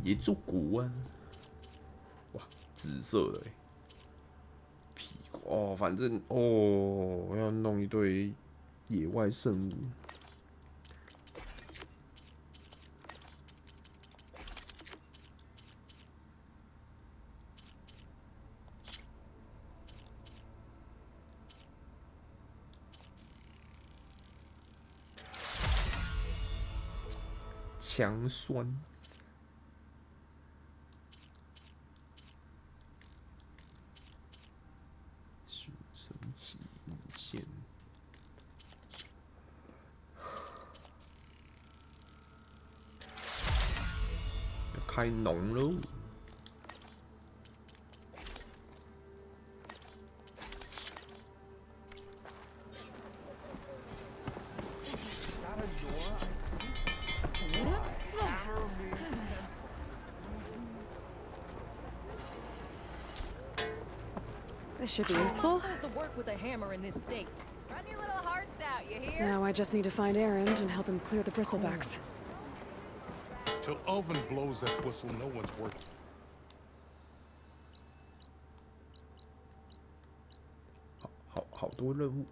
野猪骨啊！哇，紫色的屁股哦，反正哦，我要弄一堆野外生物。 强酸，神奇引线，要开农喽！ This should be useful. Supposed to work with a hammer in this state. Run your little hearts out, you hear? Now I just need to find Erend and help him clear the bristlebacks. Till Ulvin blows that whistle, no one's working. Hảo多任务。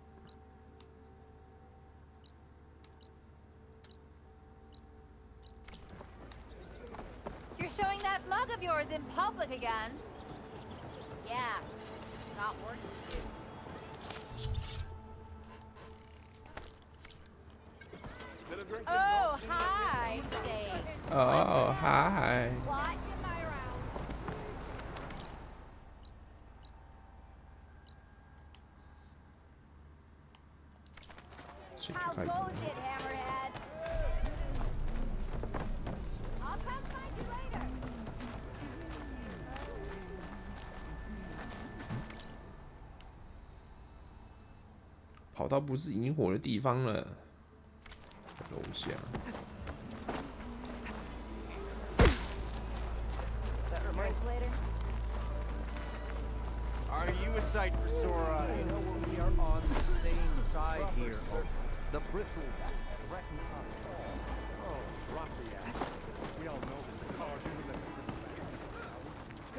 You're showing that mug of yours in public again. Yeah, not working. Oh, hi. Oh, hi. Watching my 开。跑到不是引火的地方了，楼下。 Are you a sight for sore eyes? You know we are on the same side here. The bristleback threaten us. Oh, drop the axe. We all know that the car due to the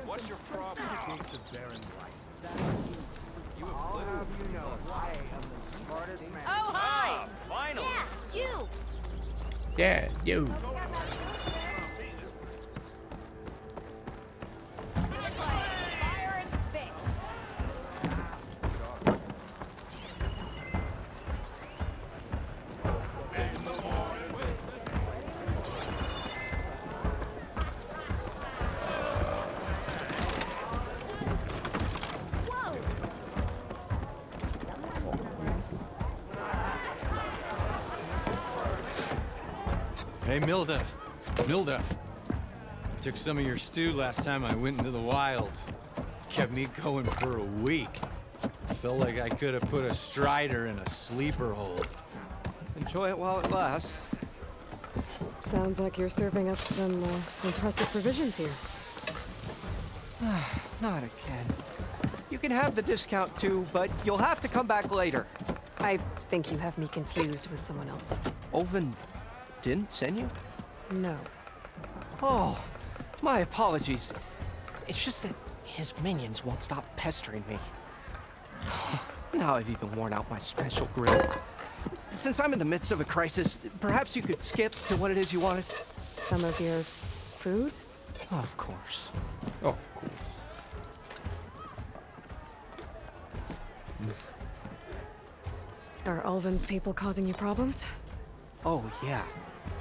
bristleback. What's your problem? Against the barren light. You have have you know I am the smartest man. Oh, hi! Finally! Yeah, you! Yeah, you. Hey, Milda. Milda. Took some of your stew last time I went into the wilds. Kept me going for a week. Felt like I could have put a strider in a sleeper hole. Enjoy it while it lasts. Sounds like you're serving up some impressive provisions here. Not again. You can have the discount too, but you'll have to come back later. I think you have me confused with someone else. Olvin didn't send you? No. Oh, my apologies. It's just that his minions won't stop pestering me. Now I've even worn out my special grill. Since I'm in the midst of a crisis, perhaps you could skip to what it is you wanted? Some of your food? Of course. Of course. Are Ulvin's people causing you problems? Oh, yeah.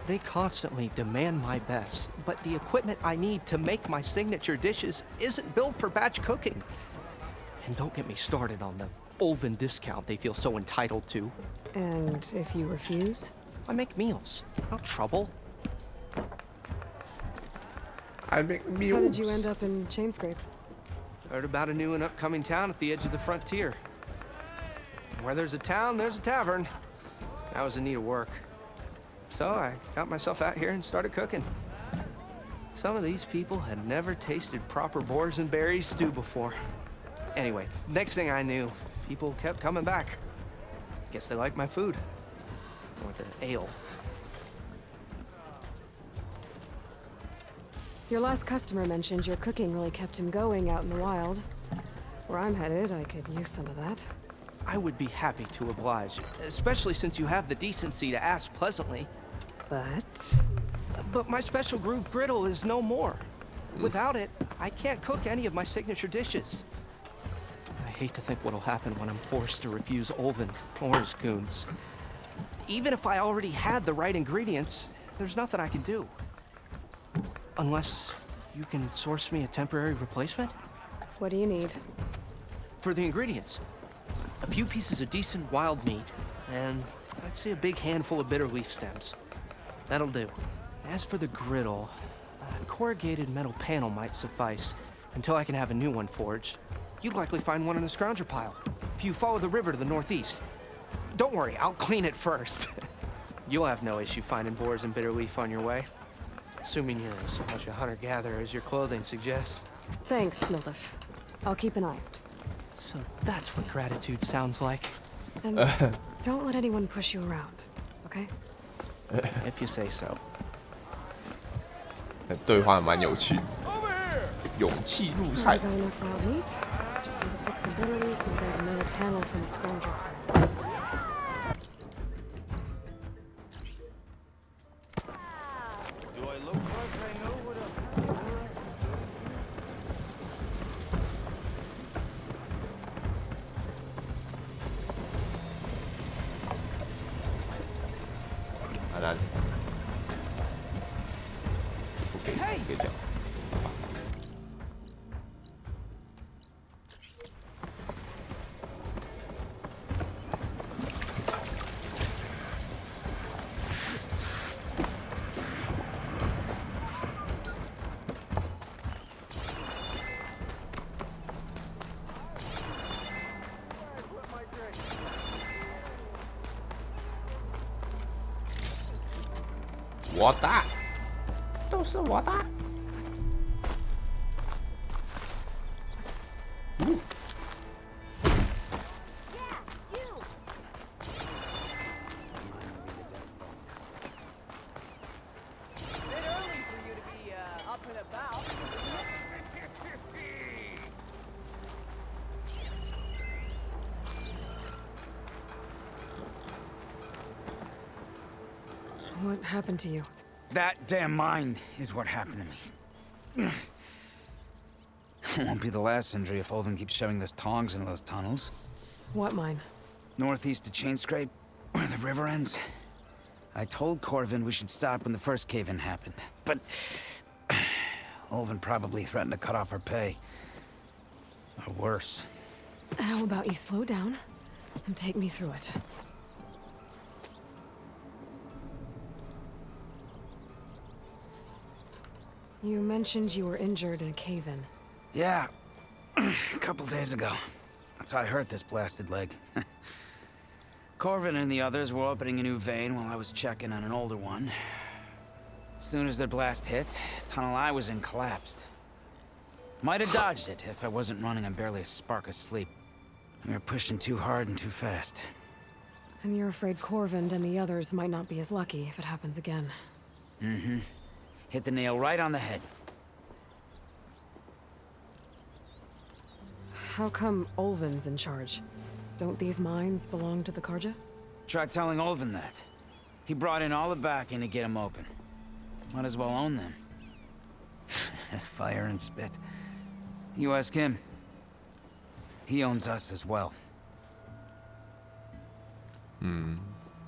They constantly demand my best, but the equipment I need to make my signature dishes isn't built for batch cooking. And don't get me started on the Ulvin discount they feel so entitled to. And if you refuse? I make meals, not trouble. I make meals. How did you end up in Chainscrape? Heard about a new and upcoming town at the edge of the frontier. Where there's a town, there's a tavern. I was in need of work. So I got myself out here and started cooking. Some of these people had never tasted proper boars and berries stew before. Anyway, next thing I knew, people kept coming back. Guess they liked my food. Or the ale. Your last customer mentioned your cooking really kept him going out in the wild. Where I'm headed, I could use some of that. I would be happy to oblige, especially since you have the decency to ask pleasantly. But my special groove griddle is no more. Without it, I can't cook any of my signature dishes. I hate to think what'll happen when I'm forced to refuse Ulvin or his goons. Even if I already had the right ingredients, there's nothing I can do. Unless you can source me a temporary replacement? What do you need? For the ingredients, a few pieces of decent wild meat, and I'd say a big handful of bitter leaf stems. That'll do. As for the griddle, a corrugated metal panel might suffice until I can have a new one forged. You'd likely find one in a scrounger pile, if you follow the river to the northeast. Don't worry, I'll clean it first. You'll have no issue finding boars and bitter leaf on your way. Assuming you're as much a hunter-gatherer as your clothing suggests. Thanks, Smildiff. I'll keep an eye out. So that's what gratitude sounds like. And don't let anyone push you around, okay? If you say so. 对话蛮有趣，勇气入菜。 Got enough wild meat. Just need to fix some bitter leaf and grab a metal panel from a scrounger. Do I look like I know what a... 好难。不给讲。我的，都是我的。What happened to you? That damn mine is what happened to me. It won't be the last injury if Ulvin keeps shoving those tongs into those tunnels. What mine? Northeast of Chainscrape, where the river ends. I told Corvin we should stop when the first cave-in happened, but Ulvin probably threatened to cut off our pay. Or worse. How about you slow down and take me through it? You mentioned you were injured in a cave-in. Yeah, a couple days ago. That's how I hurt this blasted leg. Corvin and the others were opening a new vein while I was checking on an older one. As soon as their blast hit, the tunnel I was in collapsed. Might have dodged it if I wasn't running on barely a spark of sleep. We were pushing too hard and too fast. And you're afraid Corvin and the others might not be as lucky if it happens again. Mm-hmm. Hit the nail right on the head. How come Ulvin's in charge? Don't these mines belong to the Karja? Try telling Ulvin that. He brought in all the backing to get them open. Might as well own them. Fire and spit. You ask him. He owns us as well.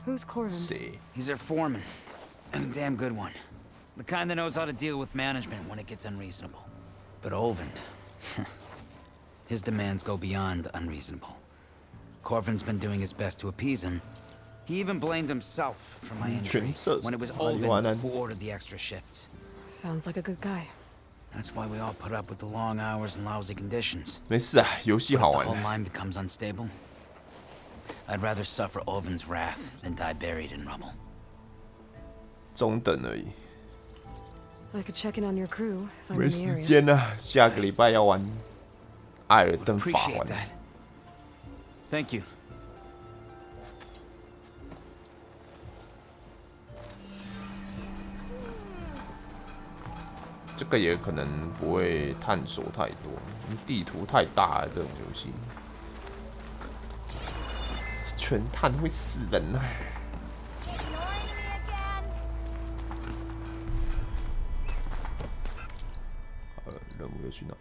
Who's Corvin? See. He's their foreman. And a damn good one. The kind that knows how to deal with management when it gets unreasonable. But Ulvin... his demands go beyond unreasonable. Corvin's been doing his best to appease him. He even blamed himself for my injury when it was Ulvin who ordered the extra shifts. Sounds like a good guy. That's why we all put up with the long hours and lousy conditions. 没事啊，游戏好 But 玩 if the whole mine becomes unstable, I'd rather suffer Ulvin's wrath than die buried in rubble. 中等而已。 I could check in on your crew if I'm 没 in the 时 area. 间了，下个礼拜要玩艾尔登法 Appreciate 环。 that. Thank you. 这个也可能不会探索太多，地图太大了，这种游戏全探会死人啊！任务要去哪？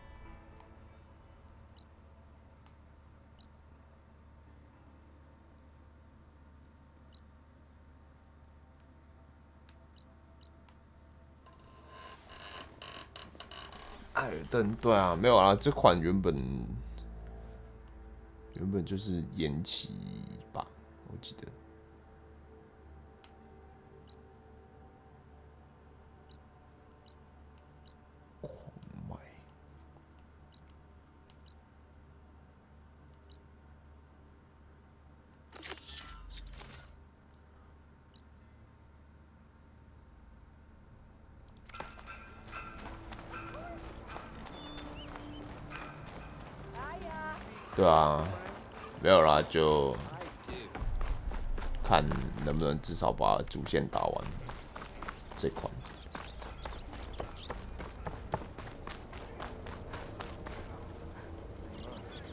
艾尔登，对啊，没有啦，这款原本就是延期吧，我记得。狂卖。对啊，没有啦，就看能不能至少把主线打完这款。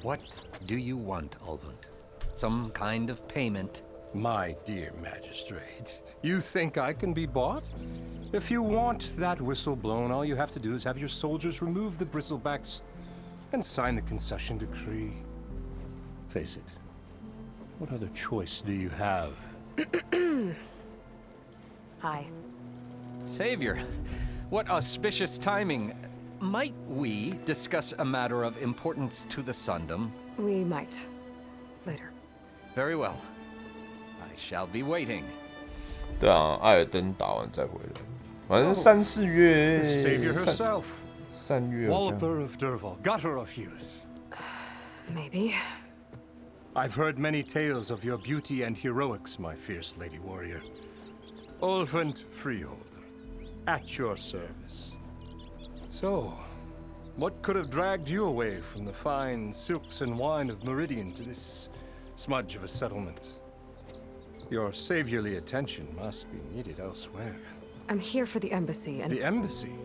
What do you want, Ulvund? Some kind of payment? My dear magistrate, you think I can be bought? If you want that whistle blown, all you have to do is have your soldiers remove the bristlebacks and sign the concession decree. Face it, what other choice do you have? Hi. Savior, what auspicious timing. Might we discuss a matter of importance to the Sundom? We might. Later. Very well. I shall be waiting. 对啊，艾尔登打完再回来，反正3、4月。Savior herself. 3月。Walper of Derval, gutter of youth. Maybe. I've heard many tales of your beauty and heroics, my fierce lady warrior. Ulvund Freehold, at your service. So, what could have dragged you away from the fine silks and wine of Meridian to this smudge of a settlement? Your saviorly attention must be needed elsewhere. I'm here for the embassy and... The embassy?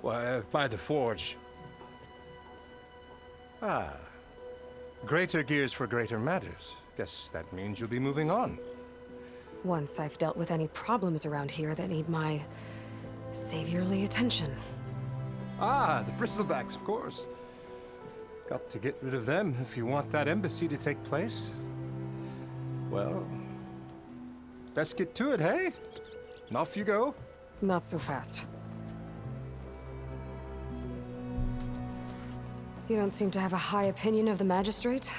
Why, by the forge. Ah. Greater gears for greater matters. Guess that means you'll be moving on. Once I've dealt with any problems around here that need my saviorly attention. Ah, the bristlebacks, of course. Got to get rid of them if you want that embassy to take place. Well, best get to it, hey? And off you go. Not so fast. You don't seem to have a high opinion of the magistrate?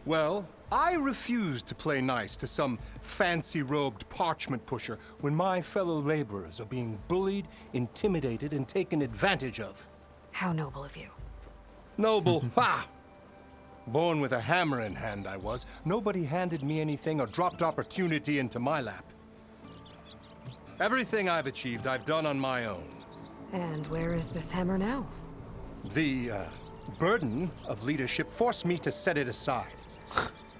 Well, I refuse to play nice to some fancy-robed parchment pusher when my fellow laborers are being bullied, intimidated, and taken advantage of. How noble of you. Noble? Ha! Born with a hammer in hand, I was. Nobody handed me anything or dropped opportunity into my lap. Everything I've achieved, I've done on my own. And where is this hammer now? The, burden of leadership forced me to set it aside.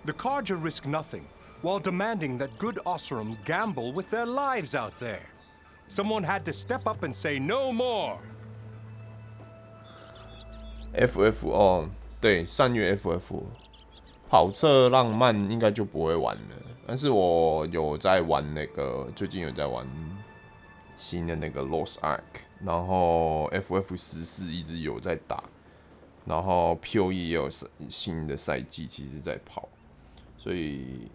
The Carja risk nothing, while demanding that good Osseram gamble with their lives out there. Someone had to step up and say no more. FF 哦，对，善月 FF 跑车浪漫应该就不会玩了，但是我有在玩那个，最近有在玩新的那个 Lost Ark， 然后 FF14一直有在打。然后 POE 也有新的赛季，其实在跑，所以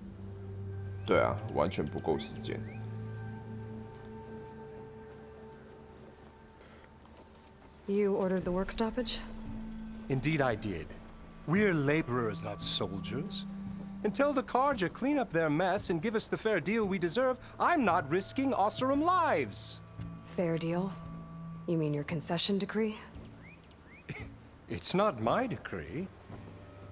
对啊，完全不够时间。You ordered the work stoppage? Indeed I did. We're laborers, not soldiers. Until the Carja clean up their mess and give us the fair deal we deserve, I'm not risking Osseram lives. Fair deal? You mean your concession decree? It's not my decree.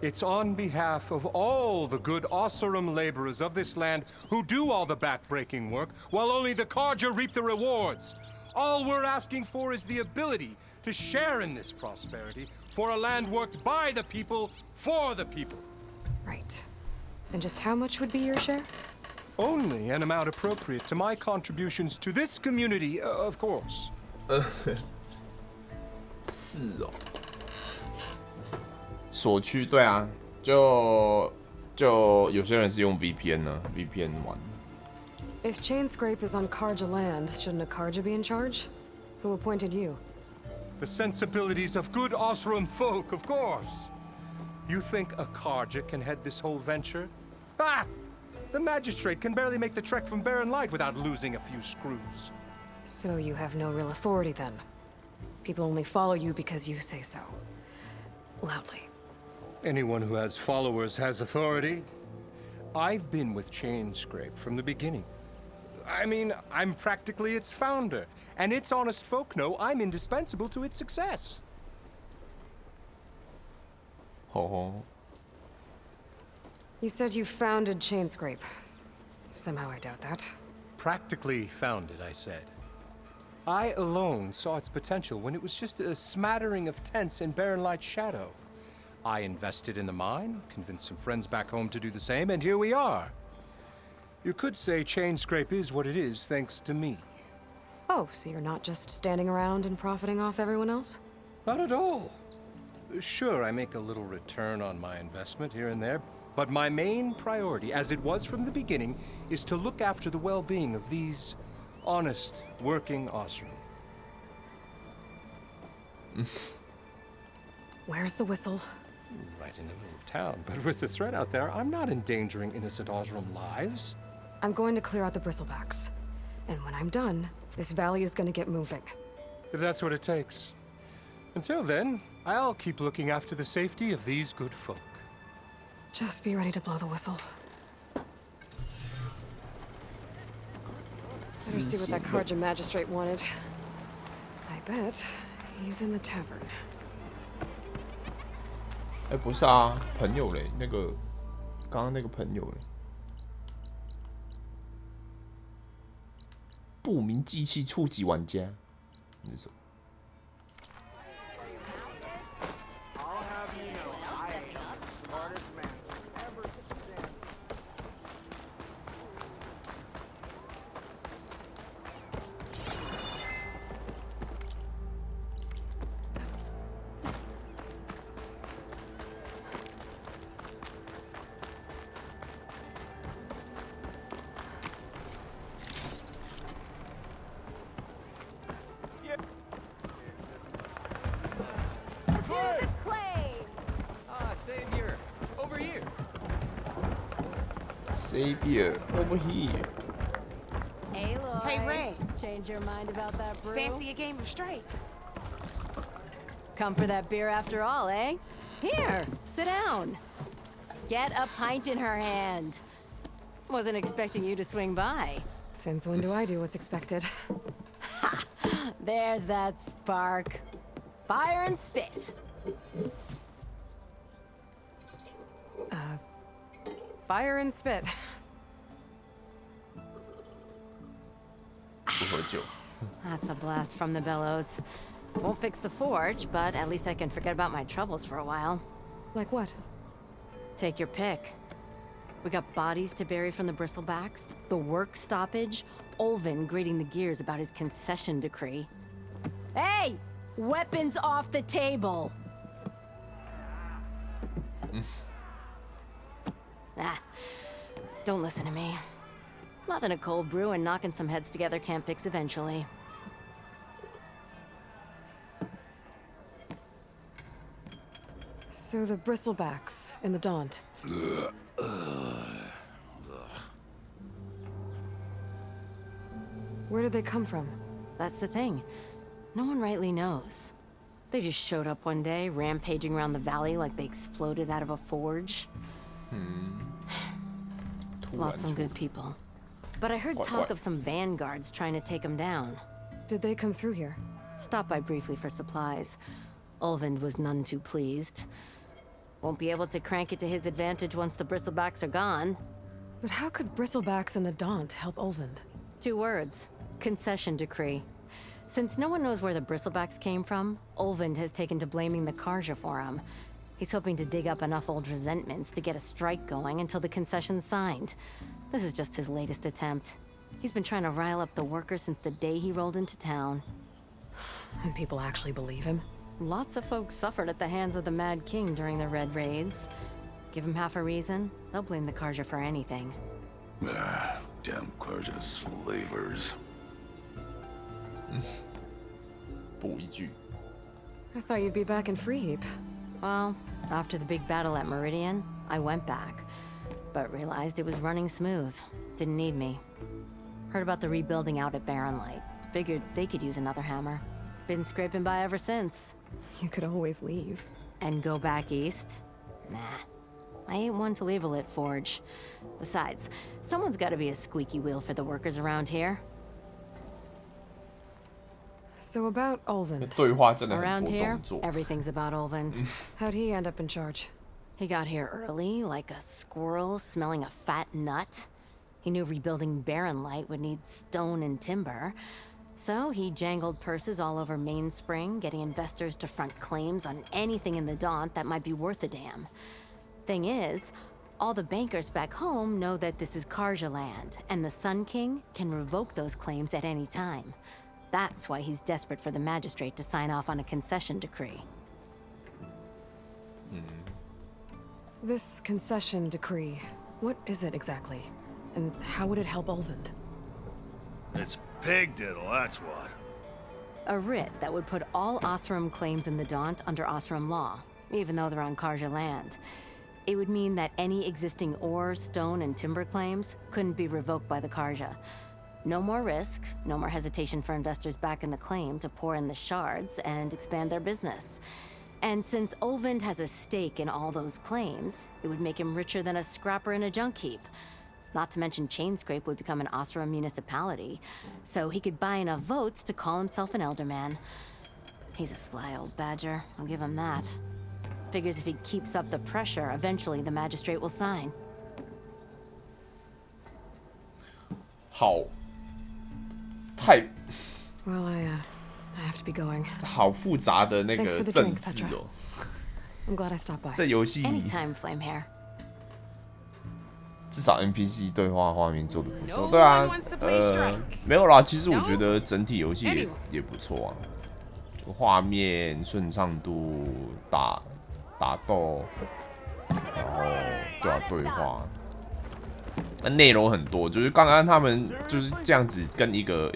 It's on behalf of all the good Osseram laborers of this land who do all the back-breaking work, while only the Carja reap the rewards. All we're asking for is the ability to share in this prosperity for a land worked by the people, for the people. Right. And just how much would be your share? Only an amount appropriate to my contributions to this community, of course. 是哦。所区对啊，就有些人是用 VPN 呢 ，VPN 玩。If chain scrape is on Carja land, shouldn't a Carja be in charge? Who appointed you? The sensibilities of good Osseram folk, of course. You think a Carja can head this whole venture? Ah! The magistrate can barely make the trek from Barren Light without losing a few screws. So you have no real authority then? People only follow you because you say so. Loudly. Anyone who has followers has authority. I've been with Chain Scrape from the beginning. I mean, I'm practically its founder, and its honest folk know I'm indispensable to its success. Oh. You said you founded Chain Scrape. Somehow I doubt that. Practically founded, I said. I alone saw its potential when it was just a smattering of tents in Barren Light's shadow. I invested in the mine, convinced some friends back home to do the same, and here we are. You could say Chain Scrape is what it is thanks to me. Oh, so you're not just standing around and profiting off everyone else? Not at all. Sure, I make a little return on my investment here and there, but my main priority, as it was from the beginning, is to look after the well-being of these honest, working Osseram. Where's the whistle? Right in the middle of town, but with the threat out there, I'm not endangering innocent Osseram lives. I'm going to clear out the bristlebacks. And when I'm done, this valley is gonna get moving. If that's what it takes. Until then, I'll keep looking after the safety of these good folk. Just be ready to blow the whistle. Better see what that Carja magistrate wanted. I bet he's in the tavern. 哎，不是啊，朋友嘞，那个刚刚那个朋友嘞。不明机器触及玩家。那是什么？ Savior, over here. Aloy. Hey, Ray. Change your mind about that brew? Fancy a game of strike? Come for that beer after all, eh? Here, sit down. Get a pint in her hand. Wasn't expecting you to swing by. Since when do I do what's expected? Ha! There's that spark. Fire and spit. Fire and spit. 不喝酒。 That's a blast from the bellows. Won't fix the forge, but at least I can forget about my troubles for a while. Like what? Take your pick. We got bodies to bury from the bristlebacks, the work stoppage, Olvin grating the gears about his concession decree. Hey! Weapons off the table! Don't listen to me. Nothing a cold brew and knocking some heads together can't fix eventually. So the bristlebacks in the Daunt. Where did they come from? That's the thing. No one rightly knows. They just showed up one day, rampaging around the valley like they exploded out of a forge. Lost some good people. But I heard talk of some vanguards trying to take them down. Did they come through here? Stopped by briefly for supplies. Olvind was none too pleased. Won't be able to crank it to his advantage once the bristlebacks are gone. But how could bristlebacks and the Daunt help Olvind? 2 words. Concession decree. Since no one knows where the bristlebacks came from, Olvind has taken to blaming the Karja for him. He's hoping to dig up enough old resentments to get a strike going until the concession's signed. This is just his latest attempt. He's been trying to rile up the workers since the day he rolled into town. And people actually believe him? Lots of folks suffered at the hands of the Mad King during the Red Raids. Give him half a reason, they'll blame the Karja for anything. Damn Karja slavers. 补一句。 I thought you'd be back in Freeheap. Well, after the big battle at Meridian, I went back. But realized it was running smooth. Didn't need me. Heard about the rebuilding out at Barren Light. Figured they could use another hammer. Been scraping by ever since. You could always leave. And go back east? Nah. I ain't one to leave a lit forge. Besides, someone's gotta be a squeaky wheel for the workers around here. So about Olvind. 对话真的很 Around 多 here, 动作。 everything's about Olvind. How'd he end up in charge? He got here early, like a squirrel smelling a fat nut. He knew rebuilding Barren Light would need stone and timber. So he jangled purses all over Mainspring, getting investors to front claims on anything in the Daunt that might be worth a damn. Thing is, all the bankers back home know that this is Karja land, and the Sun King can revoke those claims at any time. That's why he's desperate for the magistrate to sign off on a concession decree. This concession decree, what is it exactly? And how would it help Olvind? It's pig diddle, that's what. A writ that would put all Osram claims in the Daunt under Osram law, even though they're on Karja land. It would mean that any existing ore, stone, and timber claims couldn't be revoked by the Karja. No more risk, no more hesitation for investors back in the claim to pour in the shards and expand their business. And since Olvind has a stake in all those claims, it would make him richer than a scrapper in a junk heap. Not to mention Chainscrape would become an Osram municipality, so he could buy enough votes to call himself an elderman. He's a sly old badger, I'll give him that. Figures if he keeps up the pressure, eventually the magistrate will sign. 好，太 Well, I have to be going. 好复杂的那 Thanks for 个 the 政 drink, 治 Petra. 哦。 I'm glad I stopped by. 这游戏 Anytime, Flame Hair. 至少 NPC 对话画面做的不错，对啊，没有啦，其实我觉得整体游戏也不错啊，就画面顺畅度、打斗，然后对啊，对话，内容很多，就是刚刚他们就是这样子跟一个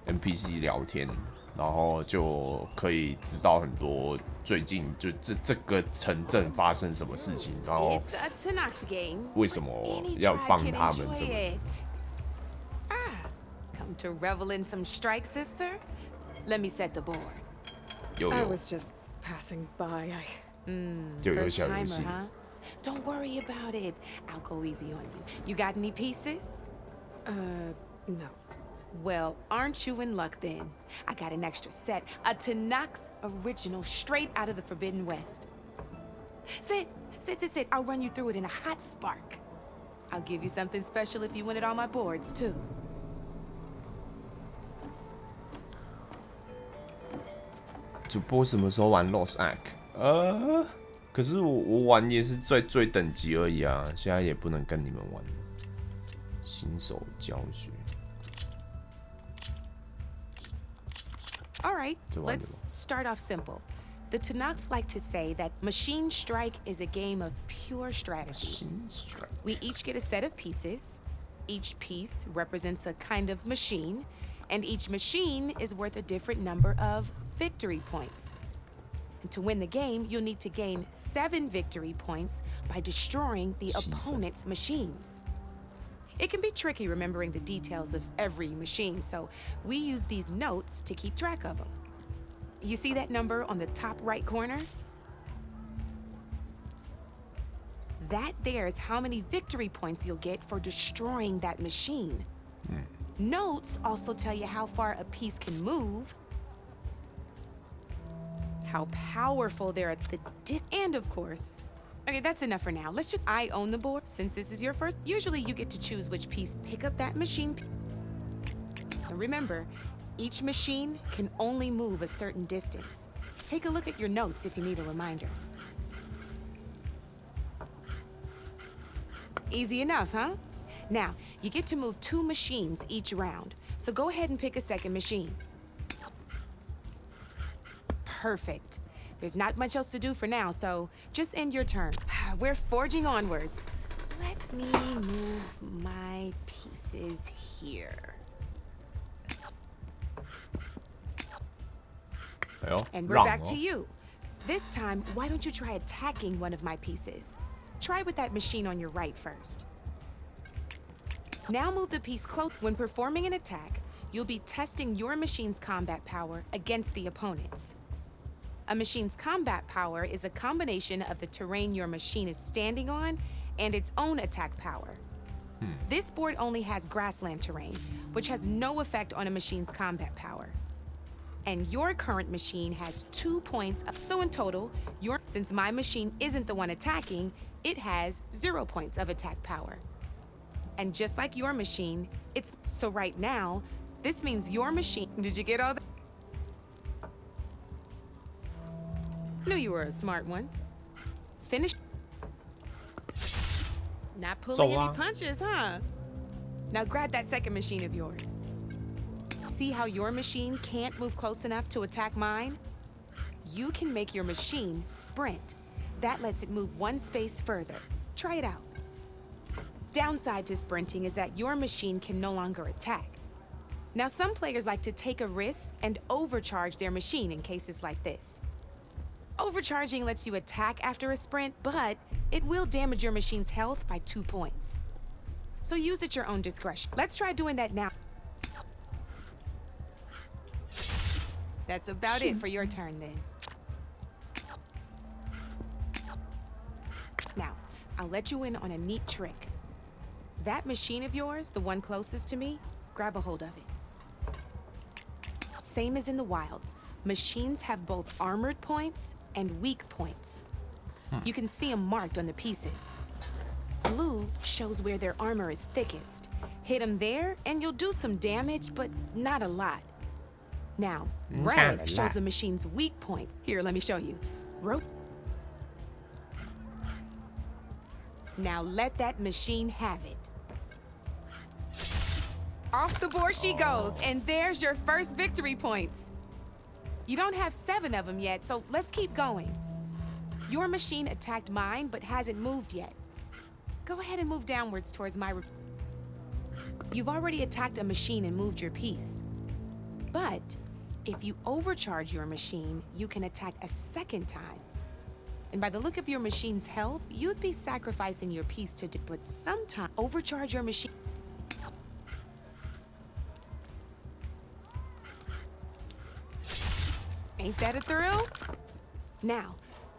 NPC 聊天，然后就可以知道很多最近就这个城镇发生什么事情，然后为什么要帮他们这么。Come to revel in some strike, sister? Let me set the board. I was just passing by. First timer, huh? Don't worry about it. I'll go easy on you. You got any pieces? No. Well, aren't you in luck then? I got an extra set, a Tanakh original straight out of the Forbidden West. Sit. I'll run you through it in a hot spark. I'll give you something special if you win it on my boards, too. 主播什么时候玩 Lost Ark？ 可是我玩也是最等级而已啊，现在也不能跟你们玩。新手教学。All right, let's start off simple. The Tanakh like to say that Machine Strike is a game of pure strategy. We each get a set of pieces. Each piece represents a kind of machine, and each machine is worth a different number of victory points. And to win the game, you'll need to gain 7 victory points by destroying the opponent's machines. It can be tricky remembering the details of every machine, so we use these notes to keep track of them. You see that number on the top right corner? That there is how many victory points you'll get for destroying that machine. Notes also tell you how far a piece can move, how powerful they're at the and of course, okay, that's enough for now. I own the board. Since this is your first, usually you get to choose which piece. Pick up that machine. And remember, each machine can only move a certain distance. Take a look at your notes if you need a reminder. Easy enough, huh? Now, you get to move 2 machines each round. So go ahead and pick a second machine. Perfect. There's not much else to do for now, so just end your turn. We're forging onwards. Let me move my pieces here. And we're back to you. This time, why don't you try attacking one of my pieces? Try with that machine on your right first. Now move the piece close. When performing an attack, you'll be testing your machine's combat power against the opponent's. A machine's combat power is a combination of the terrain your machine is standing on and its own attack power. This board only has grassland terrain, which has no effect on a machine's combat power. And your current machine has 2 points so in total, since my machine isn't the one attacking, it has 0 points of attack power. And just like your machine, so right now, this means your machine, did you get all that? Knew you were a smart one. Finished. Not pulling any punches, huh? Now grab that second machine of yours. See how your machine can't move close enough to attack mine? You can make your machine sprint. That lets it move 1 space further. Try it out. Downside to sprinting is that your machine can no longer attack. Now some players like to take a risk and overcharge their machine in cases like this. Overcharging lets you attack after a sprint, but it will damage your machine's health by 2 points. So use at your own discretion. Let's try doing that now. That's about it for your turn then. Now, I'll let you in on a neat trick. That machine of yours, the one closest to me, grab a hold of it. Same as in the wilds, machines have both armored points and weak points. You can see them marked on the pieces. Blue shows where their armor is thickest, Hit him there, and you'll do some damage, but not a lot. Now, red shows the machine's weak point. Here, let me show you. Now let that machine have it. Off the board she goes, and there's your first victory points. You don't have 7 of them yet, so let's keep going. Your machine attacked mine, but hasn't moved yet. Go ahead and move downwards towards my... You've already attacked a machine and moved your piece. But if you overcharge your machine, you can attack a second time. And by the look of your machine's health, you'd be sacrificing your piece to but sometime overcharge your machine. Ain't that a thrill? Now,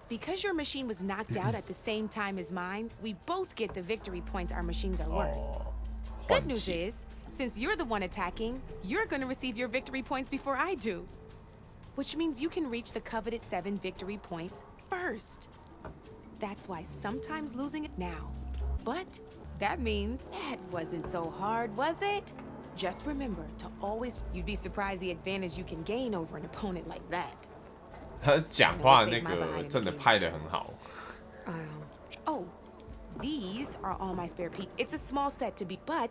because your machine was knocked out at the same time as mine, we both get the victory points our machines are worth. Good news is, since you're the one attacking, you're gonna receive your victory points before I do. Which means you can reach the coveted 7 victory points first. That's why sometimes losing it now. But that means that wasn't so hard, was it? Just remember to always, you'd be surprised the advantage you can gain over an opponent like that. 他讲话那个真的拍得很好。Oh, these are all my spare pieces. It's a small set to be, but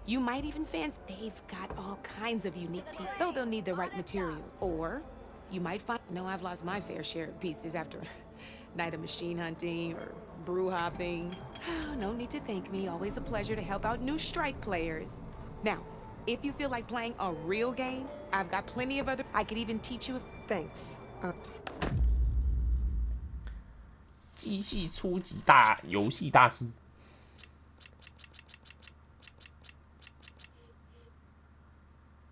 you might even fancy. They've got all kinds of unique pieces, though they'll need the right material. Or you might find. No, I've lost my fair share of pieces after a night of machine hunting or brew hopping. No need to thank me. Always a pleasure to help out new strike players. Now, if you feel like playing a real game, I've got plenty of other. I could even teach you. Thanks. 机器初级大游戏大师，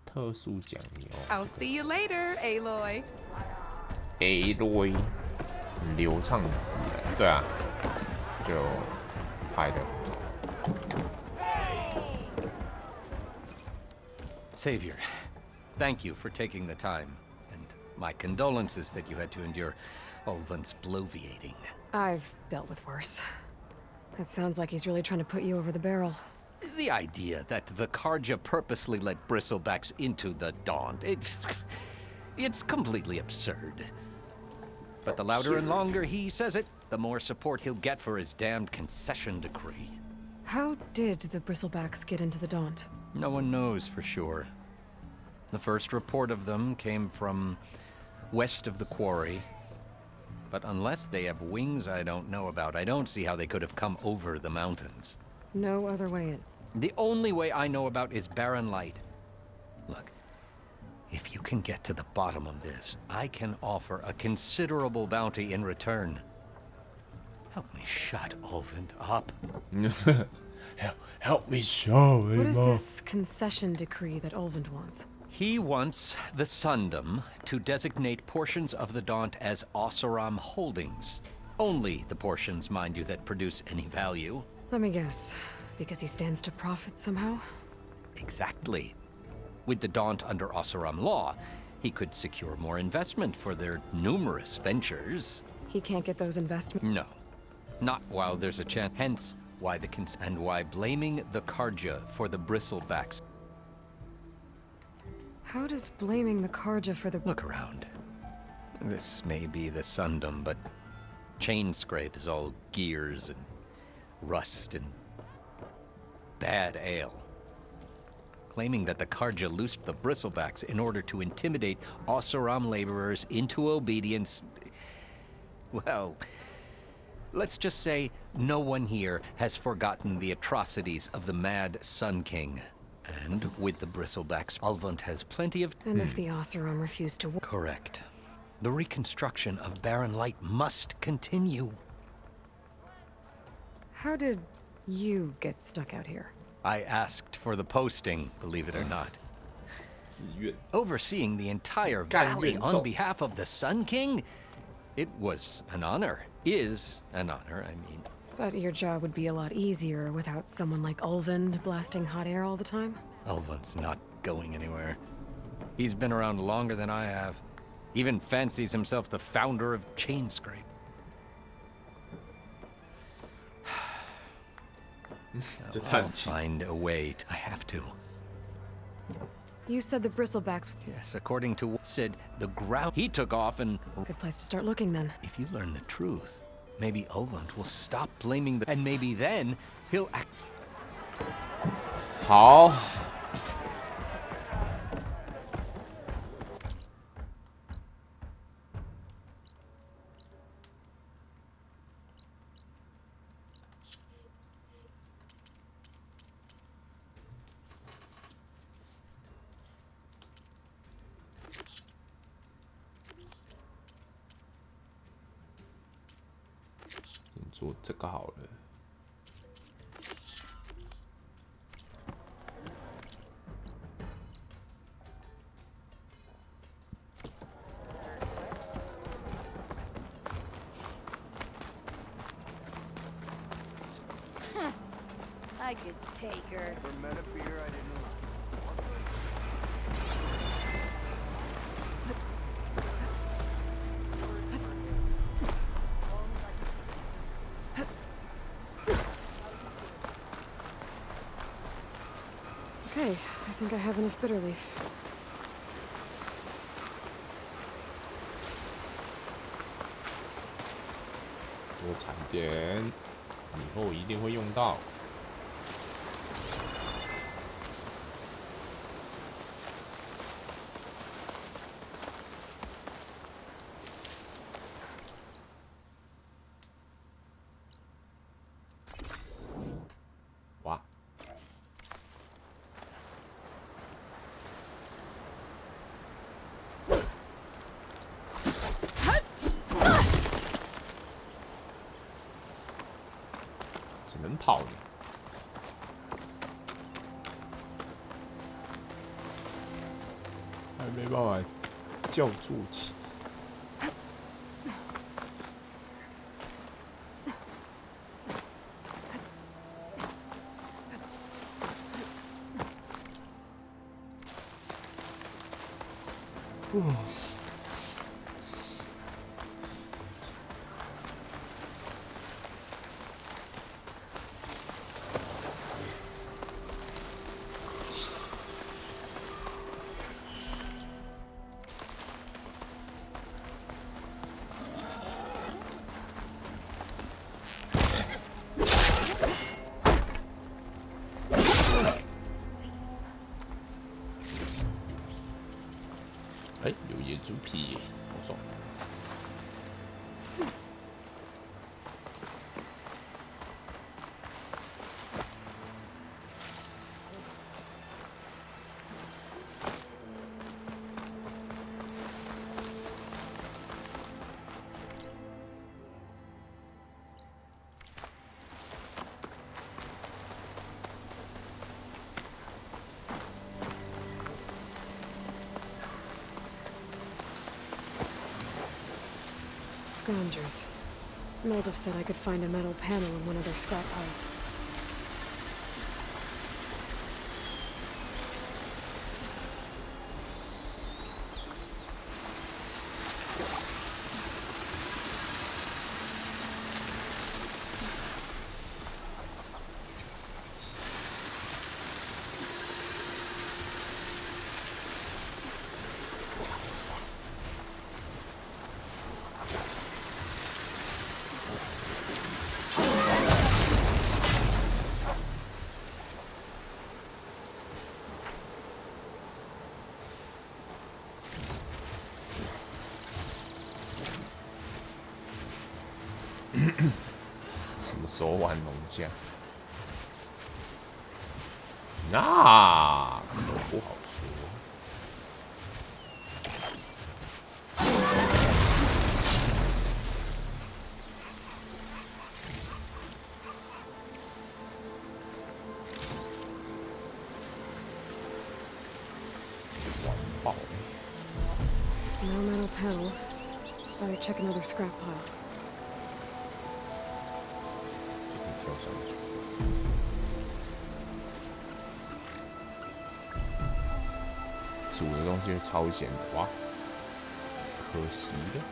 特殊奖励哦。I'll see you later, Aloy. Aloy， 流畅自然，对啊，就拍的。Savior, thank you for taking the time, and my condolences that you had to endure Ulvund's bloviating. I've dealt with worse. It sounds like he's really trying to put you over the barrel. The idea that the Karja purposely let bristlebacks into the Daunt, it's completely absurd. But the louder and longer he says it, the more support he'll get for his damned concession decree. How did the bristlebacks get into the Daunt? No one knows for sure. The first report of them came from west of the quarry. But unless they have wings I don't know about, I don't see how they could have come over the mountains. No other way in. The only way I know about is barren light. Look, if you can get to the bottom of this, I can offer a considerable bounty in return. Help me shut Ulvund up. Help me show him. What is this concession decree that Ulvund wants? He wants the Sundom to designate portions of the Daunt as Oseram holdings. Only the portions, mind you, that produce any value. Let me guess. Because he stands to profit somehow? Exactly. With the Daunt under Oseram law, he could secure more investment for their numerous ventures. He can't get those investments? No. Not while there's a chance. Hence, why the and why blaming the Karja for the bristlebacks. How does blaming the Karja for the... Look around. This may be the Sundom, but Chainscrape is all gears and rust and bad ale. Claiming that the Karja loosed the bristlebacks in order to intimidate Oseram laborers into obedience. Well, let's just say no one here has forgotten the atrocities of the Mad Sun King. And with the bristlebacks, Ulvund has plenty of... And if the Oseram refuse to... Correct. The reconstruction of Barren Light must continue. How did you get stuck out here? I asked for the posting, believe it or not. Overseeing the entire valley on behalf of the Sun King? It was an honor. Is an honor, I mean. But your job would be a lot easier without someone like Ulvund blasting hot air all the time? Ulvund's not going anywhere. He's been around longer than I have. Even fancies himself the founder of Chainscrape. I'll find a way. I have to. You said the bristlebacks. Yes, according to Sid, the ground he took off and. Good place to start looking then. If you learn the truth, maybe Ulvund will stop blaming and maybe then he'll act. 好。做这个好了。I could take her. Never met a beer I didn't like. Okay, I think I have enough bitter leaf. 多产点，以后一定会用到。哇！只能跑呢。还没办法叫住起。哎，有野猪皮，好爽！Scroungers. Mold have said I could find a metal panel in one of their scrap piles.什么时候玩农家？那可不好说。完爆了。No metal panel. Better check another scrap pile. 跳上去。煮的东西会超咸的，哇，可惜了。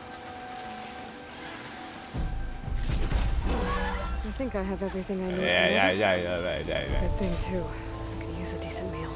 I think I have everything I need. Yeah. Good thing too. I could use a decent meal.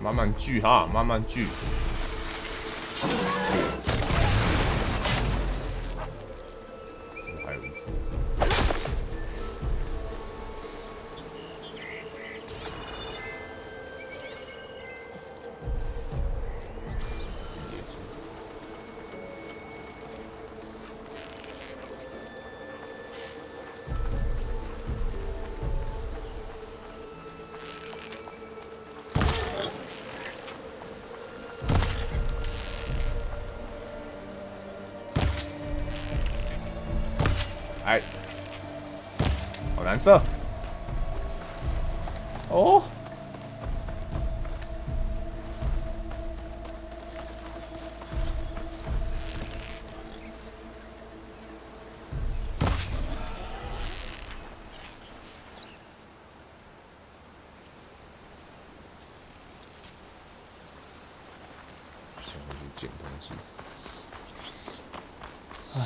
慢慢聚哈，慢慢聚。还有一只。哎，好难射！哦，先回去捡东西。唉。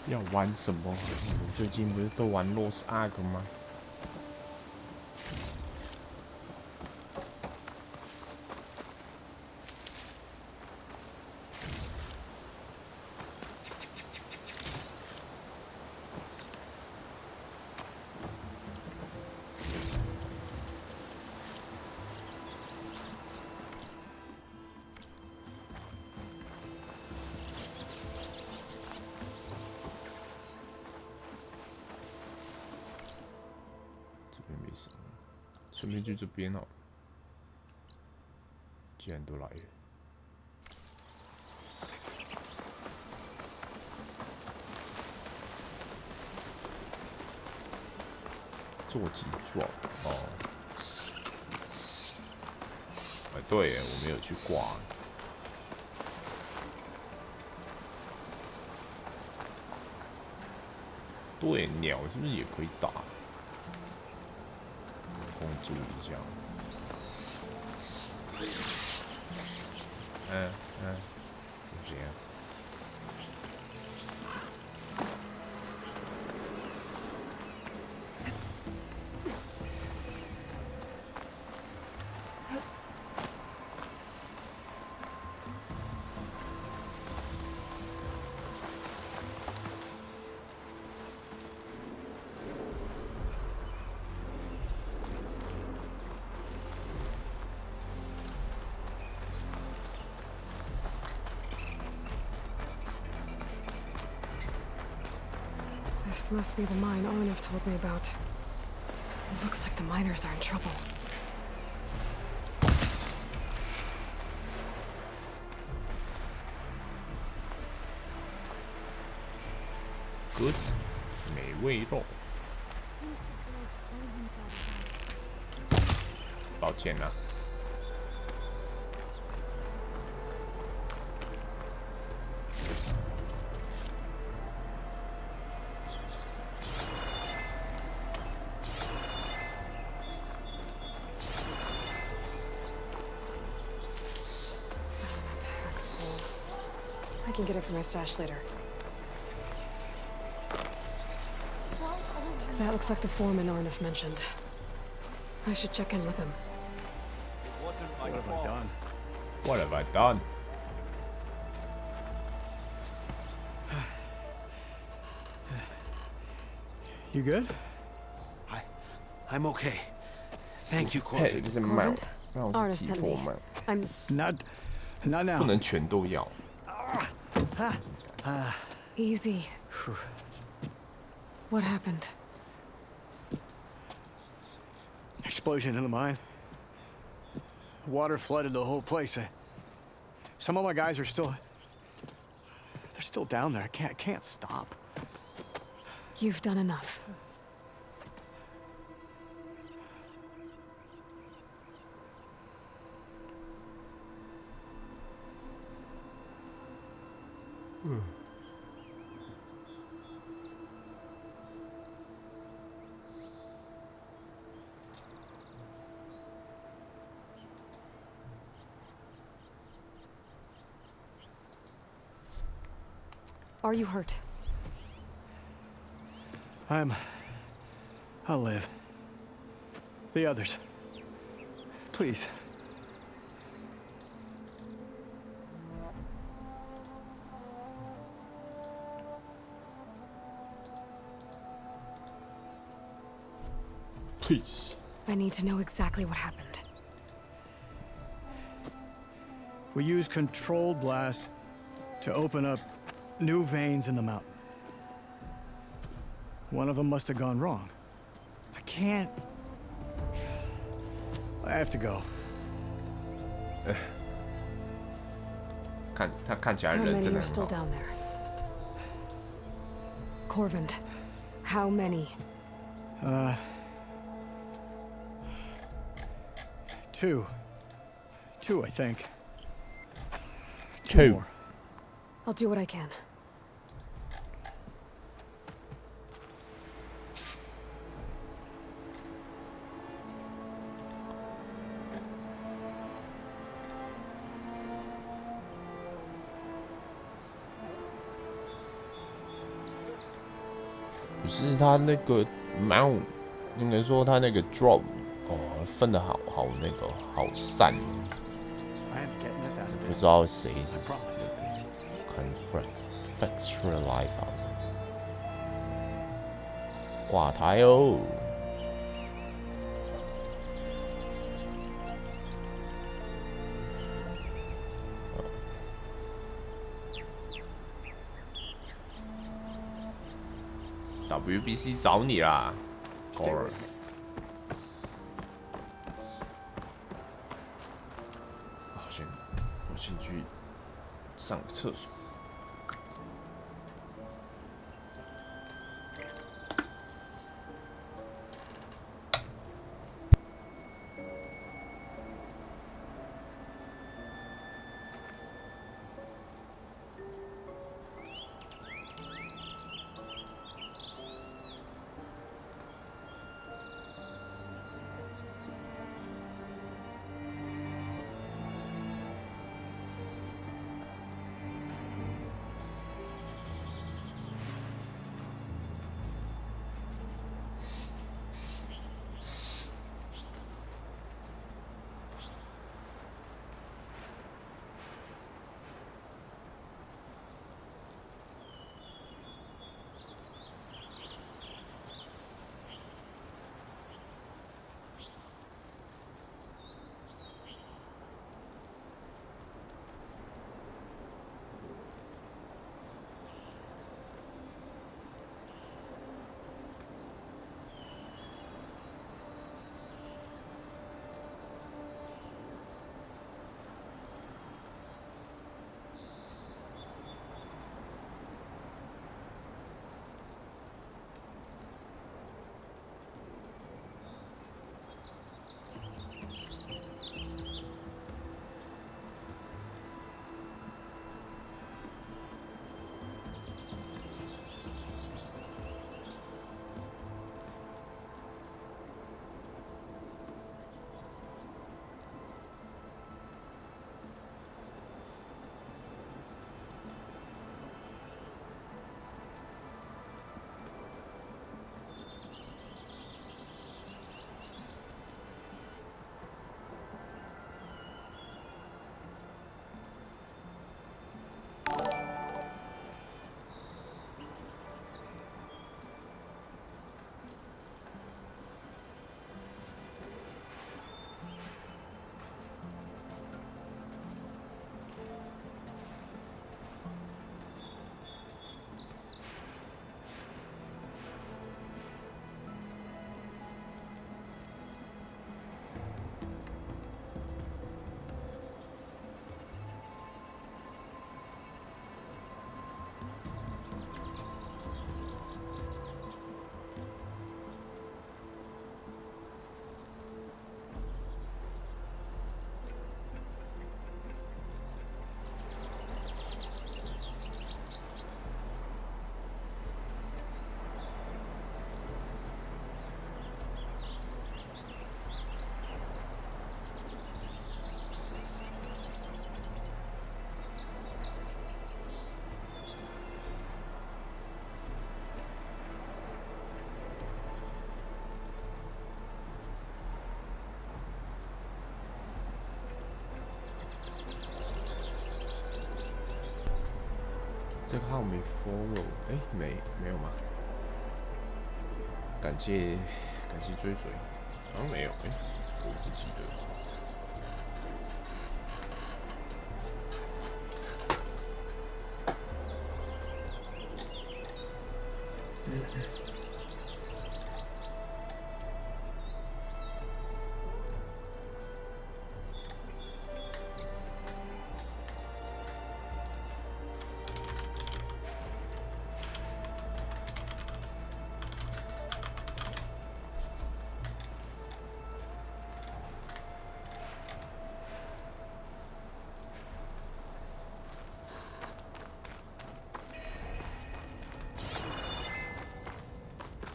要玩什么？我最近不是都玩 Lost Ark 吗？顺便去这边哦，既然都来了，坐骑撞哦，哎，对耶，我没有去挂。对，鸟是不是也可以打？ 注意一下，就这样。This must be the mine Arnav told me about. It looks like the miners are in trouble. Good， 美味肉。抱歉啊。 I can get it from my stash later. That looks like the foreman Arnif mentioned. I should check in with him. It wasn't my What have I done? What have I done? You good? I'm okay. Thank you, 配 Corvid. 的是麦， Corvid? 然后 Arnif 是提 sent 佛 me. 麦， I'm Not now. 不能全都要。 easy. What happened? Explosion in the mine. Water flooded the whole place. Some of my guys are still... They're still down there. I can't stop. You've done enough. Are you hurt? I'll live. The others. Please. Please. I need to know exactly what happened. We used controlled blast to open up new veins in the mountain. One of them must have gone wrong. I can't... I have to go. 他看起来 How 人 many 真的 are 很 still 好。 down there? Corvin, how many? Two, I think. Two. More. I'll do what I can. 不是他那个 mount， 应该说他那个 drop， 哦，分的好那个好散，不知道谁是 conflict life 啊，挂台哦。WBC 找你啦 ，Gore。我先去上个厕所。这个号没 follow， 哎，没有吗？感谢追随，好像没有，哎，我不记得。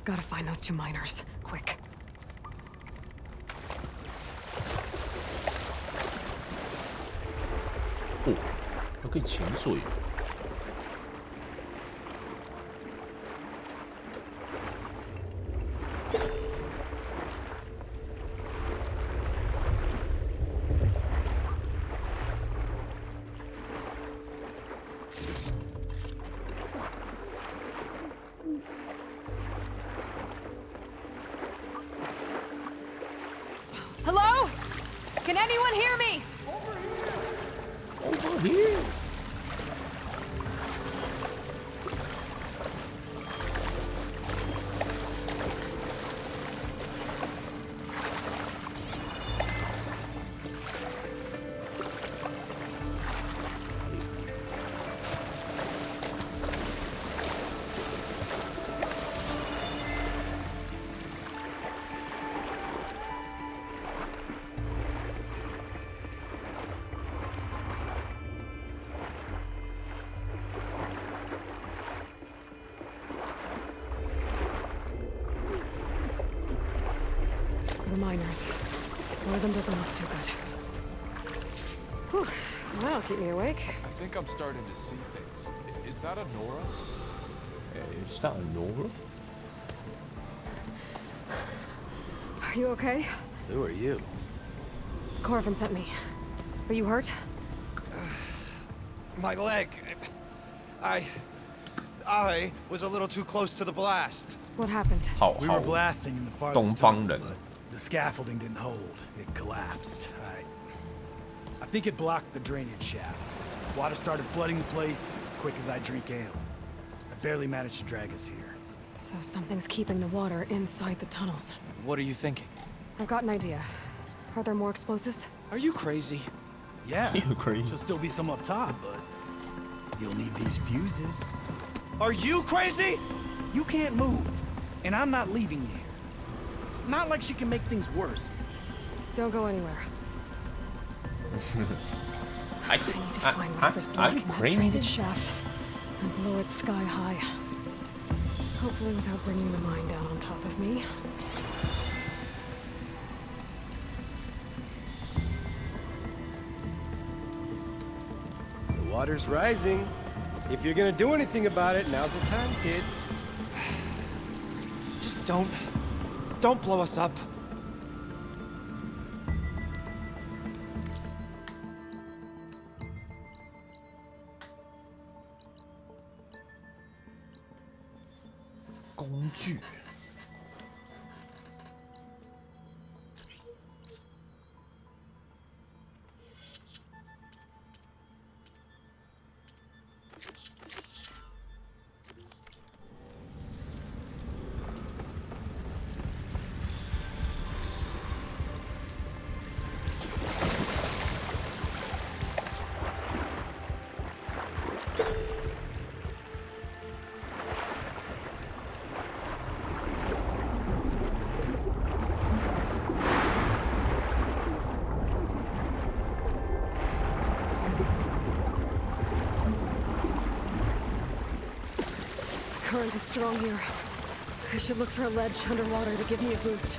Gotta find those 2 miners, quick. 哦，它可以潜水。Hello? Can anyone hear me? Over here. The miners. One of them doesn't look too good. Whew, that'll keep me awake. I think I'm starting to see things. Is that a Nora? Is that a Nora? Are you okay? Who are you? Corvin sent me. Are you hurt? My leg. I was a little too close to the blast. What happened? We were blasting in the farthest 东方人。 tunnel, but the scaffolding didn't hold. It collapsed. I think it blocked the drainage shaft. Water started flooding the place as quick as I drink ale. I barely managed to drag us here. So something's keeping the water inside the tunnels. What are you thinking? I've got an idea. Are there more explosives? Are you crazy? Yeah. You crazy? There'll still be some up top, but you'll need these fuses. Are you crazy? You can't move, and I'm not leaving you here. It's not like she can make things worse. Don't go anywhere. I need to find whatever's blocking that crazy. drainage shaft and blow it sky high. Hopefully without bringing the mine down on top of me. The water's rising. If you're gonna do anything about it, now's the time, kid. Just don't blow us up. Gongju. Current is strong here. I should look for a ledge underwater to give me a boost.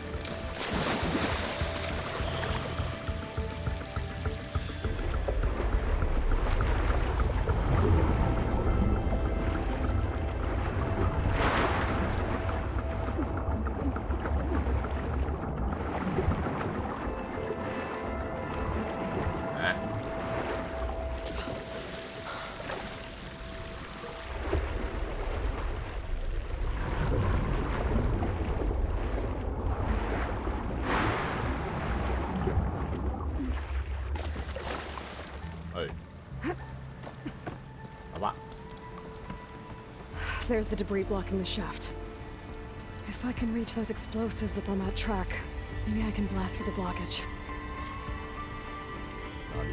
好吧。 There's the debris blocking the shaft. If I can reach those explosives up on that track, maybe I can blast through the blockage. 哪里？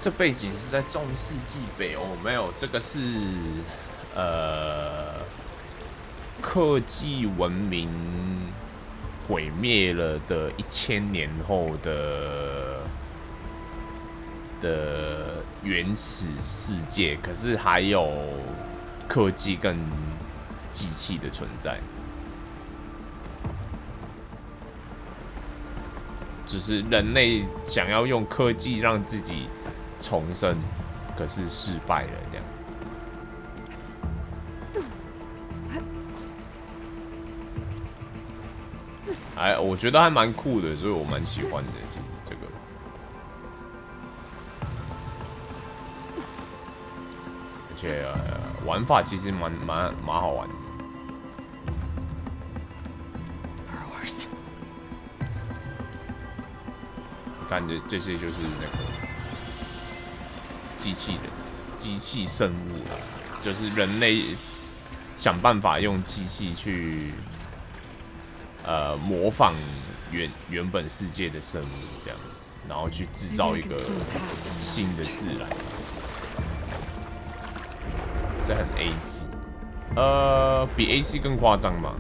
这背景是在中世纪北欧，没有，这个是科技文明毁灭了的1000年后的原始世界，可是还有科技跟机器的存在。 只是人类想要用科技让自己重生，可是失败了这样。哎，我觉得还蛮酷的，所以我蛮喜欢的。其实这个，而且玩法其实蛮好玩的。 看这些就是那个机器人、机器生物啊，就是人类想办法用机器去模仿原本世界的生物这样，然后去制造一个新的自然。这很 AC， 比 AC 更夸张吗？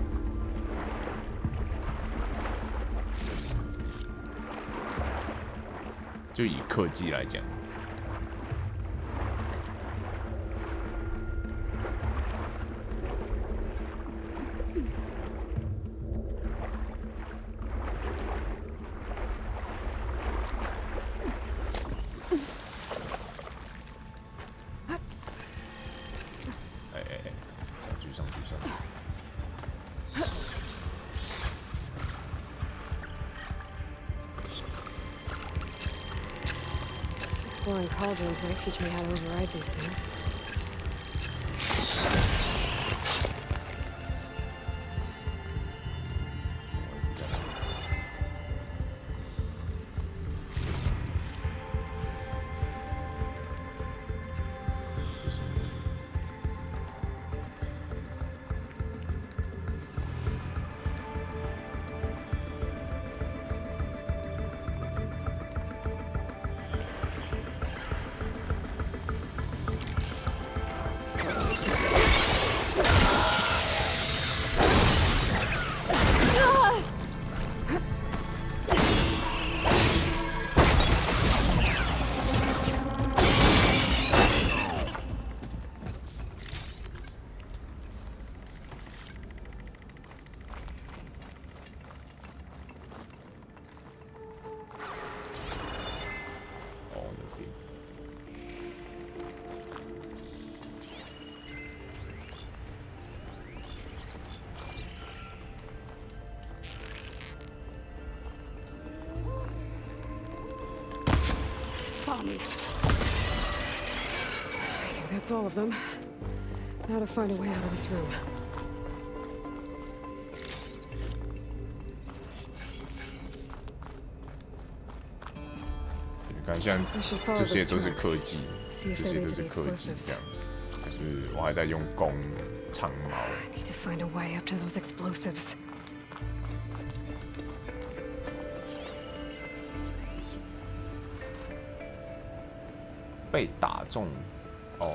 就以科技来讲，上去。 Exploring cauldrons might teach me how to override these things. I think that's all of them. Now to find a way out of this room. 你看，像这些都是科技，这些都是科技，这样。可是我还在用弓、长矛。I need to find a way up to those explosives. 被打中，哦。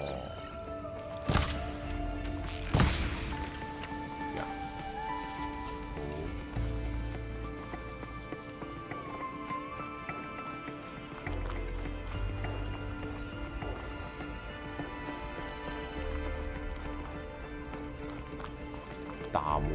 打磨。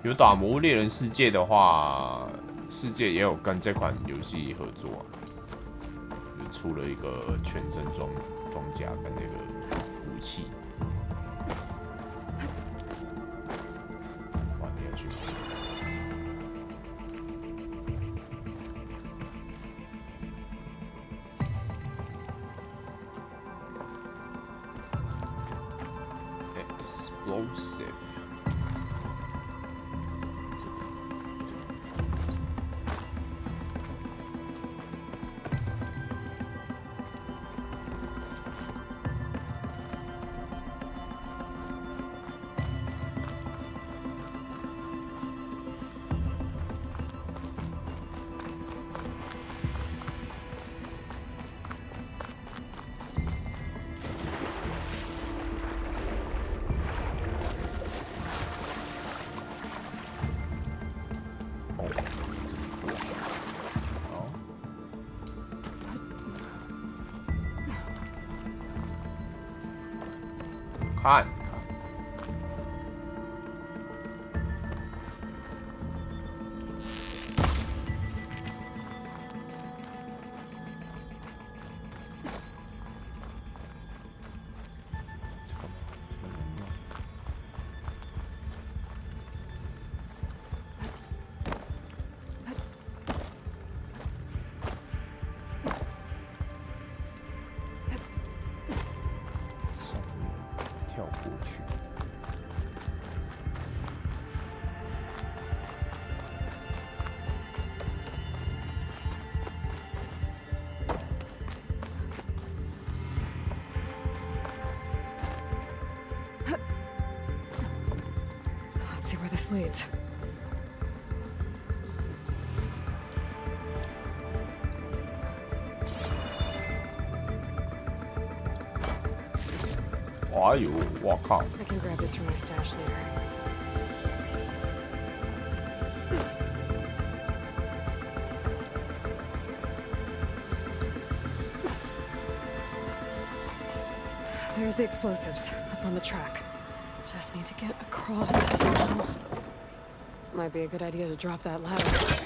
有打魔物猎人世界的话，世界也有跟这款游戏合作、啊，就出了一个全身装甲跟那个武器。哇，你要去？ explosive。 看，跳过去。Let's see where this leads. I can grab this from my stash later. There's the explosives up on the track. Just need to get across somehow. Might be a good idea to drop that ladder.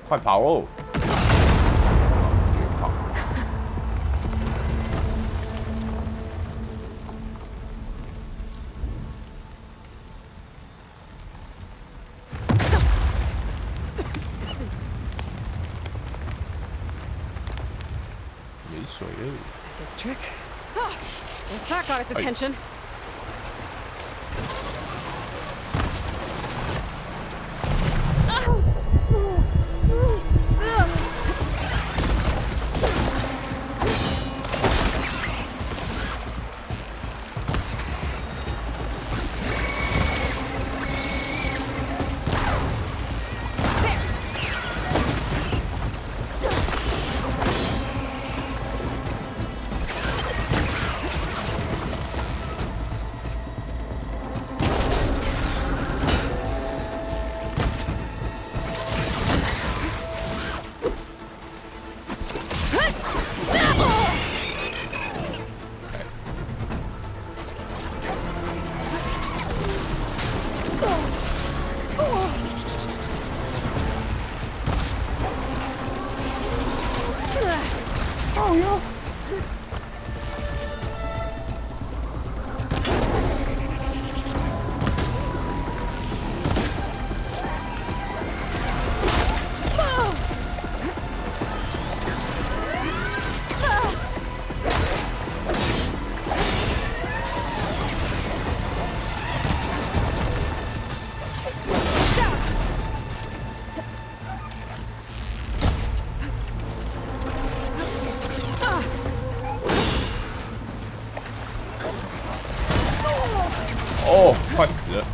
快跑哦！别跑！没水了。Did the trick. Oh, guess that got its attention. 哦，快死了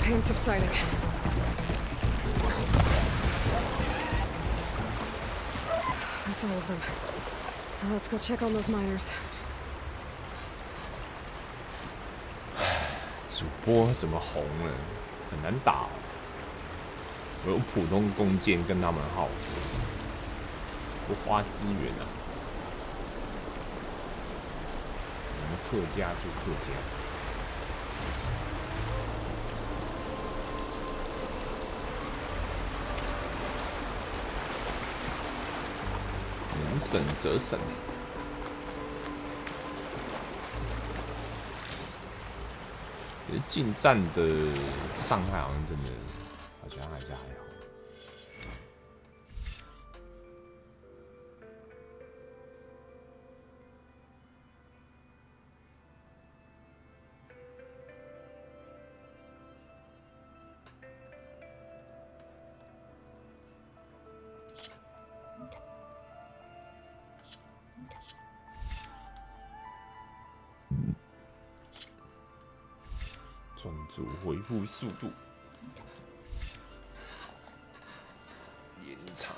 ！Pain subsiding. That's all of them. Now let's go check on those miners. 主播怎么红了？很难打哦。我用普通弓箭跟他们耗，不花资源啊。我们客家就客家。能省则省。其实近战的伤害好像真的，好像还是还好。专注恢复速度，延长。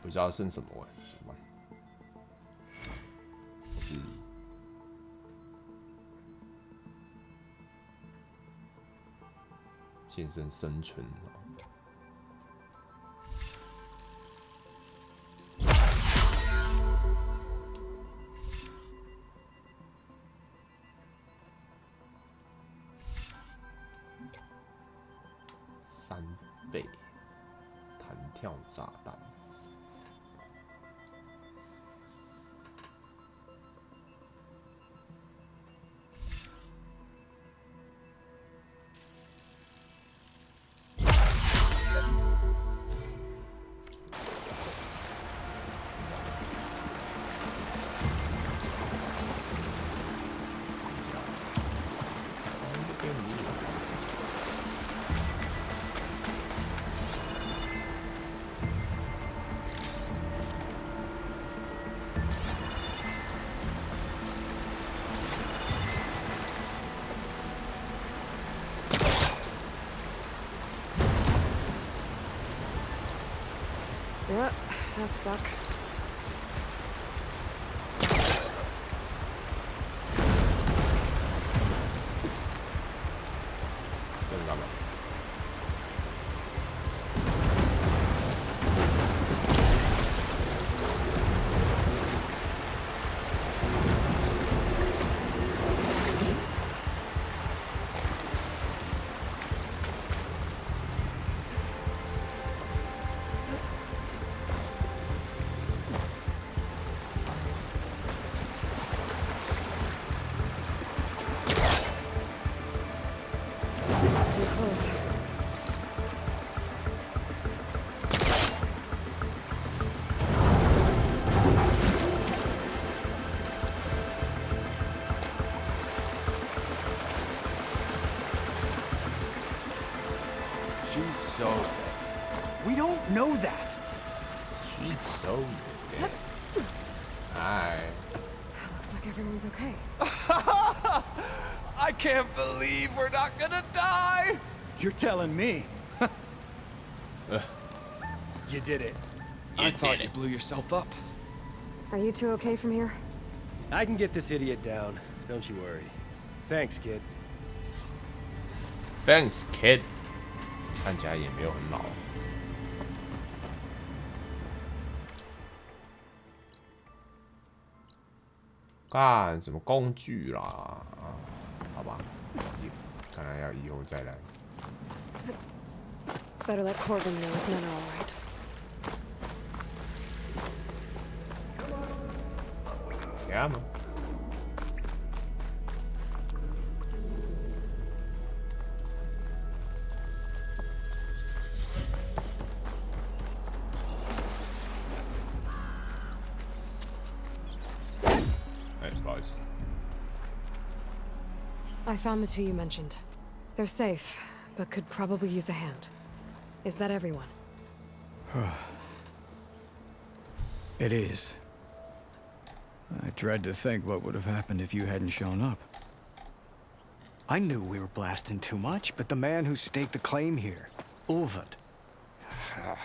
不知道剩什么哎，怎么办？是现身生存啊。3倍弹跳炸弹。Yep, that's stuck. 这是干嘛？Too close. She's so dead. We don't know that. She's so dead. Hi. Looks like everyone's okay. I can't believe we're not gonna die. You're telling me. You did it. I thought you blew yourself up. Are you two okay from here? I can get this idiot down. Don't you worry. Thanks, kid. Thanks, kid. 看起来也没有很老。干什么工具啦？好吧，看来要以后再来。 Better let Corbin know his men are all right. Yeah, man. Hey, boys. I found the two you mentioned. They're safe, but could probably use a hand. Is that everyone? It is. I dread to think what would have happened if you hadn't shown up. I knew we were blasting too much, but the man who staked the claim here, Ulvund,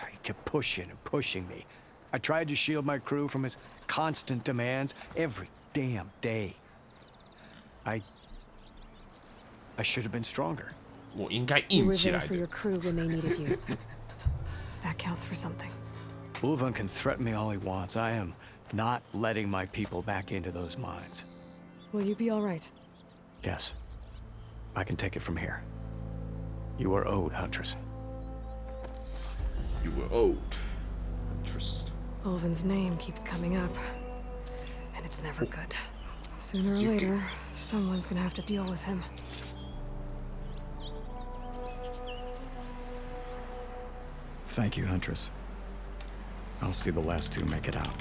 he kept pushing and pushing me. I tried to shield my crew from his constant demands every damn day. I should have been stronger. 我应该 You 硬 were 起 there 来 for 的。 your crew when they needed you. That counts for something. Ulvund can threaten me all he wants. I am not letting my people back into those mines. Will you be all right? Yes. I can take it from here. You are owed, Huntress. You were owed. Huntress. Ulvin's name keeps coming up, and it's never good. Sooner or later, someone's gonna have to deal with him. Thank you, Huntress. I'll see the last two make it out.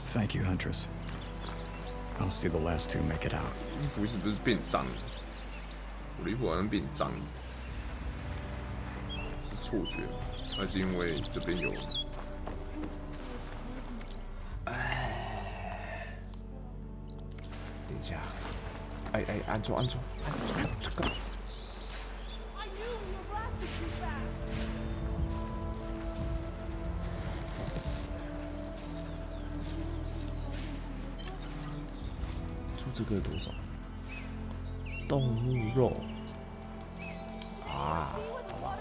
Thank you, Huntress. I'll see the last two make it out. 衣服是不是变脏了？我的衣服好像变脏了，是错觉吗？还是因为这边有？等一下，哎，按住，这个。这个多少？动物肉啊，好吧。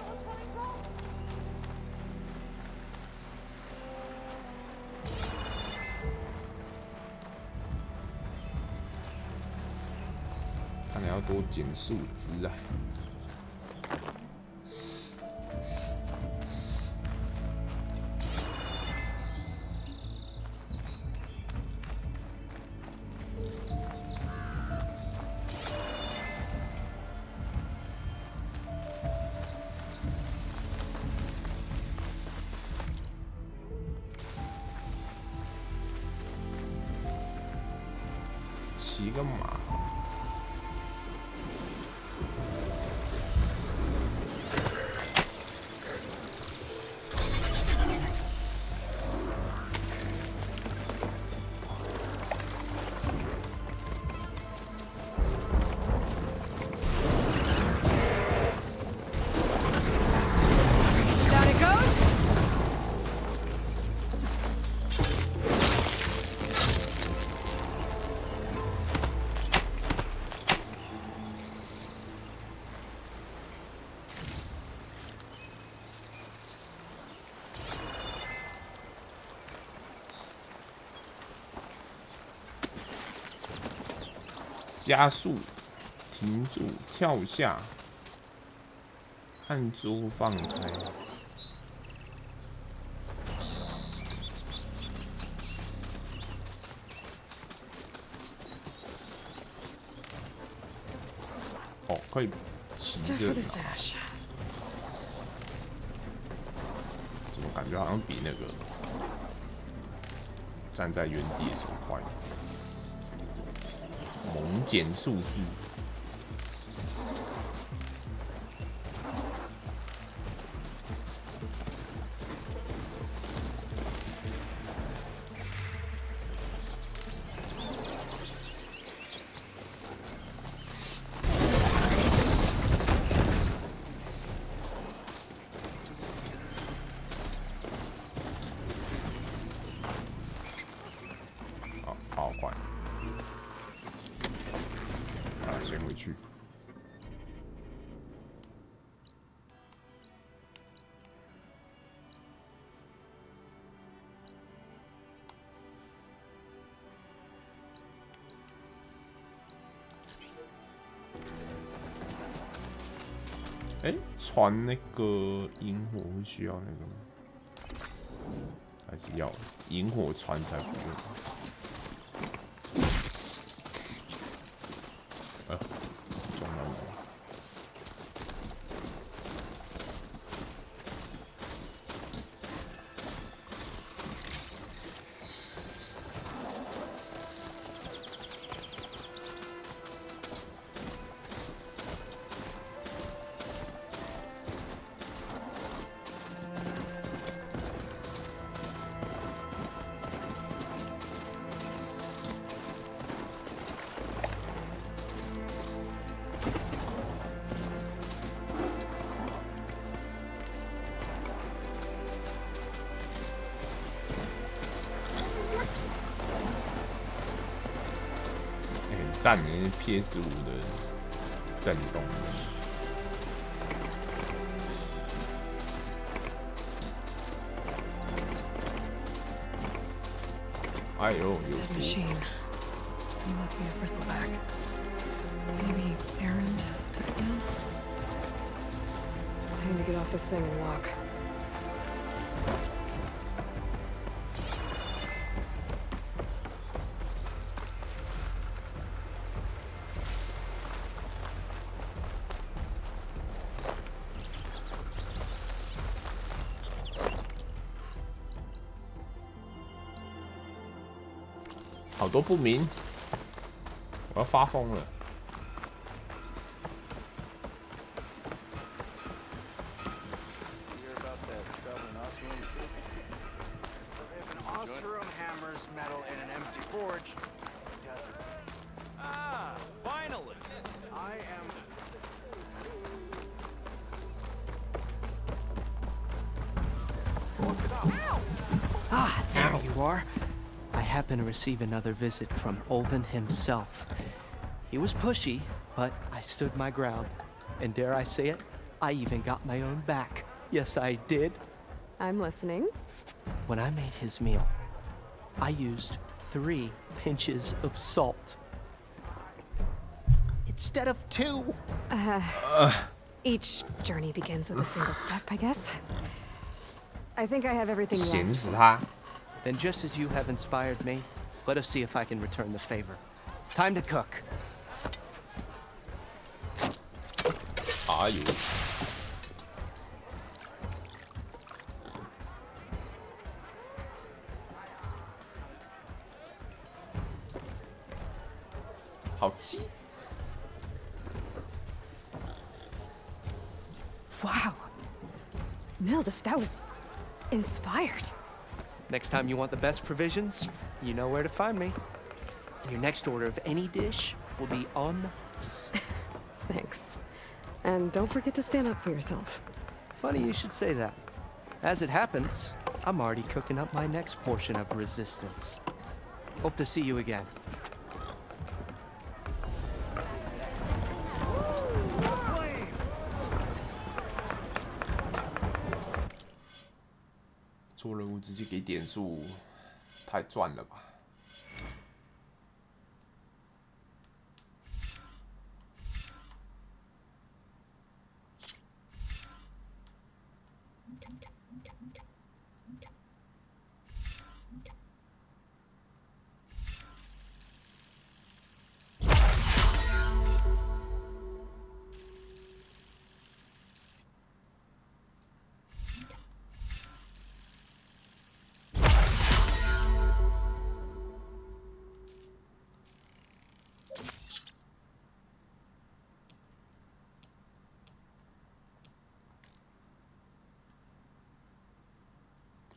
看来要多捡树枝啊。骑个马。Down it goes.加速，停住，跳下，按住放开。哦，可以骑 Stuff 着 for the stash. 怎么感觉好像比那个站在原地的时候快？猛减数字。去。哎，传那个萤火会需要那个吗？还是要萤火传才不用？撞到我！赞的 PS5 的震动。哎呦，有毒！ He must be a bristleback. Maybe Errand took it down? I need to get off this thing and walk. 好多不明，我要发疯了。Ah, finally! I am. Ah, there you are. I happen to receive another visit from Olvin himself. He was pushy, but I stood my ground. And dare I say it, I even got my own back. Yes, I did. I'm listening. When I made his meal, I used 3 pinches of salt. Instead of 2. Each journey begins with a single step, I guess. I think I have everything you 咸 asked 死 for. 他！ Then just as you have inspired me, let us see if I can return the favor. Time to cook. 哎呦！好气！ Wow. Mildif, that was inspired. Next time you want the best provisions, you know where to find me. And your next order of any dish will be on the house. Thanks. And don't forget to stand up for yourself. Funny you should say that. As it happens, I'm already cooking up my next portion of resistance. Hope to see you again. 做任务直接给点数，太赚了吧！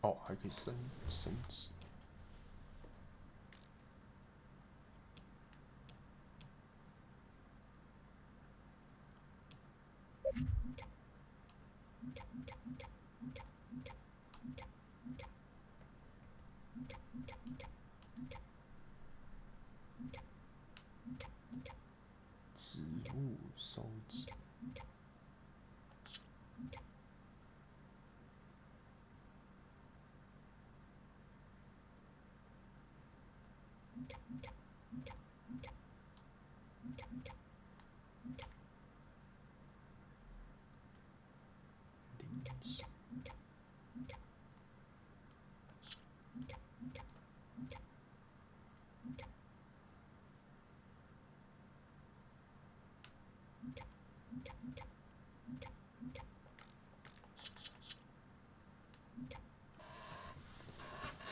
哦，还可以升级。植物。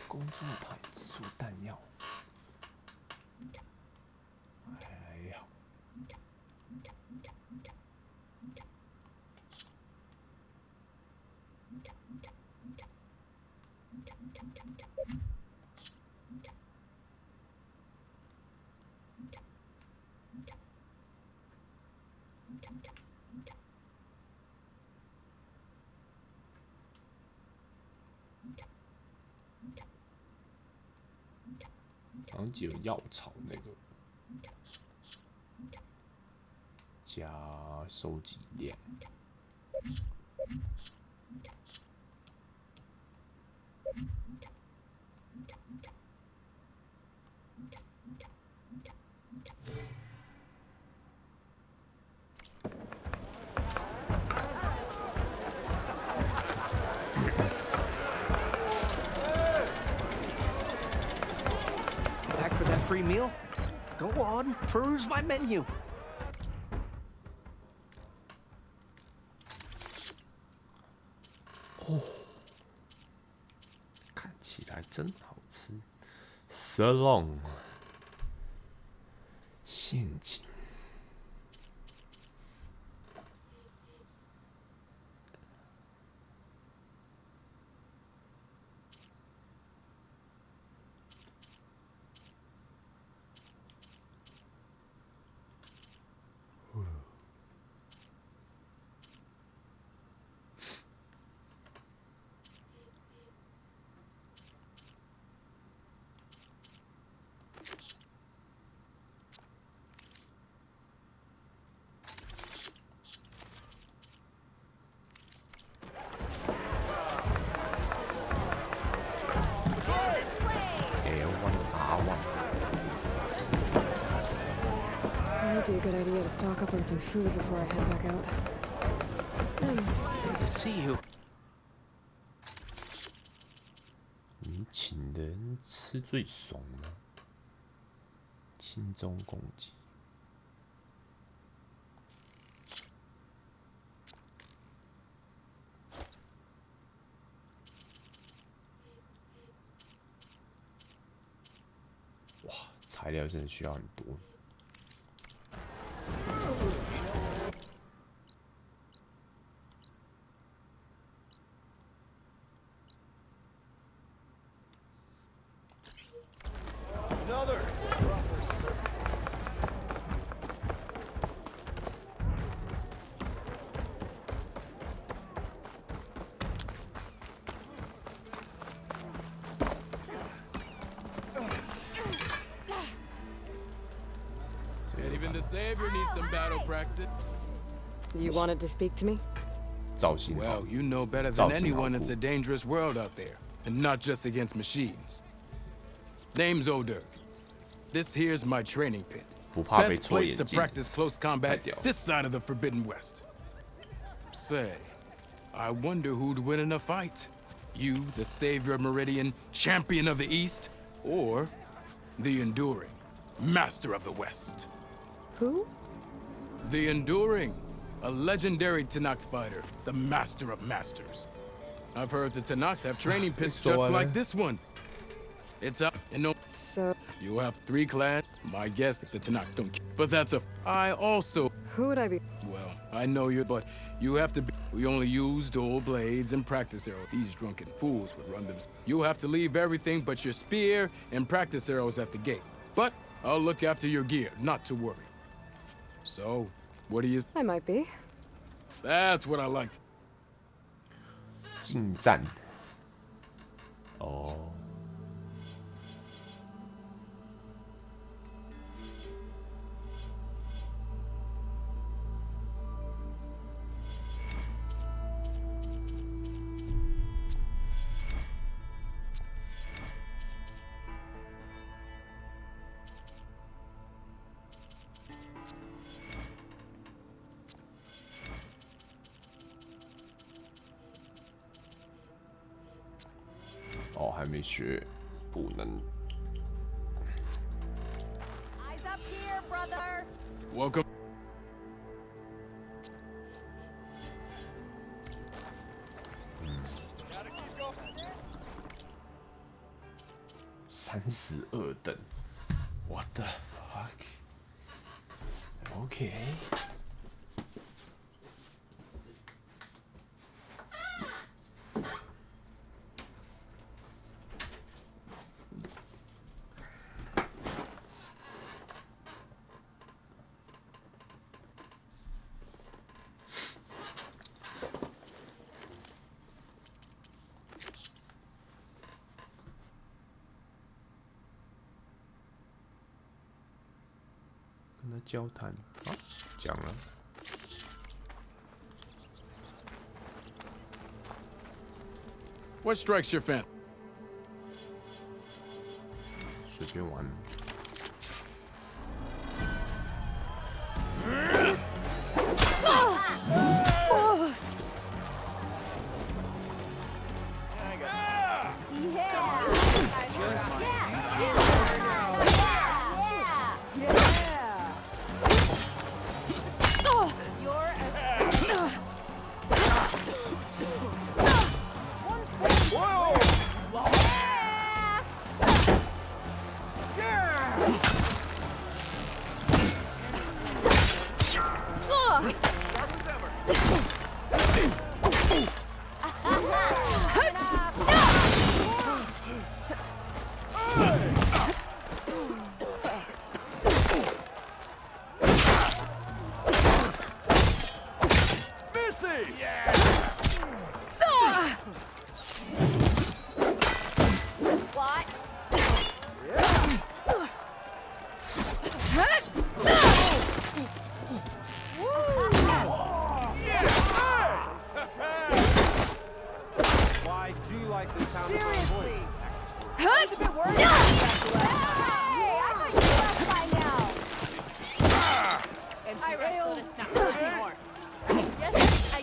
工作台制作弹药，还好。好像只有药草那个加收集量。Back for that free meal? Go on, peruse my menu. 哦，看起来真好吃。Salon 陷阱。Might be a good idea to stock up on some food before I head back out. Good to see you. 你请的人吃最爽了，轻中攻击。哇，材料真的需要很多。Another. Even the Savior needs some battle practice. You wanted to speak to me? Well, you know better than anyone it's a dangerous world out there, and not just against machines. Name's Odur. This here's my training pit. Best place to practice close combat this side of the Forbidden West. Say, I wonder who'd win in a fight. You, the Savior of Meridian, Champion of the East, or the Enduring, Master of the West. Who? The Enduring, a legendary Tanakh fighter, the Master of Masters. I've heard the Tanakh have training pits just like this one. It's up, and no. So you have 3 clans. My guess if the Tanakh don't. But that's a. I also. Who would I be? Well, I know you, but you have to be. We only use dual blades and practice arrows. These drunken fools would run them. You have to leave everything but your spear and practice arrows at the gate. But I'll look after your gear, not to worry. So, what do you? I might be. That's what I liked. 近战。哦。还没学，不能。Eyes up here, brother. Welcome. 32等 ，What the fuck？OK。跟他交谈，好，讲了。What strikes your fancy? 随便玩。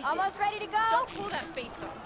Almost ready to go? Don't pull that face off.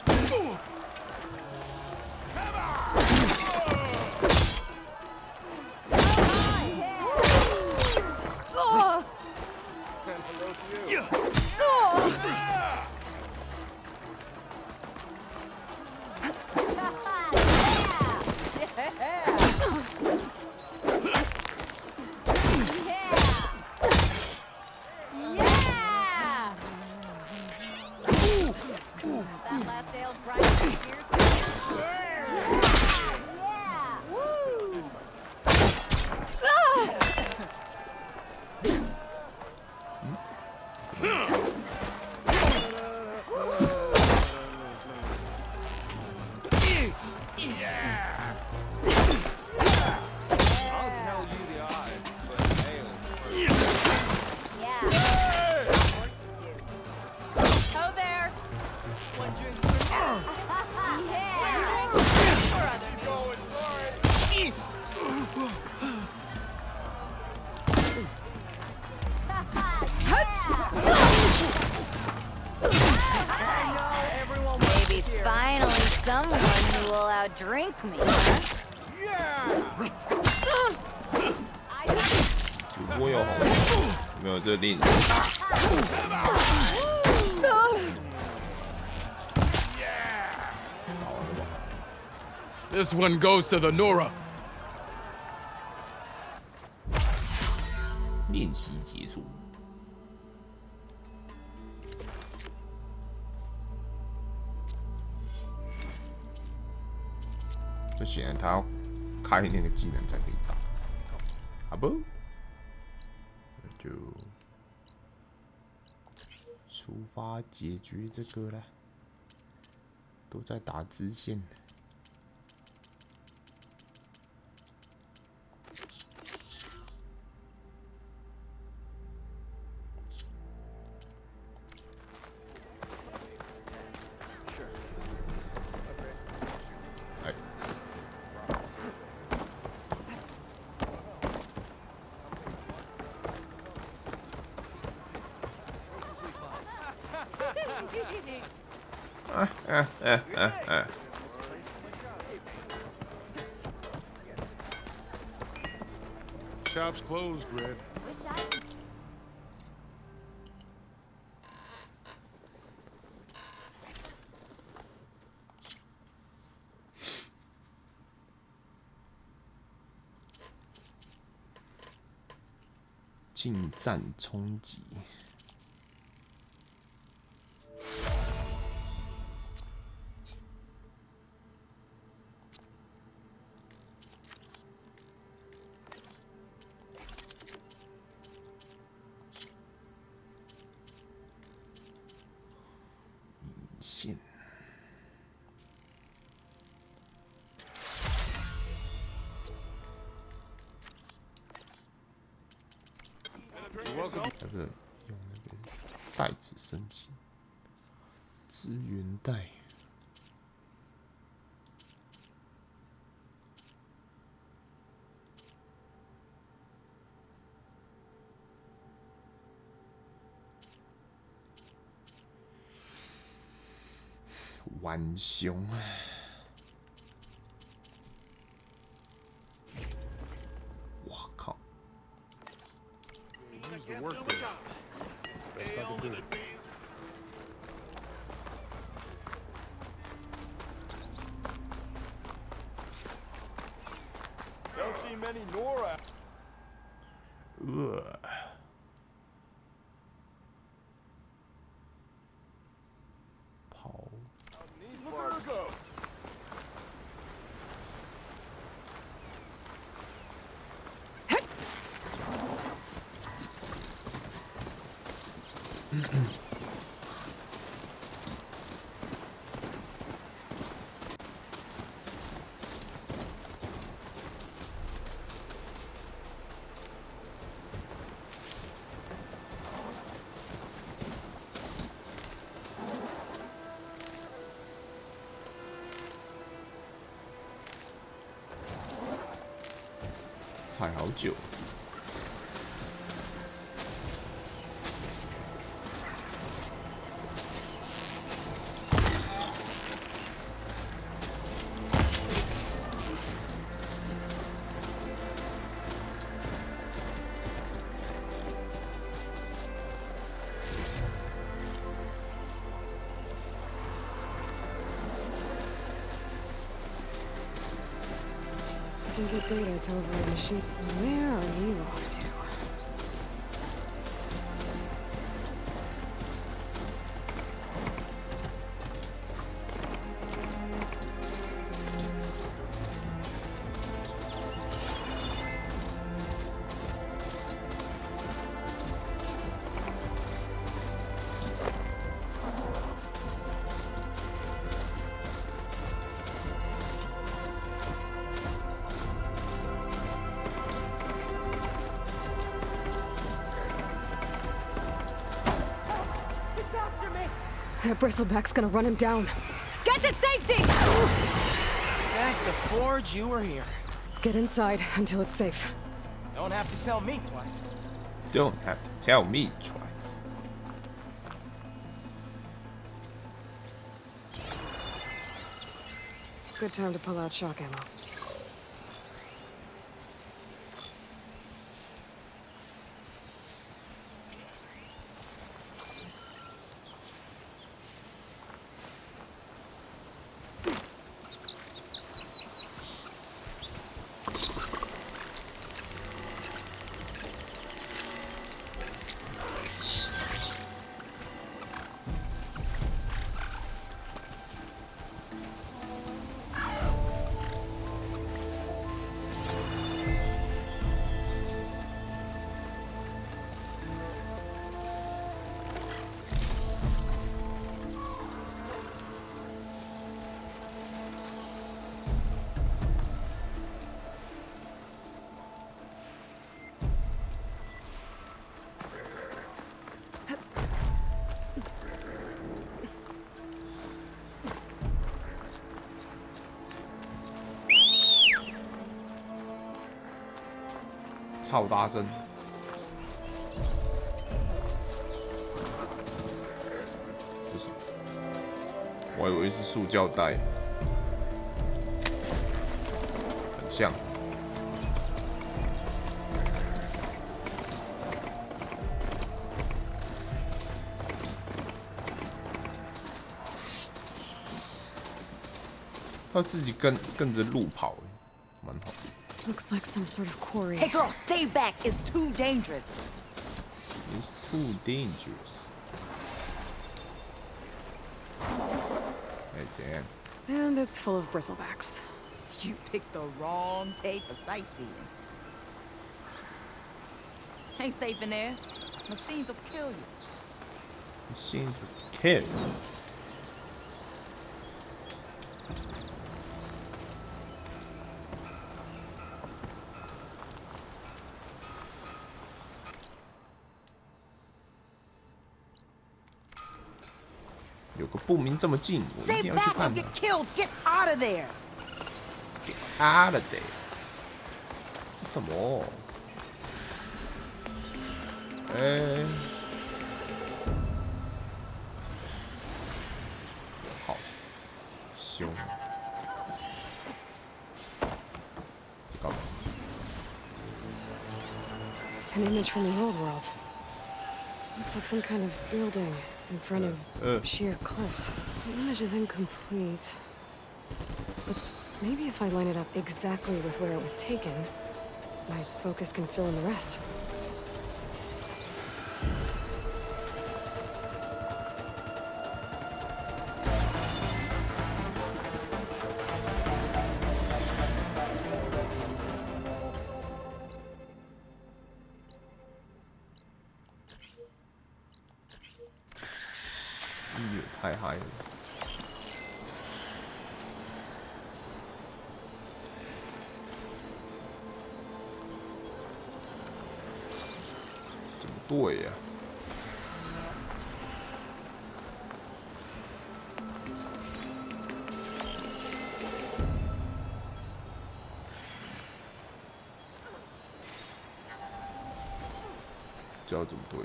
Maybe finally someone who will outdrink me, huh? 主播有红，没有这令。This one goes to the Nora. 练习结束。就显然他要开那个技能才可以打，好不？那就出发解决这个了。都在打支线。shop's closed, Red.近战冲击。引线。那个用那个袋子升级，资源袋。浣熊，我靠！ Use the workbench. Best I can do. Don't see many Nora. Look at her go. 踩好久。I can get data to override machine. Where are you off to? That bristleback's gonna run him down. Get to safety! Thank the forge you were here. Get inside until it's safe. Don't have to tell me twice. Don't have to tell me twice. Good time to pull out shock ammo.超大声！这是，我以为是塑胶袋，很像。他自己跟着路跑，蛮好。Looks like some sort of quarry. Hey girl, stay back. It's too dangerous. It's too dangerous. 哎，怎样？ And it's full of bristlebacks. You picked the wrong tape for sightseeing. Ain't safe in there. Machines will kill you. Machines will kill you. 有个不明这么近，我一 Stay 定要去 back 看 or 它 get killed. Get out of there. Get out of there！ 这什么？哎，好凶！你干嘛？ An image from the old world. Looks like some kind of building in front of sheer cliffs. The image is incomplete. But maybe if I line it up exactly with where it was taken, my focus can fill in the rest. 音乐太嗨了。怎么对呀？这要怎么对？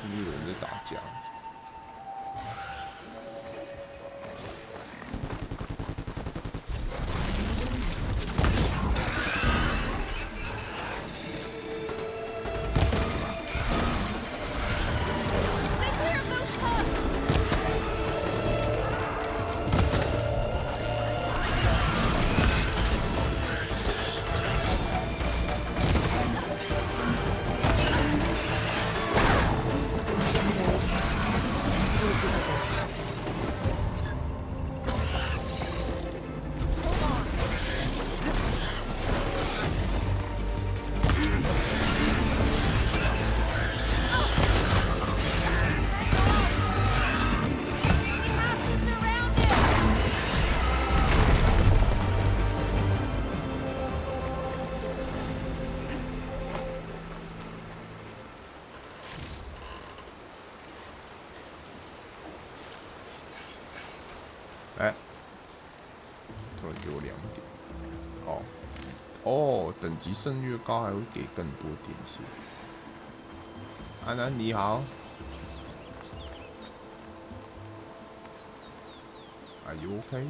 是不是有人在打架？哎，突然给我2点。哦，哦，等级升越高，还会给更多点数。安安你好 ，Are you okay?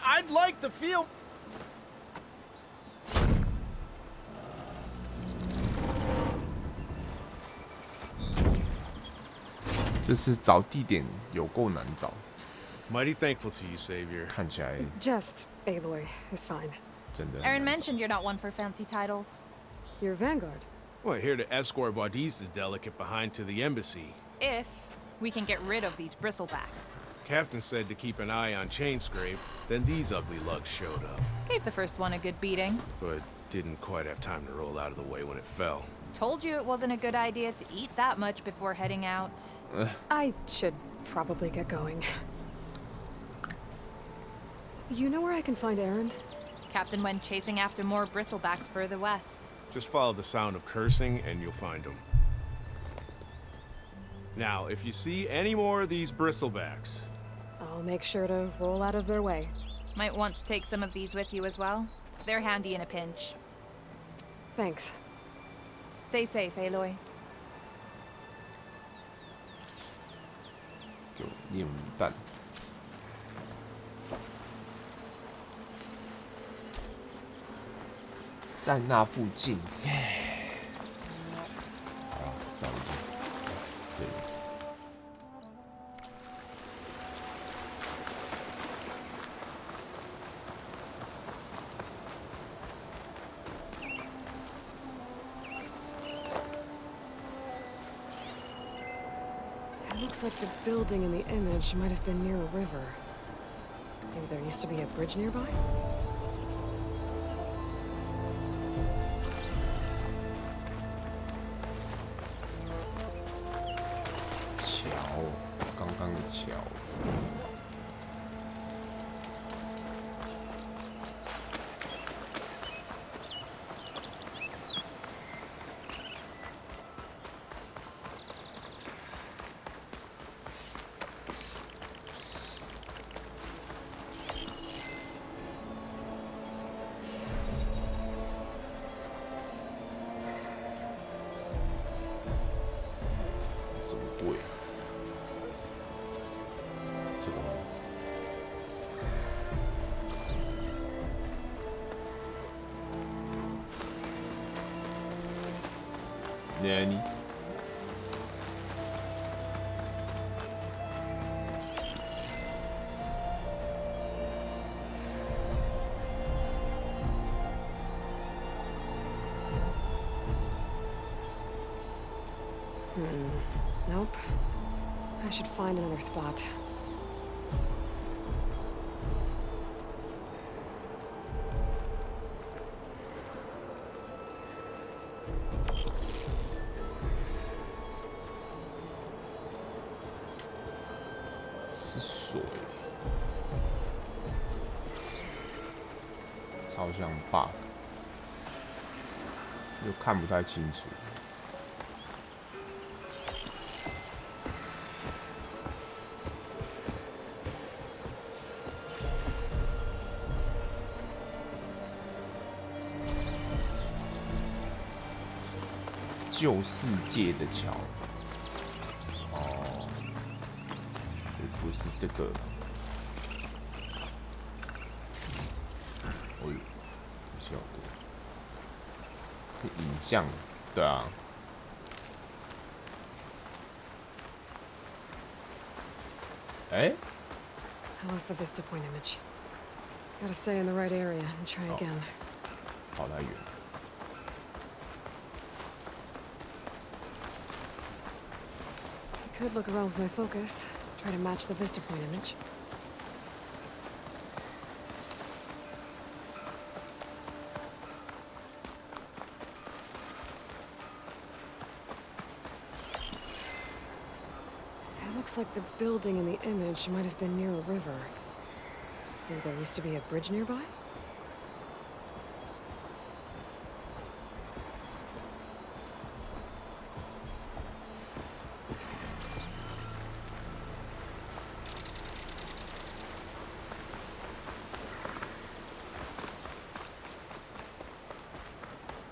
I'd like to feel. 这次找地点有够难找。 Mighty thankful to you, Savior. 看起来 Just Aloy is fine. 真的。 Aaron mentioned you're not one for fancy titles. You're Vanguard. Well, here to escort Wadiz's delegate behind to the embassy. If we can get rid of these bristlebacks. Captain said to keep an eye on Chainscrape, then these ugly lugs showed up. Gave the first one a good beating. But didn't quite have time to roll out of the way when it fell. Told you it wasn't a good idea to eat that much before heading out. I should probably get going. You know where I can find Aaron? Captain went chasing after more bristlebacks further west. Just follow the sound of cursing and you'll find him. Now, if you see any more of these bristlebacks... I'll make sure to roll out of their way. Might want to take some of these with you as well. They're handy in a pinch. Thanks. Stay safe, Aloy. 给我练武弹。在那附近。好，找一下。对。Looks like the building in the image might have been near a river. Maybe there used to be a bridge nearby? 桥，刚刚的桥。怎么对啊？这个吗？何？Nope. I should find another spot.是水，超像 bug， 又看不太清楚。旧世界的桥，哦，不是这个，哦呦，不晓得，影像，对啊，哎， How was the Vista Point image? Gotta stay in the right area and try again. 跑太远。Could look around with my focus, try to match the Vista Point image. It looks like the building in the image might have been near a river. Maybe there used to be a bridge nearby? "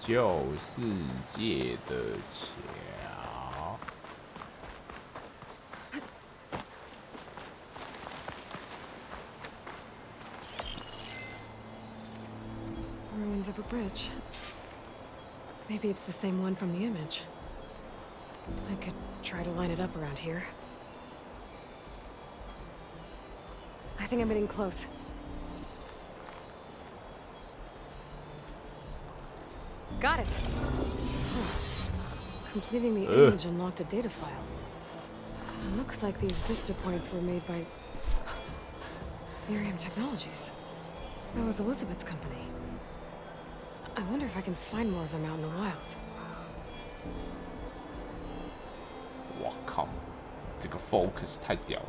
旧世界的桥。Ruins of a bridge. Maybe it's the same one from the image. I could try to line it up around here. I think I'm getting close. Got it! Completing the image unlocked a data file. It looks like these Vista points were made by Miriam Technologies. That was Elizabeth's company. I wonder if I can find more of them out in the wilds. 哇靠，这个 focus 太屌了。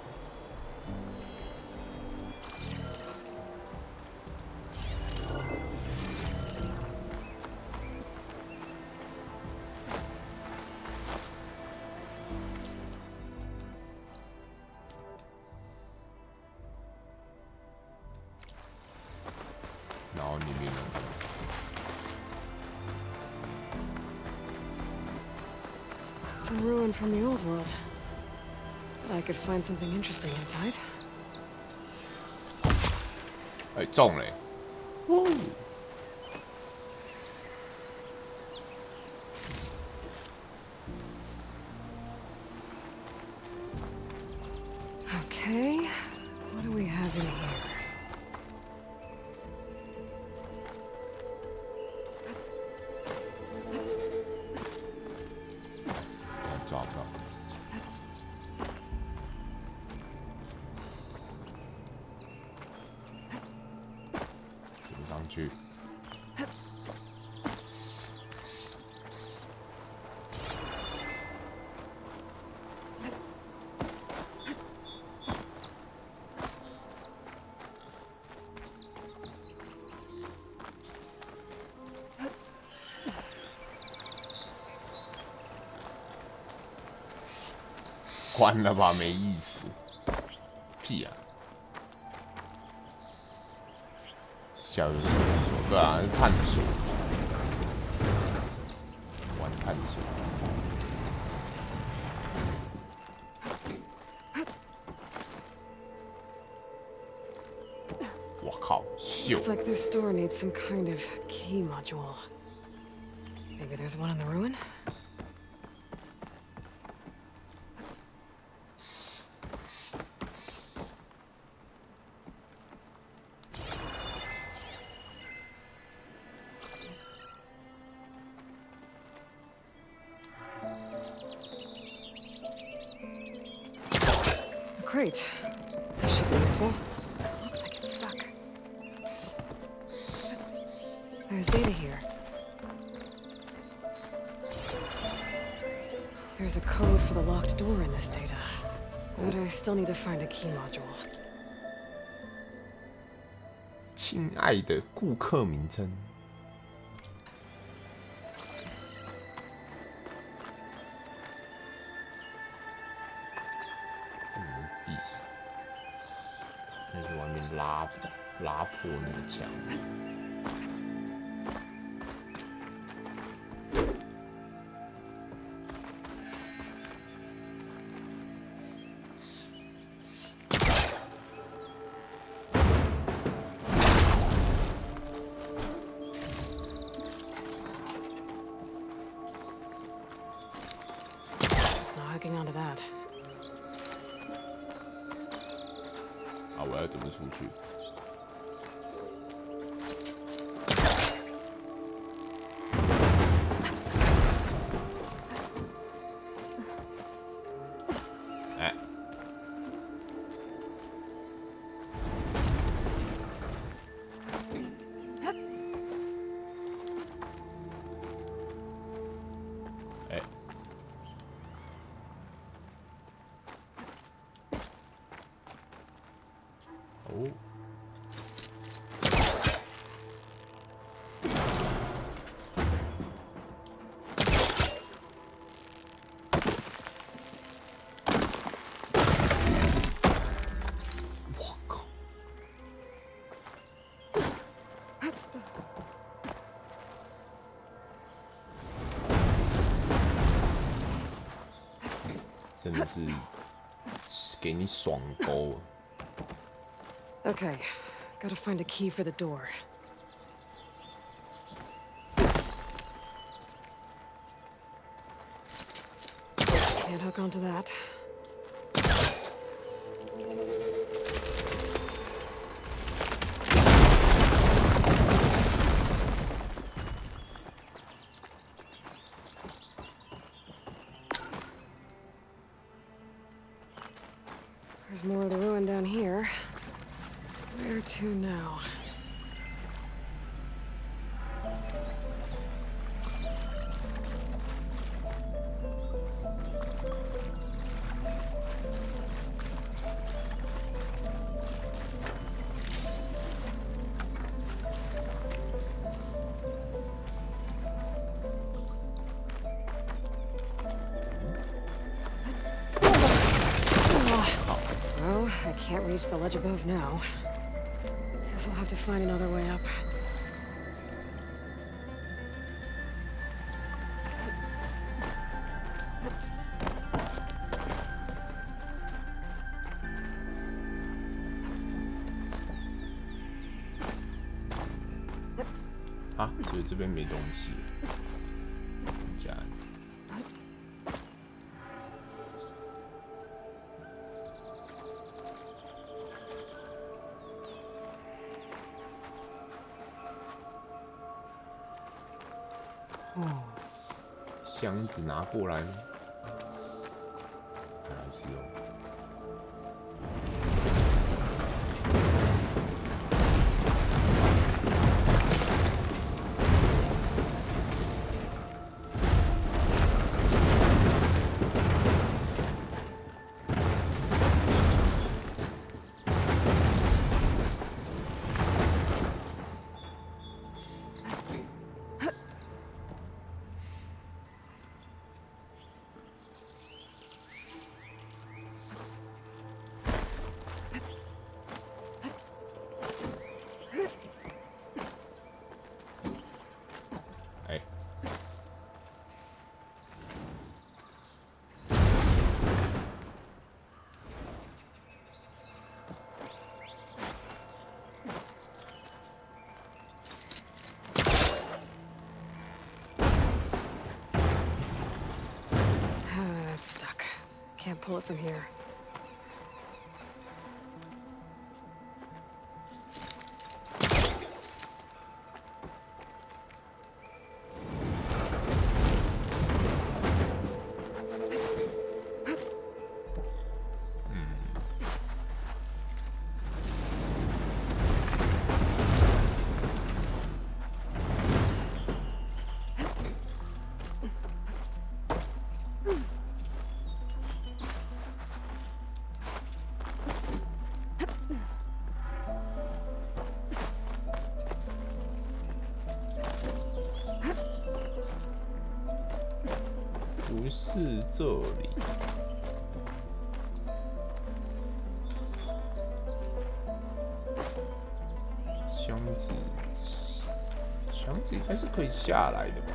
然后里面呢？ It's a ruin from the old world. But I could find something interesting inside. 哎，中嘞！哦。 Okay, what do we have in here? 上去。关了吧，没意思。屁啊！小游戏不错，对啊，是探索，玩探索。我靠，秀！ Looks like this door needs some kind of key module. Maybe there's one in the ruin? Great. This should be useful. Looks like it's stuck. There's data here. There's a code for the locked door in this data. But I still need to find a key module. 亲爱的顾客名称。那是外面拉破那个墙。It's not hooking onto that. 啊，我要怎么出去？哎，哎。哦，我靠！真的是给你爽勾。 Okay, gotta find a key for the door. Can't hook onto that. There's more of the ruin down here. Where to now? Well, I can't reach the ledge above now. Guess I'll have to find another way up. Ah, 啊，所以这边没东西。家里。 箱子拿过来，还是哦。pull it from here.不是这里。箱子应该是可以下来的吧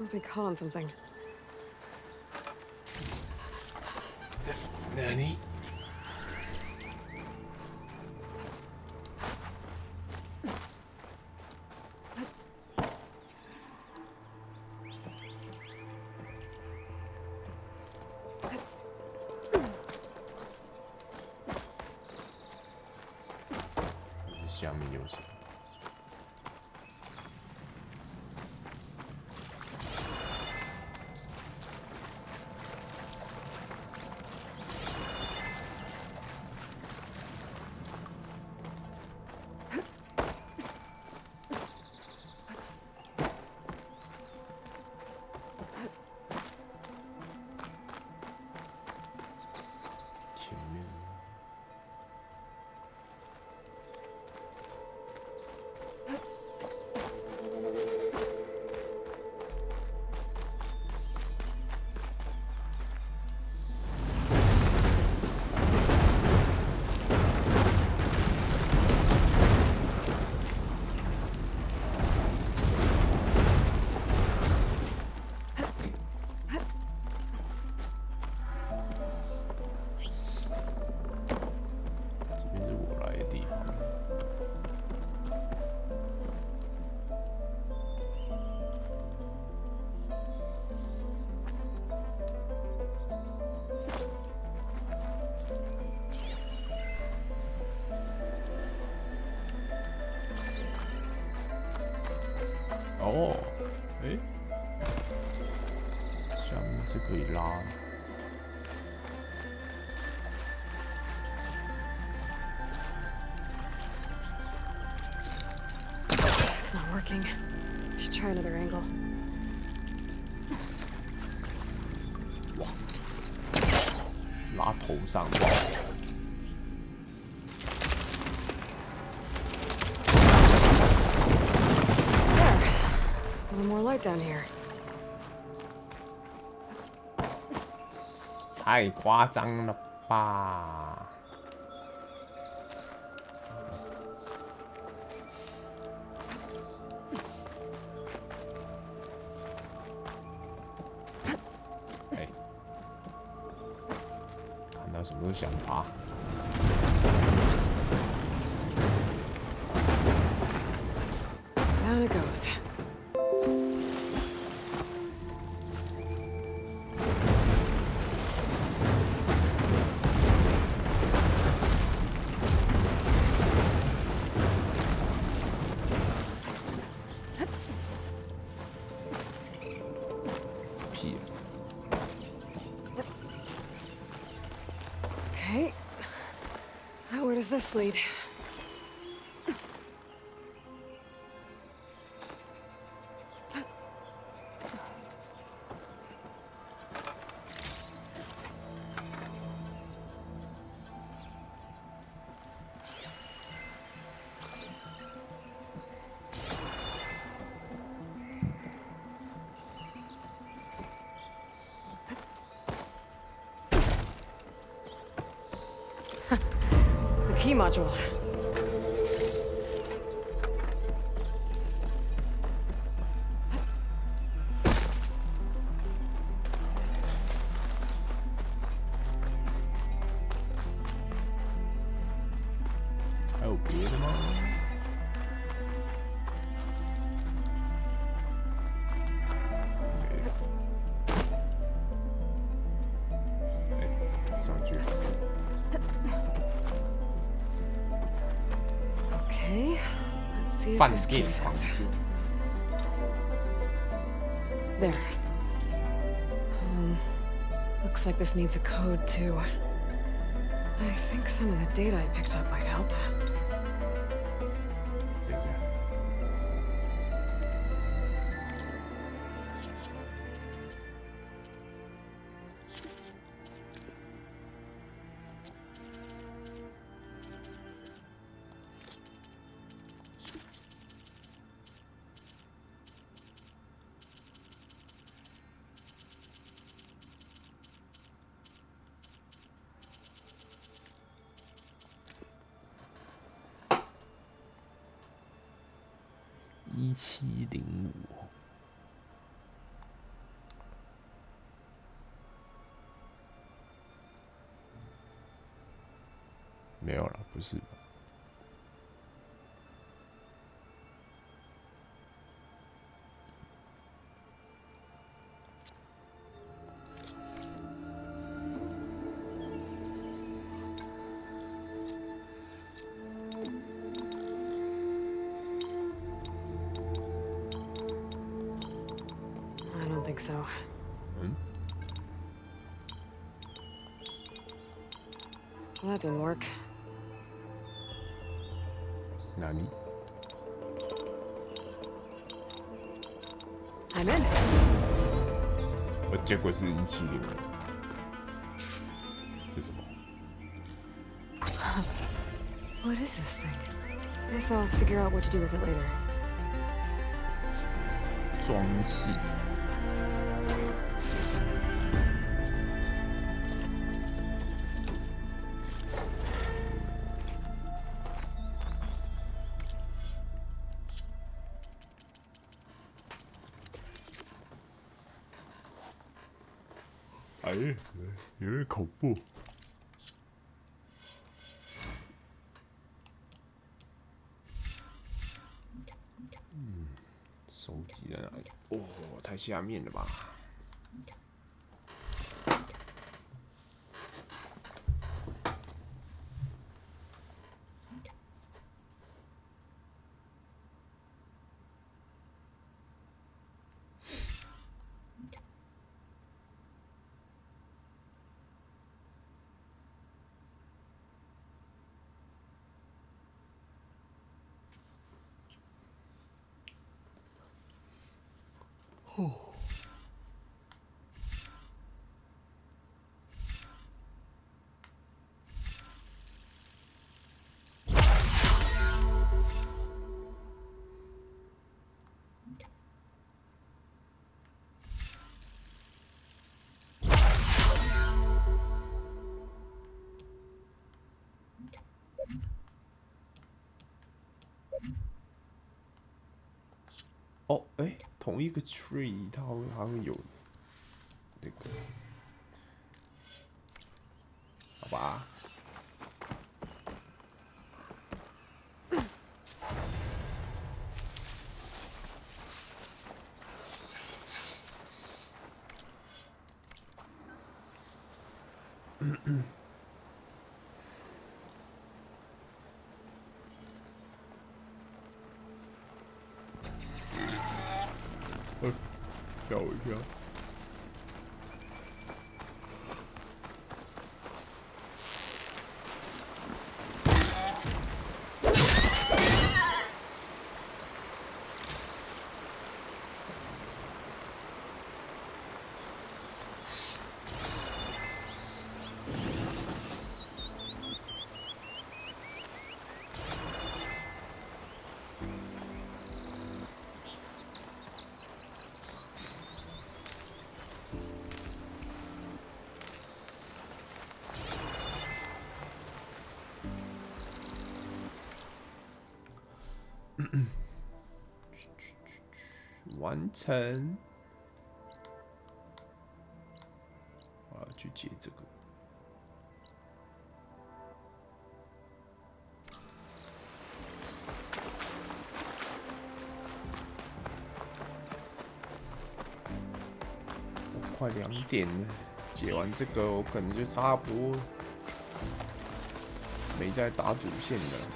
？Must be caught on something. Nanny. This is 下面有什么？哦，哎，下面是可以拉。It's not working. Should try another angle. 哇，拉头上。A little more light down here. 太夸张了吧！哎，看到什么都想爬。Down it goes. this lead? The key module. Okay, let's see if this key fits. There. Looks like this needs a code too. I think some of the data I picked up might help.1705，没有了，不是吧？I don't think so. Well, that didn't work. Nani? I'm in. 结果是1705，这什么？ What is this thing? Guess I'll figure out what to do with it later. 装饰。哎，有点恐怖。手机在哪里？哦，太下面了吧。哦。哦，哎，同一个 tree， 它好像有那个，好吧。吓我一跳。完成。我要去接这个。快2点了，解完这个我可能就差不多没再打主线了。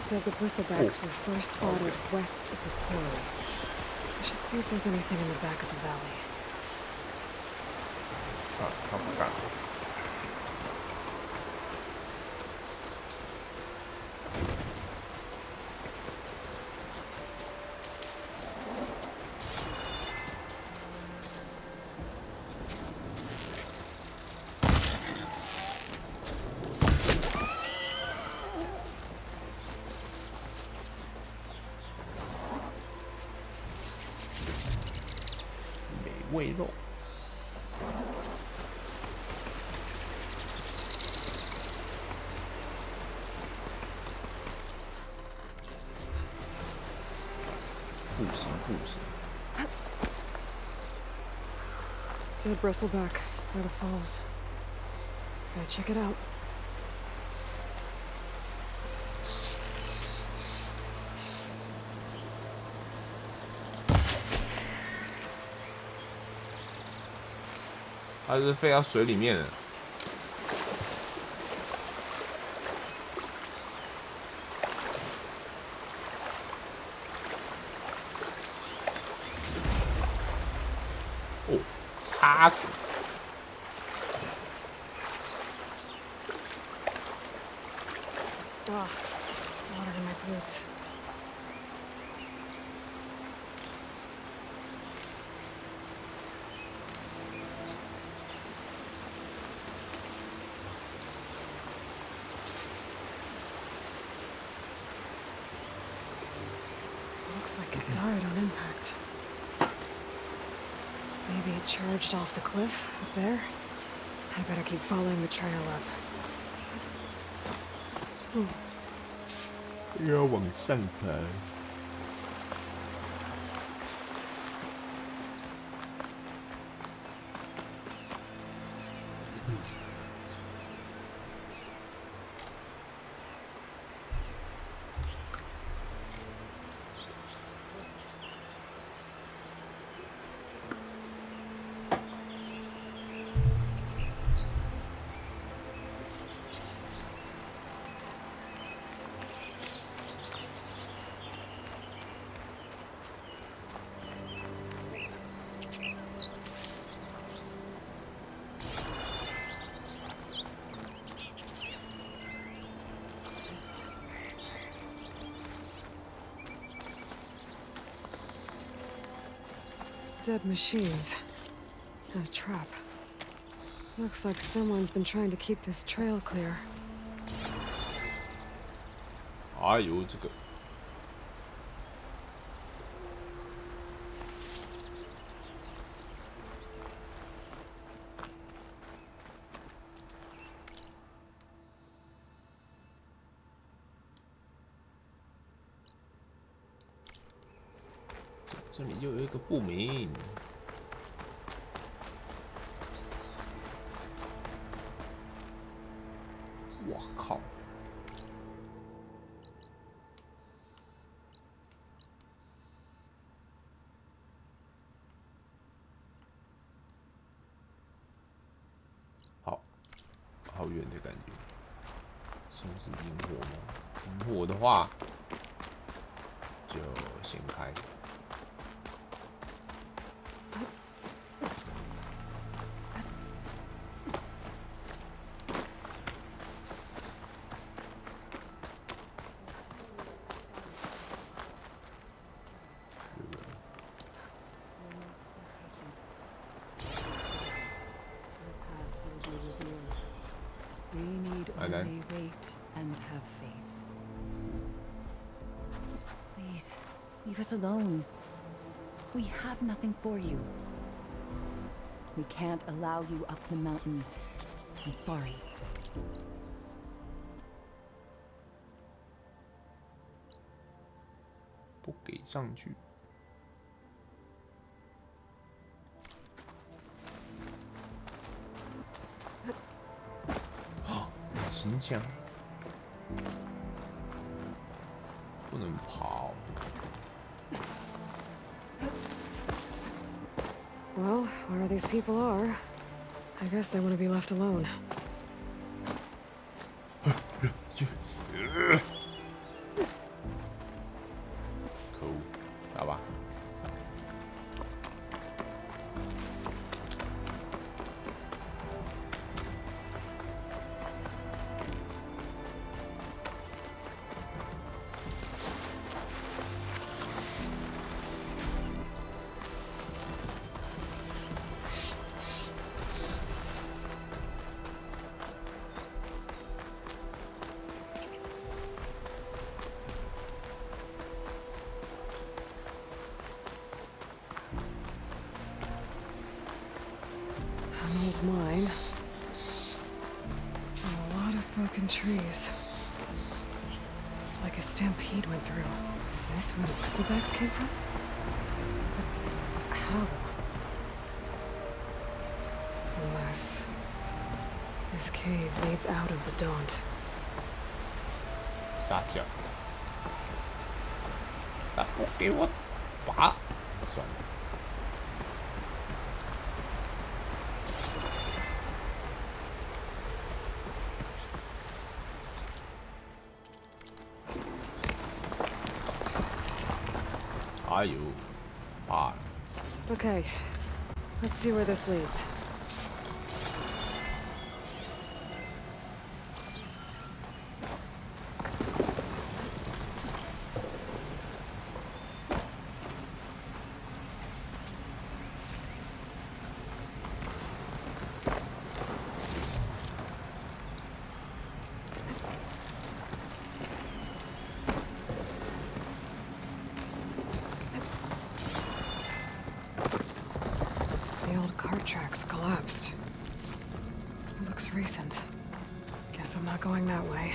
Said the bristlebacks were first spotted west of the quarry. I should see if there's anything in the back of the valley. 他不干。味肉。不行不行。Dead bristleback by the falls. Gotta check it out. 它是飞到水里面了。哦，插骨。Ah, water in my boots. Looks like it died on impact. Maybe it charged off the cliff up there. I better keep following the trail up. 要往上爬。Dead machines. And a trap. Looks like someone's been trying to keep this trail clear. 哎呦，这个。这里又有一个不明。我靠！好远的感觉，像是萤火吗？萤火的话，就先开。 Revealed. We need only wait and have faith. Please, leave us alone. We have nothing for you. We can't allow you up the mountain. I'm sorry. 不给上去。形象不能跑。 Well, where these people are, I guess they want to be left alone. Cool， 好吧。An old mine. And a lot of broken trees. It's like a stampede went through. Is this where the bristlebacks came from? But how? Unless this cave leads out of the Daunt. 傻笑。啊！不给我拔！算了。 哎呦，拔！ Okay, let's see where this leads. The old cart tracks collapsed. It looks recent. Guess I'm not going that way.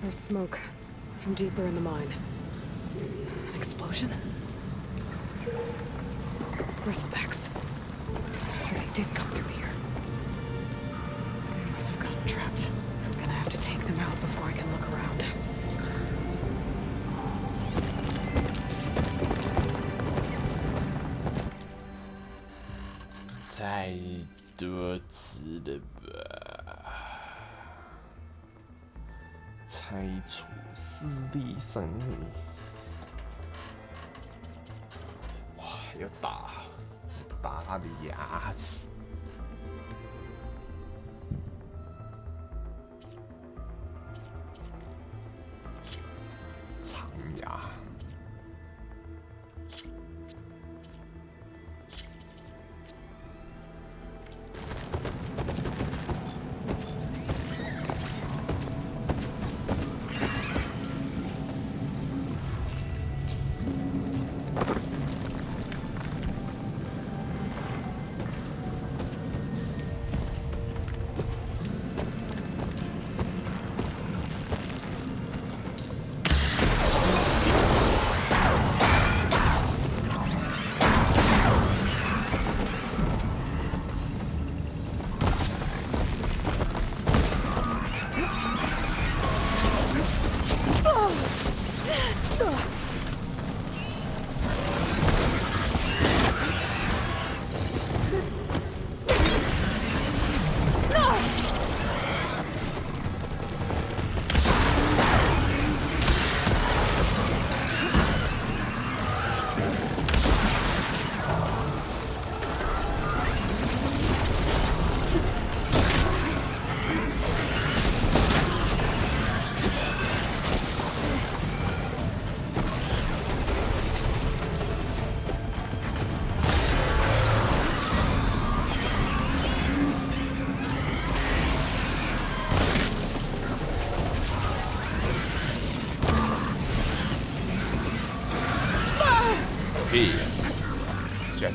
There's smoke from deeper in the mine. An explosion? Bristlebacks. So they did come through here. They must have gotten trapped. I'm gonna have to take them out before I can look around.太多次了吧？拆除势力伤害。哇，要打他的牙齿。长牙。 This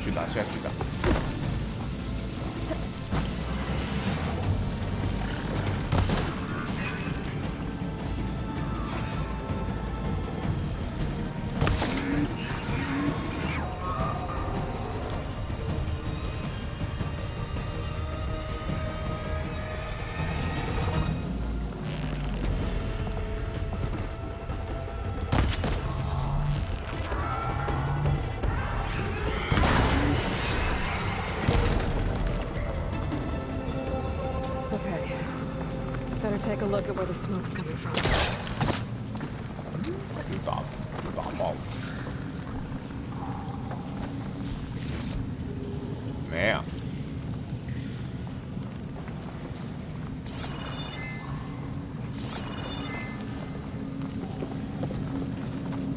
去打，下去打。Better take a look at where the smoke's coming from. 打爆！没啊。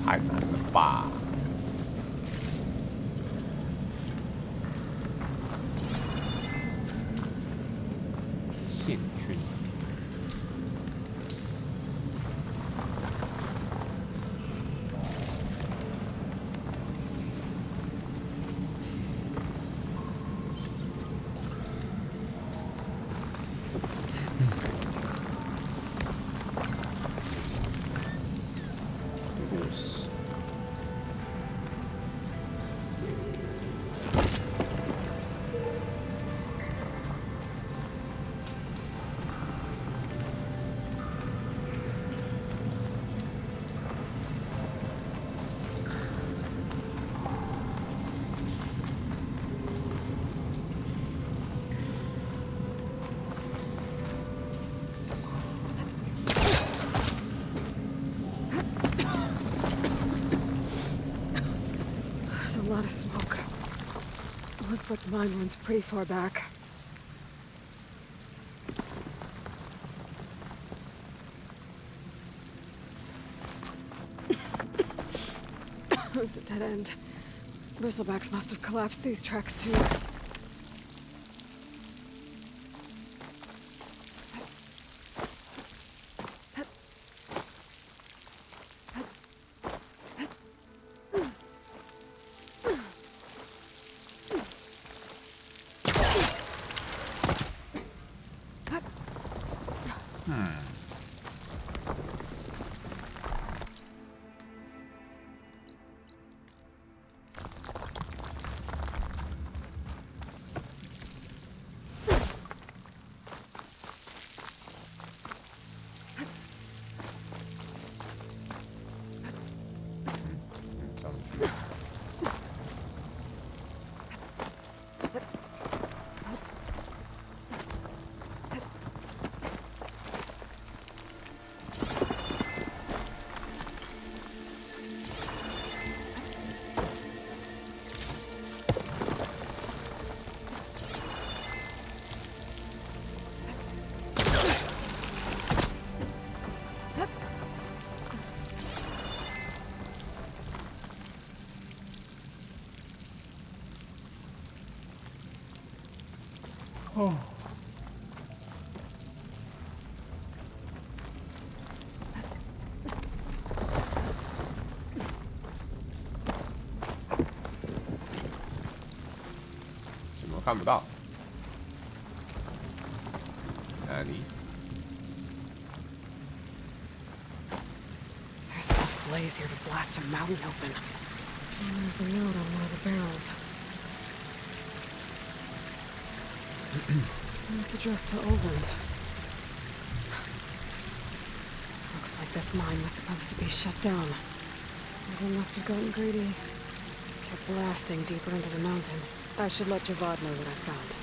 太难了吧！线圈。There's a lot of smoke. Looks like the mine runs pretty far back. There's a dead end. Bristlebacks must have collapsed these tracks too. Oh. 怎么看不到？哪里？ There's enough blaze here to blast a mountain open. And there's a note on one of the barrels. So it's addressed to Oland. Looks like this mine was supposed to be shut down. Everyone must have gotten greedy. Kept blasting deeper into the mountain. I should let Javad know what I found.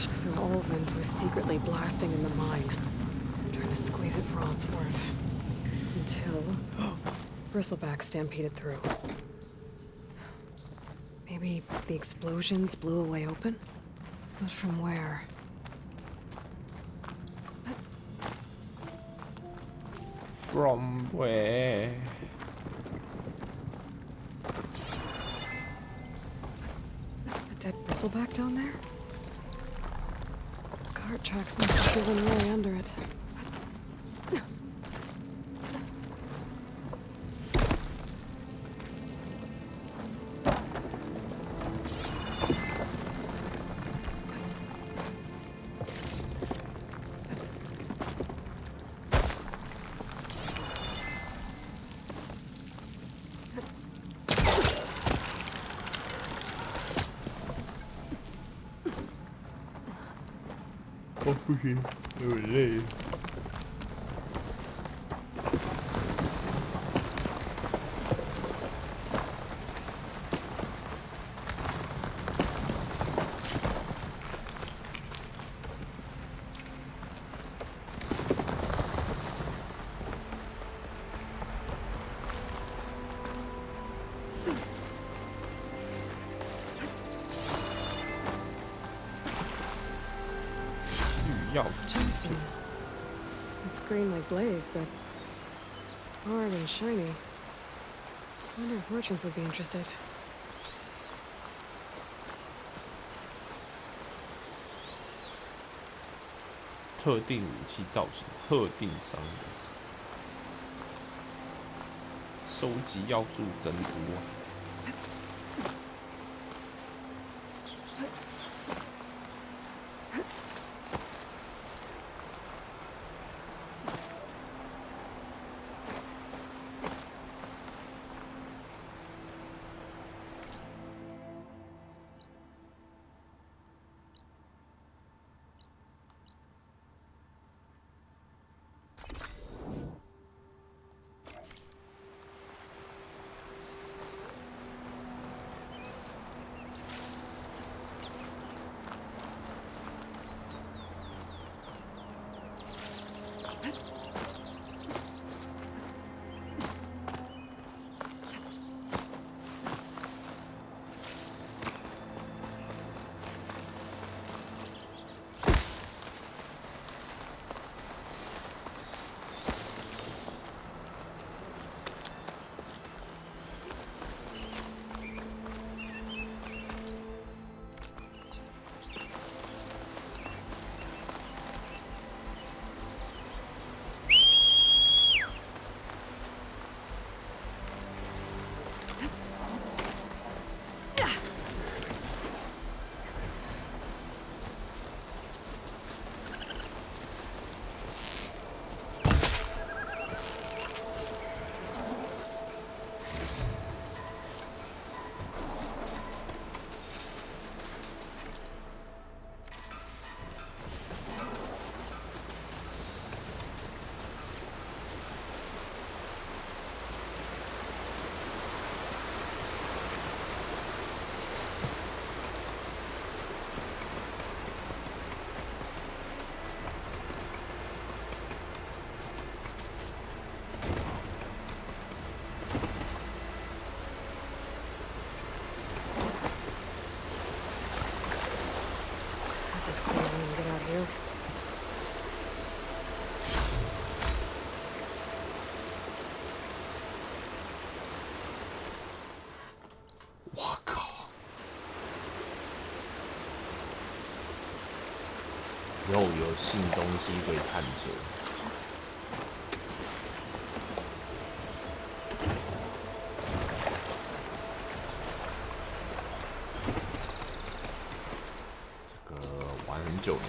So Olvend was secretly blasting in the mine, trying to squeeze it for all it's worth. Until Bristleback stampeded through. Maybe the explosions blew a way open? But from where? From where? A dead bristleback down there? Cart tracks must have driven way under it. Oh, 不行，有点累。Gemstone. It's green like blaze, but it's hard and shiny. I wonder if merchants would be interested. 特定武器造型，特定商人，收集要素增多。This is crazy when we get out here. Wow. 又有新东西可以探索。这个玩很久了。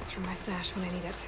From my stash when I need it.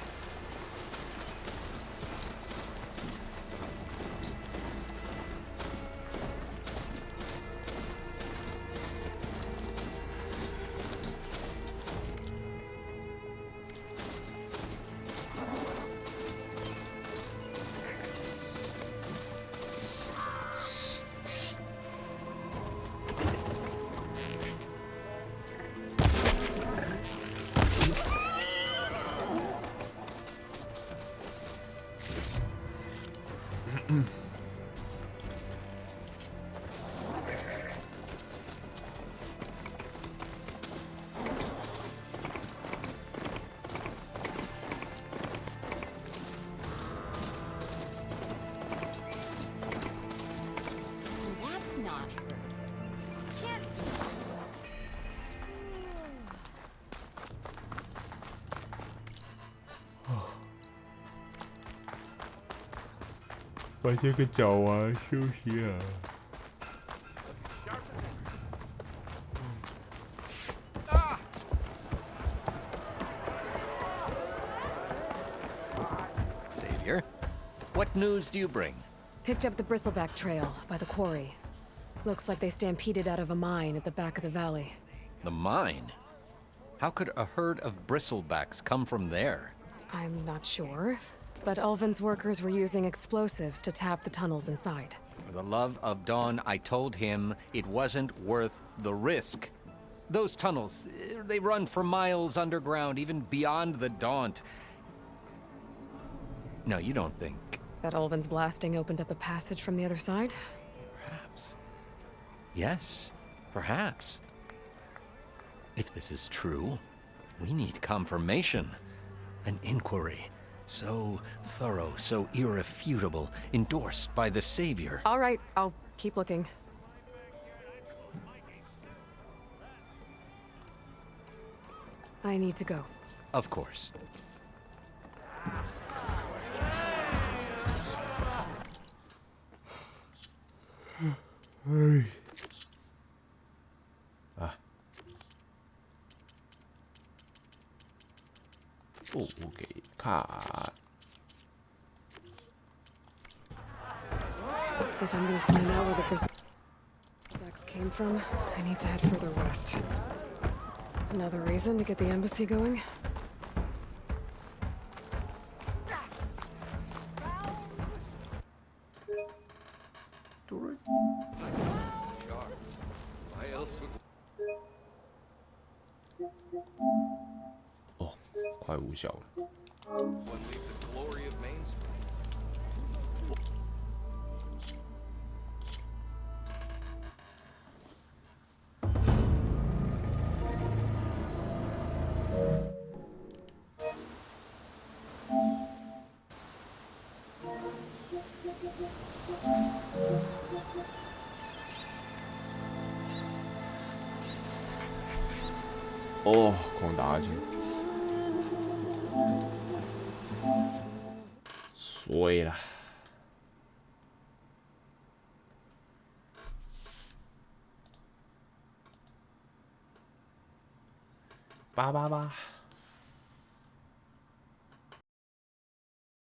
把这个找完休息啊。Savior, what news do you bring? Picked up the bristleback trail by the quarry. Looks like they stampeded out of a mine at the back of the valley. The mine? How could a herd of bristlebacks come from there? I'm not sure, but Ulvin's workers were using explosives to tap the tunnels inside. For the love of Dawn, I told him it wasn't worth the risk. Those tunnels, they run for miles underground, even beyond the Daunt. No, you don't think... That Ulvin's blasting opened up a passage from the other side? Perhaps. Yes, perhaps. If this is true, we need confirmation. An inquiry. So thorough, so irrefutable, endorsed by the Savior. All right, I'll keep looking. I need to go. Of course. Ah. 不给卡。 If I'm gonna find out where the bristlebacks came from, I need to head further west. Another reason to get the embassy going? Why else would... 哦，快无效了。 one leave the glory of Main Street? Oh, 空打去。衰了。888。